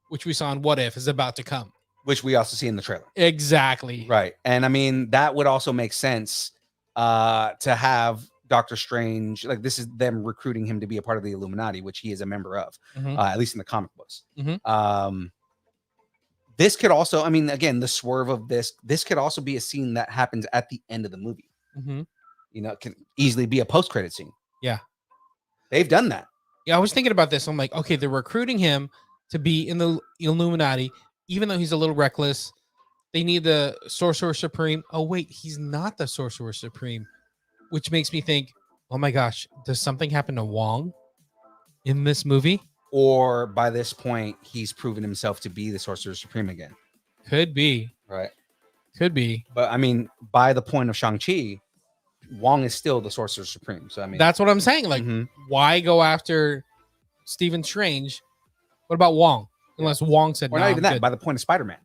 which we saw in What If, is about to come. Which we also see in the trailer. Exactly. Right. And I mean, that would also make sense to have Doctor Strange, like this is them recruiting him to be a part of the Illuminati, which he is a member of, at least in the comic books. This could also, I mean, again, the swerve of this could also be a scene that happens at the end of the movie. You know, it can easily be a post-credit scene. Yeah. They've done that. Yeah, I was thinking about this. I'm like, okay, they're recruiting him to be in the Illuminati, even though he's a little reckless. They need the Sorcerer Supreme. Oh, wait, he's not the Sorcerer Supreme, which makes me think, oh my gosh, does something happen to Wong in this movie? Or by this point, he's proven himself to be the Sorcerer Supreme again. Could be. Right. Could be. But I mean, by the point of Shang-Chi, Wong is still the Sorcerer Supreme. So I mean, that's what I'm saying. Like, why go after Stephen Strange? What about Wong? Unless Wong said, or not even that. By the point of Spider-Man.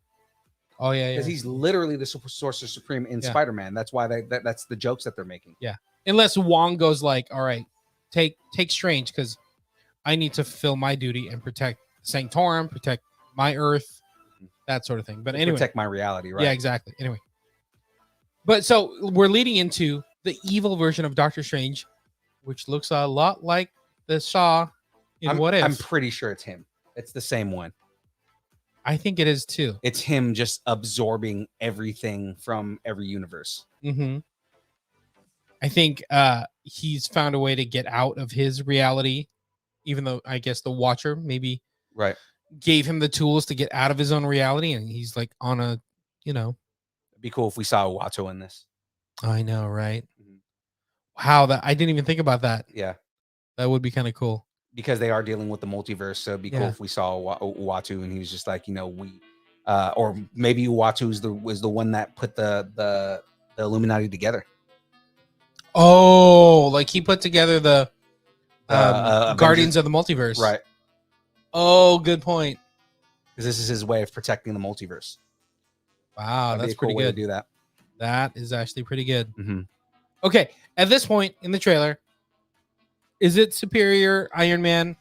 Oh yeah, because he's literally the Sorcerer Supreme in Spider-Man. That's why that's the jokes that they're making. Yeah. Unless Wong goes like, all right, take Strange, because I need to fulfill my duty and protect Sanctorum, protect my Earth, that sort of thing. But anyway, protect my reality, right? Yeah, exactly. Anyway, but so we're leading into the evil version of Doctor Strange, which looks a lot like the Shaw in What If. I'm pretty sure it's him. It's the same one. I think it is too. It's him just absorbing everything from every universe. I think he's found a way to get out of his reality even though I guess the Watcher maybe Right. gave him the tools to get out of his own reality, and he's like on a, It'd be cool if we saw Watto in this. I know, right? Mhm. Wow, that I didn't even think about that. Yeah. That would be kind of cool. Because they are dealing with the multiverse, so it'd be cool Yeah. if we saw Uatu and he was just like, or maybe Uatu was the one that put the Illuminati together. Oh, like he put together the Guardians Avengers. of the Multiverse. Right. Oh, good point. Because this is his way of protecting the multiverse. Wow, That'd be that's a cool pretty way to good. do that. That is actually pretty good. Mm-hmm. Okay, at this point in the trailer, is it Superior Iron Man?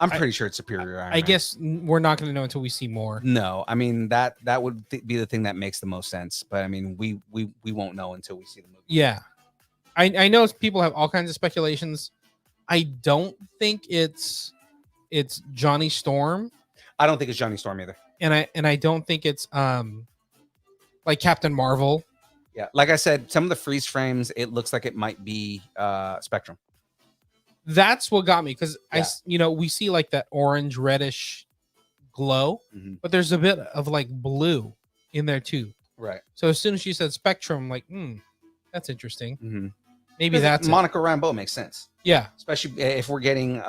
I'm pretty sure it's Superior Iron I Man. guess we're not going to know until we see more. No, I mean that would be the thing that makes the most sense. But I mean, we won't know until we see the movie. Yeah, I know people have all kinds of speculations. I don't think it's Johnny Storm, I don't think it's Johnny Storm either. and I don't think it's like Captain Marvel. Yeah, like I said, some of the freeze frames, it looks like it might be Spectrum. That's what got me, because Yeah. we see like that orange reddish glow, Mhm. but there's a bit of like blue in there too. Right. So as soon as she said Spectrum, like, that's interesting. Mm-hmm. Maybe that's it. Monica Rambeau makes sense, Yeah, especially if we're getting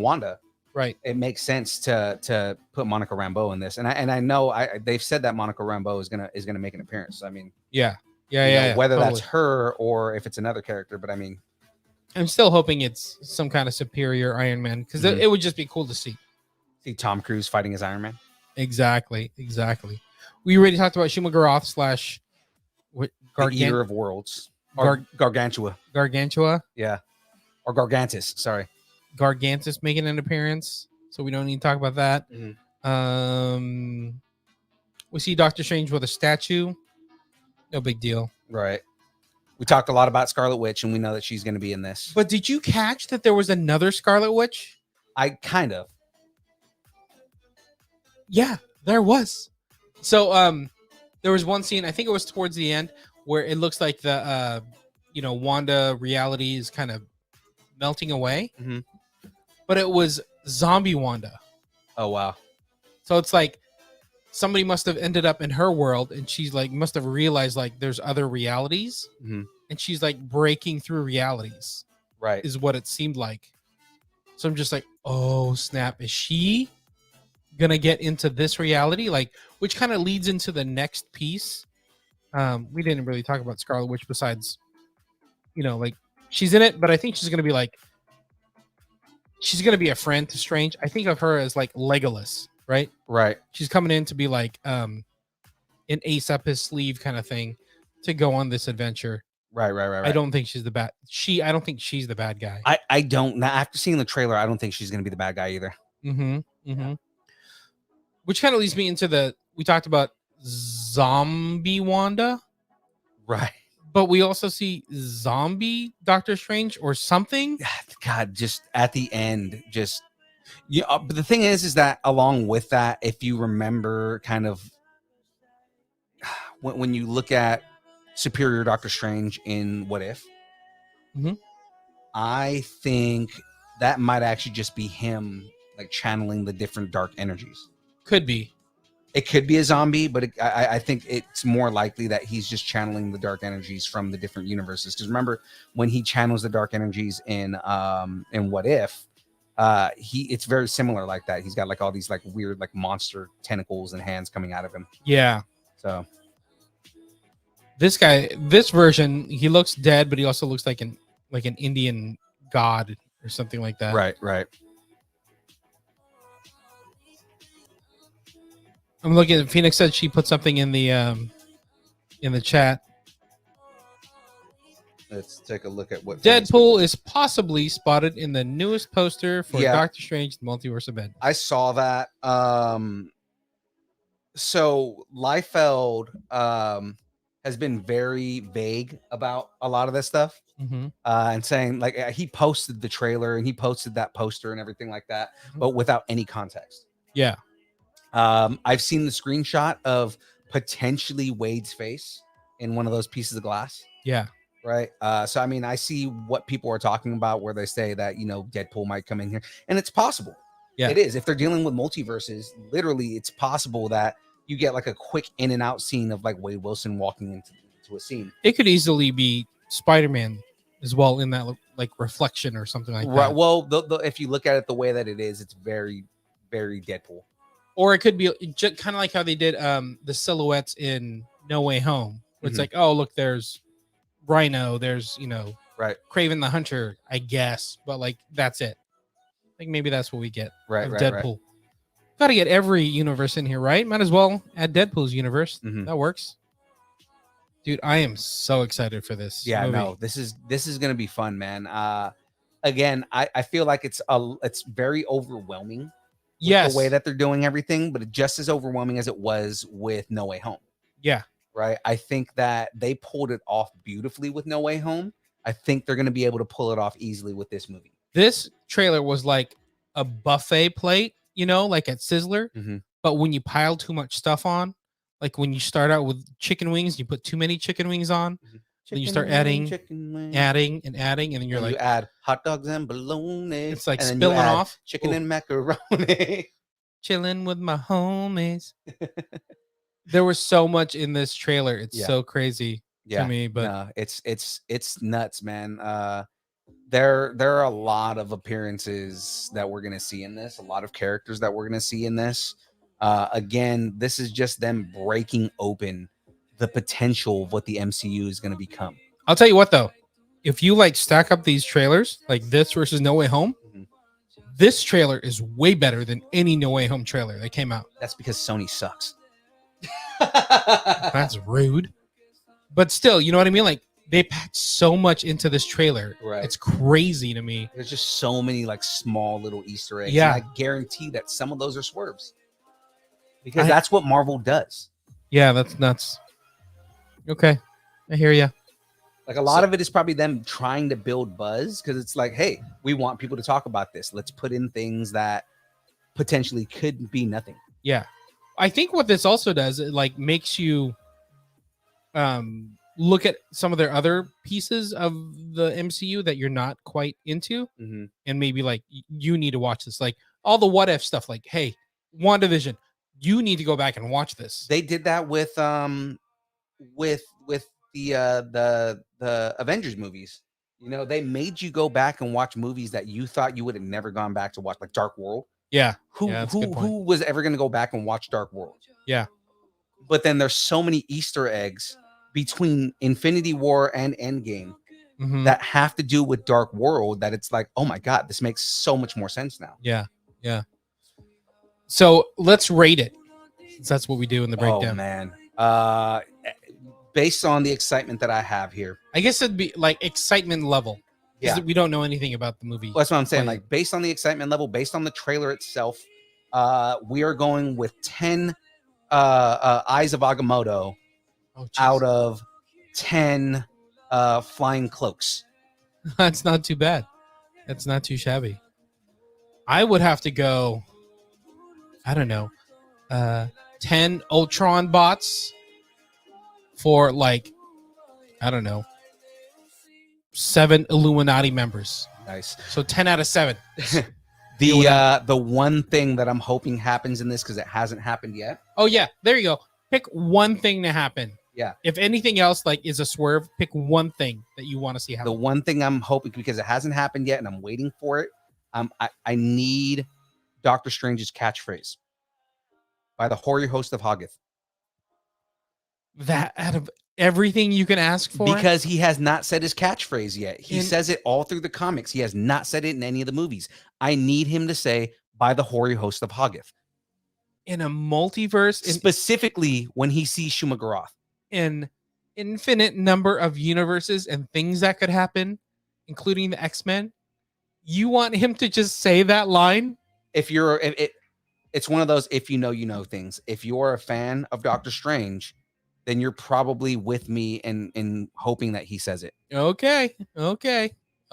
Wanda. right. It makes sense to put Monica Rambeau in this, and I know they've said that Monica Rambeau is gonna make an appearance. So, I mean, Yeah, whether totally. that's her or if it's another character, but I mean, I'm still hoping it's some kind of Superior Iron Man, because Mhm. it would just be cool to see. see Tom Cruise fighting as Iron Man. Exactly. We already talked about Shuma Garoth The Eater of Worlds, or Gargantua, Gargantua. yeah, or Gargantus. Sorry. Gargantus making an appearance, so we don't need to talk about that. Mhm. We see Doctor Strange with a statue. No big deal. Right. We talked a lot about Scarlet Witch, and we know that she's going to be in this. But did you catch that there was another Scarlet Witch? I kind of. Yeah, there was. So there was one scene, I think it was towards the end, where it looks like the Wanda reality is kind of melting away. Mhm. But it was zombie Wanda. Oh wow. So it's like somebody must have ended up in her world, and she's like must have realized like there's other realities, Mhm. and she's like breaking through realities, Right. is what it seemed like. So I'm just like, oh snap, is she gonna get into this reality? Like, which kind of leads into the next piece. We didn't really talk about Scarlet Witch besides, like she's in it, but I think she's gonna be like, she's gonna be a friend to Strange. I think of her as like Legolas, right? Right. She's coming in to be like an ace up his sleeve kind of thing to go on this adventure. Right. I don't think she's the bad. I don't think she's the bad guy. I don't. Now, after seeing the trailer, I don't think she's going to be the bad guy either. Which kind of leads me into we talked about zombie Wanda, Right. but we also see zombie Doctor Strange or something. God, just at the end, but the thing is that along with that, if you remember kind of when you look at Superior Doctor Strange in What If, Mhm. I think that might actually just be him like channeling the different dark energies. Could be. It could be a zombie, but I think it's more likely that he's just channeling the dark energies from the different universes. Because remember, when he channels the dark energies in What If, it's very similar like that. He's got like all these like weird like monster tentacles and hands coming out of him. Yeah. So This guy, this version, he looks dead, but he also looks like an Indian god or something like that. right. I'm looking at Phoenix said she put something in the chat. Let's take a look at what Deadpool is possibly spotted in the newest poster for Yeah. Doctor Strange: The Multiverse of Madness. I saw that. So Liefeld has been very vague about a lot of this stuff, and saying like he posted the trailer and he posted that poster and everything like that, but without any context. Yeah. I've seen the screenshot of potentially Wade's face in one of those pieces of glass. Yeah. right? So I mean, I see what people are talking about where they say that, you know, Deadpool might come in here, and it's possible. Yeah. It is. If they're dealing with multiverses, literally, it's possible that you get like a quick in and out scene of like Wade Wilson walking into a scene. It could easily be Spider-Man as well in that like reflection or something like Right. that. Well, if you look at it the way that it is, it's very, very Deadpool. Or it could be kind of like how they did the silhouettes in No Way Home, where it's Mhm. like, oh, look, there's Rhino, there's, you know, Right. Kraven the Hunter, I guess, but like that's it. Like maybe that's what we get. Right. Of Right. Deadpool. Got to get every universe in here, right? Might as well add Deadpool's universe. Mhm. That works. Dude, I am so excited for this. Yeah. movie. No. This is gonna be fun, man. Again, I feel like it's very overwhelming. With Yes. the way that they're doing everything, but it's just as overwhelming as it was with No Way Home. Yeah. Right. I think that they pulled it off beautifully with No Way Home. I think they're going to be able to pull it off easily with this movie. This trailer was like a buffet plate, you know, like at Sizzler. Mhm. But when you pile too much stuff on, like when you start out with chicken wings, you put too many chicken wings on, then you start adding, and adding, and then you're And like, you add hot dogs and bologna. it's like and then you spilling add off. chicken Ooh. and macaroni. Chilling with my homies. There was so much in this trailer. It's Yeah. so crazy to me, but no, it's nuts, man. There are a lot of appearances that we're gonna see in this, a lot of characters that we're gonna see in this. Again, this is just them breaking open the potential of what the MCU is gonna become. I'll tell you what though, if you like stack up these trailers, like this versus No Way Home, Mhm. this trailer is way better than any No Way Home trailer that came out. That's because Sony sucks. That's rude. But still, you know what I mean? Like they packed so much into this trailer. Right. It's crazy to me. There's just so many like small little Easter eggs. Yeah. And I guarantee that some of those are swerves. Because that's what Marvel does. Yeah, that's nuts. Okay. I hear you. Like a lot of it is probably them trying to build buzz because it's like, hey, we want people to talk about this. Let's put in things that potentially could be nothing. Yeah. I think what this also does, it like makes you look at some of their other pieces of the MCU that you're not quite into, Mm-hmm. and maybe like you need to watch this. Like all the what if stuff, like, hey, WandaVision, you need to go back and watch this. They did that with the Avengers movies. You know, they made you go back and watch movies that you thought you would have never gone back to watch, like Dark World. Yeah. Who Yeah, that's a good point. who was ever going to go back and watch Dark World? Yeah. But then there's so many Easter eggs between Infinity War and Endgame Mhm. that have to do with Dark World that it's like, oh my God, this makes so much more sense now. Yeah. Yeah. So let's rate it, since that's what we do in the Oh breakdown. man. Based on the excitement that I have here. I guess it'd be like excitement level. Yeah. We don't know anything about the movie. Well, that's what I'm saying. Like- Like based on the excitement level, based on the trailer itself, we are going with 10 Eyes of Agamotto Oh, jeez. out of 10 flying cloaks. That's not too bad. That's not too shabby. I would have to go, I don't know, 10 Ultron bots for like, I don't know, 7 Illuminati members. Nice. So 10 out of 7. The one thing that I'm hoping happens in this, because it hasn't happened yet. Oh yeah, there you go. Pick one thing to happen. Yeah. If anything else like is a swerve, pick one thing that you want to see happen. The one thing I'm hoping, because it hasn't happened yet and I'm waiting for it, I need Doctor Strange's catchphrase by the hoary host of Hoggith. That out of everything you can ask for, Because he has not said his catchphrase yet. He In- says it all through the comics. He has not said it in any of the movies. I need him to say by the hoary host of Hoggith. in a multiverse, Specifically when he sees Shumagaroth. in infinite number of universes and things that could happen, including the X-Men, you want him to just say that line? If you're it's one of those if you know things. If you're a fan of Doctor Strange, then you're probably with me in hoping that he says it. Okay. I'll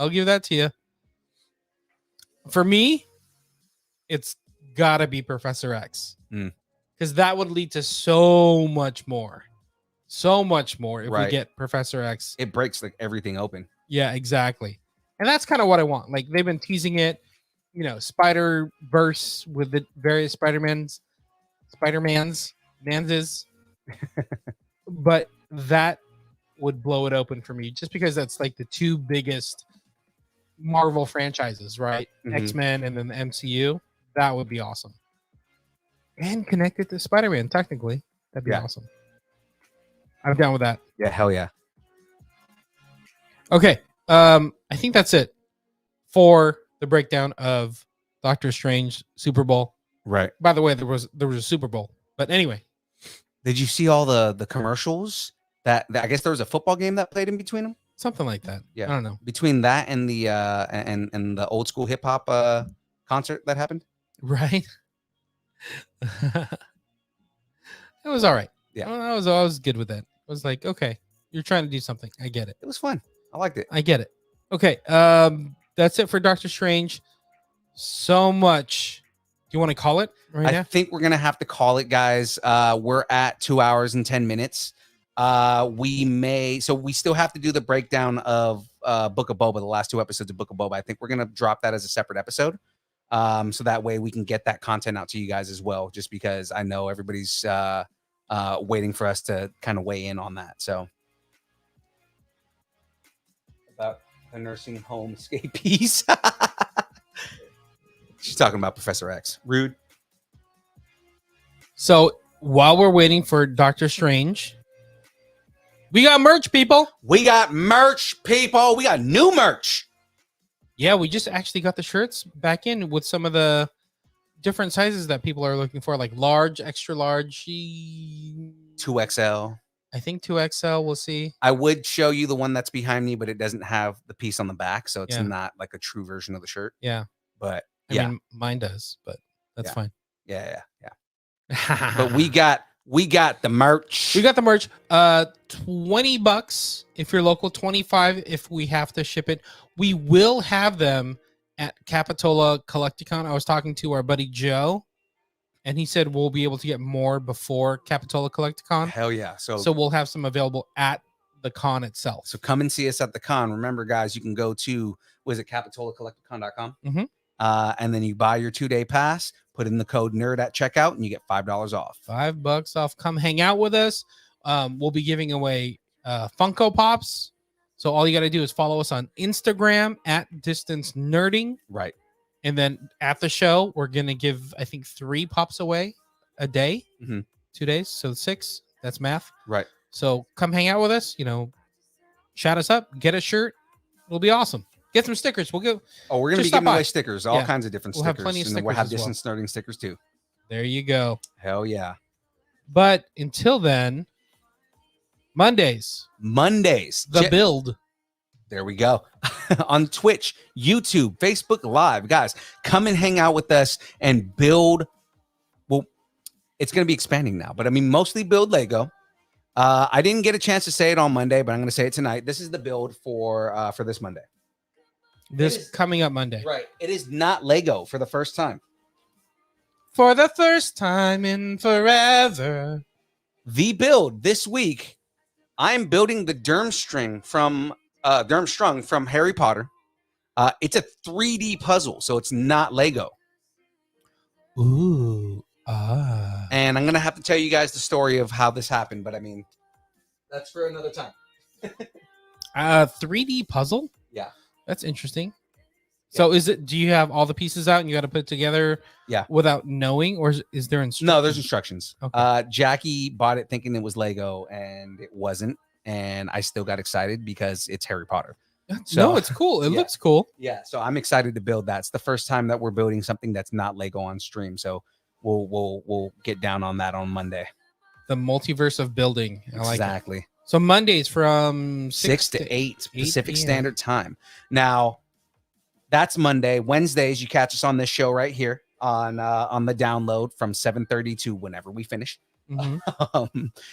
give that to you. For me, it's gotta be Professor X. Mm. Because that would lead to so much more. so much more if we Right. get Professor X. It breaks like everything open. Yeah, exactly. And that's kind of what I want. Like they've been teasing it, Spider-Verse with the various Spider-Mans, Manses. But that would blow it open for me just because that's like the two biggest Marvel franchises, right? Mhm. X-Men and then the MCU. That would be awesome. And connected to Spider-Man, technically. That'd be Yeah. awesome. I'm down with that. Yeah, hell yeah. Okay. I think that's it for the breakdown of Doctor Strange Super Bowl. Right. By the way, there was a Super Bowl. But anyway, Did you see all the commercials? That I guess there was a football game that played in between them. something like that. Yeah. I don't know. Between that and the and the old school hip hop concert that happened. Right? It was all right. Yeah. I was good with that. I was like, okay, you're trying to do something. I get it. It was fun. I liked it. I get it. Okay. That's it for Doctor Strange. So much. Do you want to call it right I now? think we're gonna have to call it, guys. We're at 2 hours and 10 minutes. We still have to do the breakdown of Book of Boba, the last 2 episodes of Book of Boba. I think we're gonna drop that as a separate episode. So that way we can get that content out to you guys as well, just because I know everybody's waiting for us to kind of weigh in on that. So about the nursing home escapees. She's talking about Professor X. Rude. So while we're waiting for Doctor Strange, we got merch, people. We got merch, people. We got new merch. Yeah, we just actually got the shirts back in with some of the different sizes that people are looking for, like large, extra large. 2XL. I think 2XL. We'll see. I would show you the one that's behind me, but it doesn't have the piece on the back, so it's Yeah. not like a true version of the shirt. Yeah. But I yeah, mean, mine does, but that's Yeah. fine. yeah. But we got the merch. We got the merch. $20 if you're local, 25 if we have to ship it. We will have them at Capitola Collecticon. I was talking to our buddy Joe, and he said we'll be able to get more before Capitola Collecticon. Hell yeah. So we'll have some available at the con itself. So come and see us at the con. Remember, guys, you can go to capitolacollecticon.com. Mhm. And then you buy your 2-day pass, put in the code NERD at checkout, and you get $5 off. $5 off. Come hang out with us. We'll be giving away Funko Pops. So all you got to do is follow us on Instagram at Distance Nerding. Right. And then at the show, we're going to give, I think, 3 pops away a day, Mhm. 2 days. So 6. That's math. Right. So come hang out with us. Chat us up. Get a shirt. It'll be awesome. Get some stickers. We'll go. Oh, we're going to Just be stop giving by. away stickers, all Yeah. kinds of different We'll have stickers. plenty of And then we'll stickers have as well. distance nerding stickers too. There you go. Hell yeah. But until then, Mondays, the Je- build. There we go. On Twitch, YouTube, Facebook Live. Guys, come and hang out with us and build. Well, it's going to be expanding now, but I mean, mostly build Lego. I didn't get a chance to say it on Monday, but I'm going to say it tonight. This is the build for this Monday. This coming up Monday. Right. It is not Lego for the first time. For the first time in forever. The build this week, I'm building the Durmstrang from Harry Potter. It's a 3D puzzle, so it's not Lego. Ooh. And I'm gonna have to tell you guys the story of how this happened, but I mean, that's for another time. 3D puzzle? Yeah. That's interesting. So do you have all the pieces out and you got to put it together without knowing, or is there instructions? No, there's instructions. Okay. Jackie bought it thinking it was Lego, and it wasn't. And I still got excited because it's Harry Potter. No, it's cool. It looks cool. Yeah, so I'm excited to build that. It's the first time that we're building something that's not Lego on stream. So we'll get down on that on Monday. The multiverse of building. I like it. Exactly. So Mondays from 6 to 8 Pacific PM. Standard Time. Now, that's Monday. Wednesdays, you catch us on this show right here on the download from 7:30 to whenever we finish. Mhm.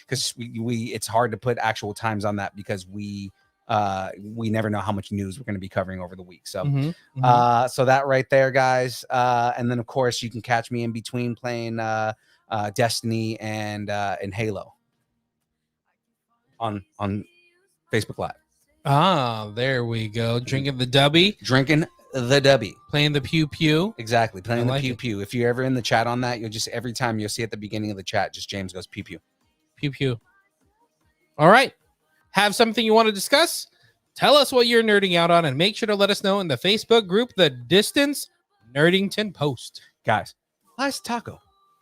Because we it's hard to put actual times on that because we never know how much news we're going to be covering over the week. So so that right there, guys. And then of course you can catch me in between playing Destiny and Halo. on Facebook Live. Ah, there we go. Drinking the dubby, Drinking the dubby. playing the pew pew. Exactly. Playing I like the pew it. pew. If you're ever in the chat on that, you'll just every time you'll see at the beginning of the chat, just James goes pew pew. Pew pew. All right. Have something you want to discuss? Tell us what you're nerding out on and make sure to let us know in the Facebook group, The Distance Nerdington Post. Guys, buy us a taco.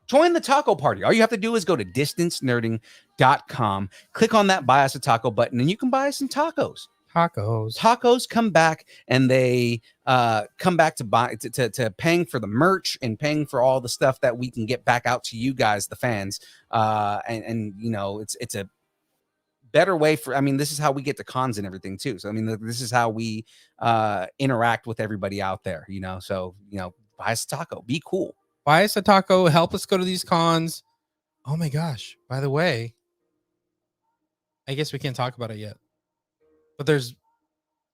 Join the taco party. All you have to do is go to distancenerding.com, click on that buy us a taco button, and you can buy us some tacos. Tacos. Tacos come back, and they come back to buy to paying for the merch and paying for all the stuff that we can get back out to you guys, the fans. And you know, it's a better way for, I mean, this is how we get to cons and everything too. So I mean, this is how we interact with everybody out there, you know. So, you know, buy us a taco, be cool. Buy us a taco, help us go to these cons. Oh my gosh. By the way, I guess we can't talk about it yet. But there's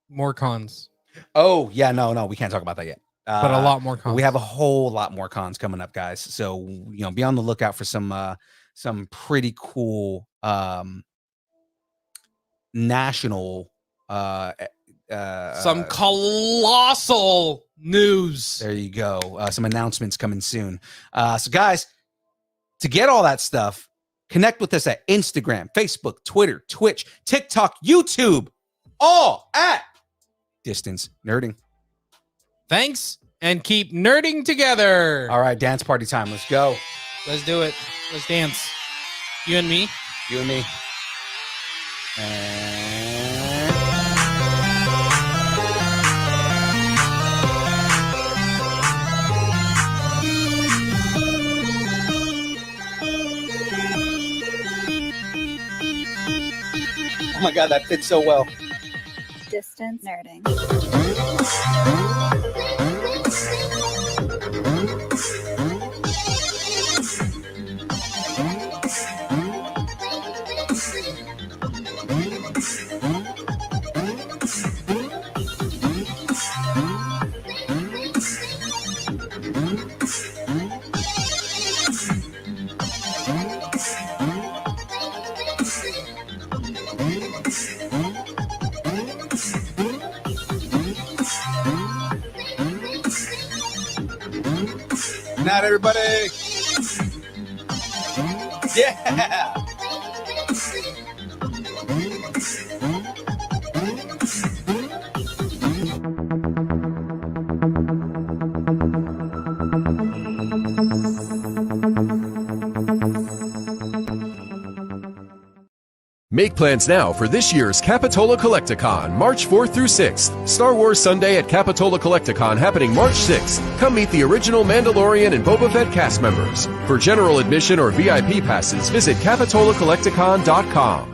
more cons. Oh, yeah, no, we can't talk about that yet. But a lot more cons. We have a whole lot more cons coming up, guys. So, you know, be on the lookout for some pretty cool national some colossal news. There you go. Some announcements coming soon. So guys, to get all that stuff, connect with us at Instagram, Facebook, Twitter, Twitch, TikTok, YouTube, all at Distance Nerding. Thanks, and keep nerding together. All right, dance party time. Let's go. Let's do it. Let's dance. You and me. You and me. Oh my God, that fits so well. Distance nerding. Good night, everybody. Yeah. Make plans now for this year's Capitola Collecticon, March 4th through 6th. Star Wars Sunday at Capitola Collecticon happening March 6th. Come meet the original Mandalorian and Boba Fett cast members. For general admission or VIP passes, visit CapitolaCollecticon.com.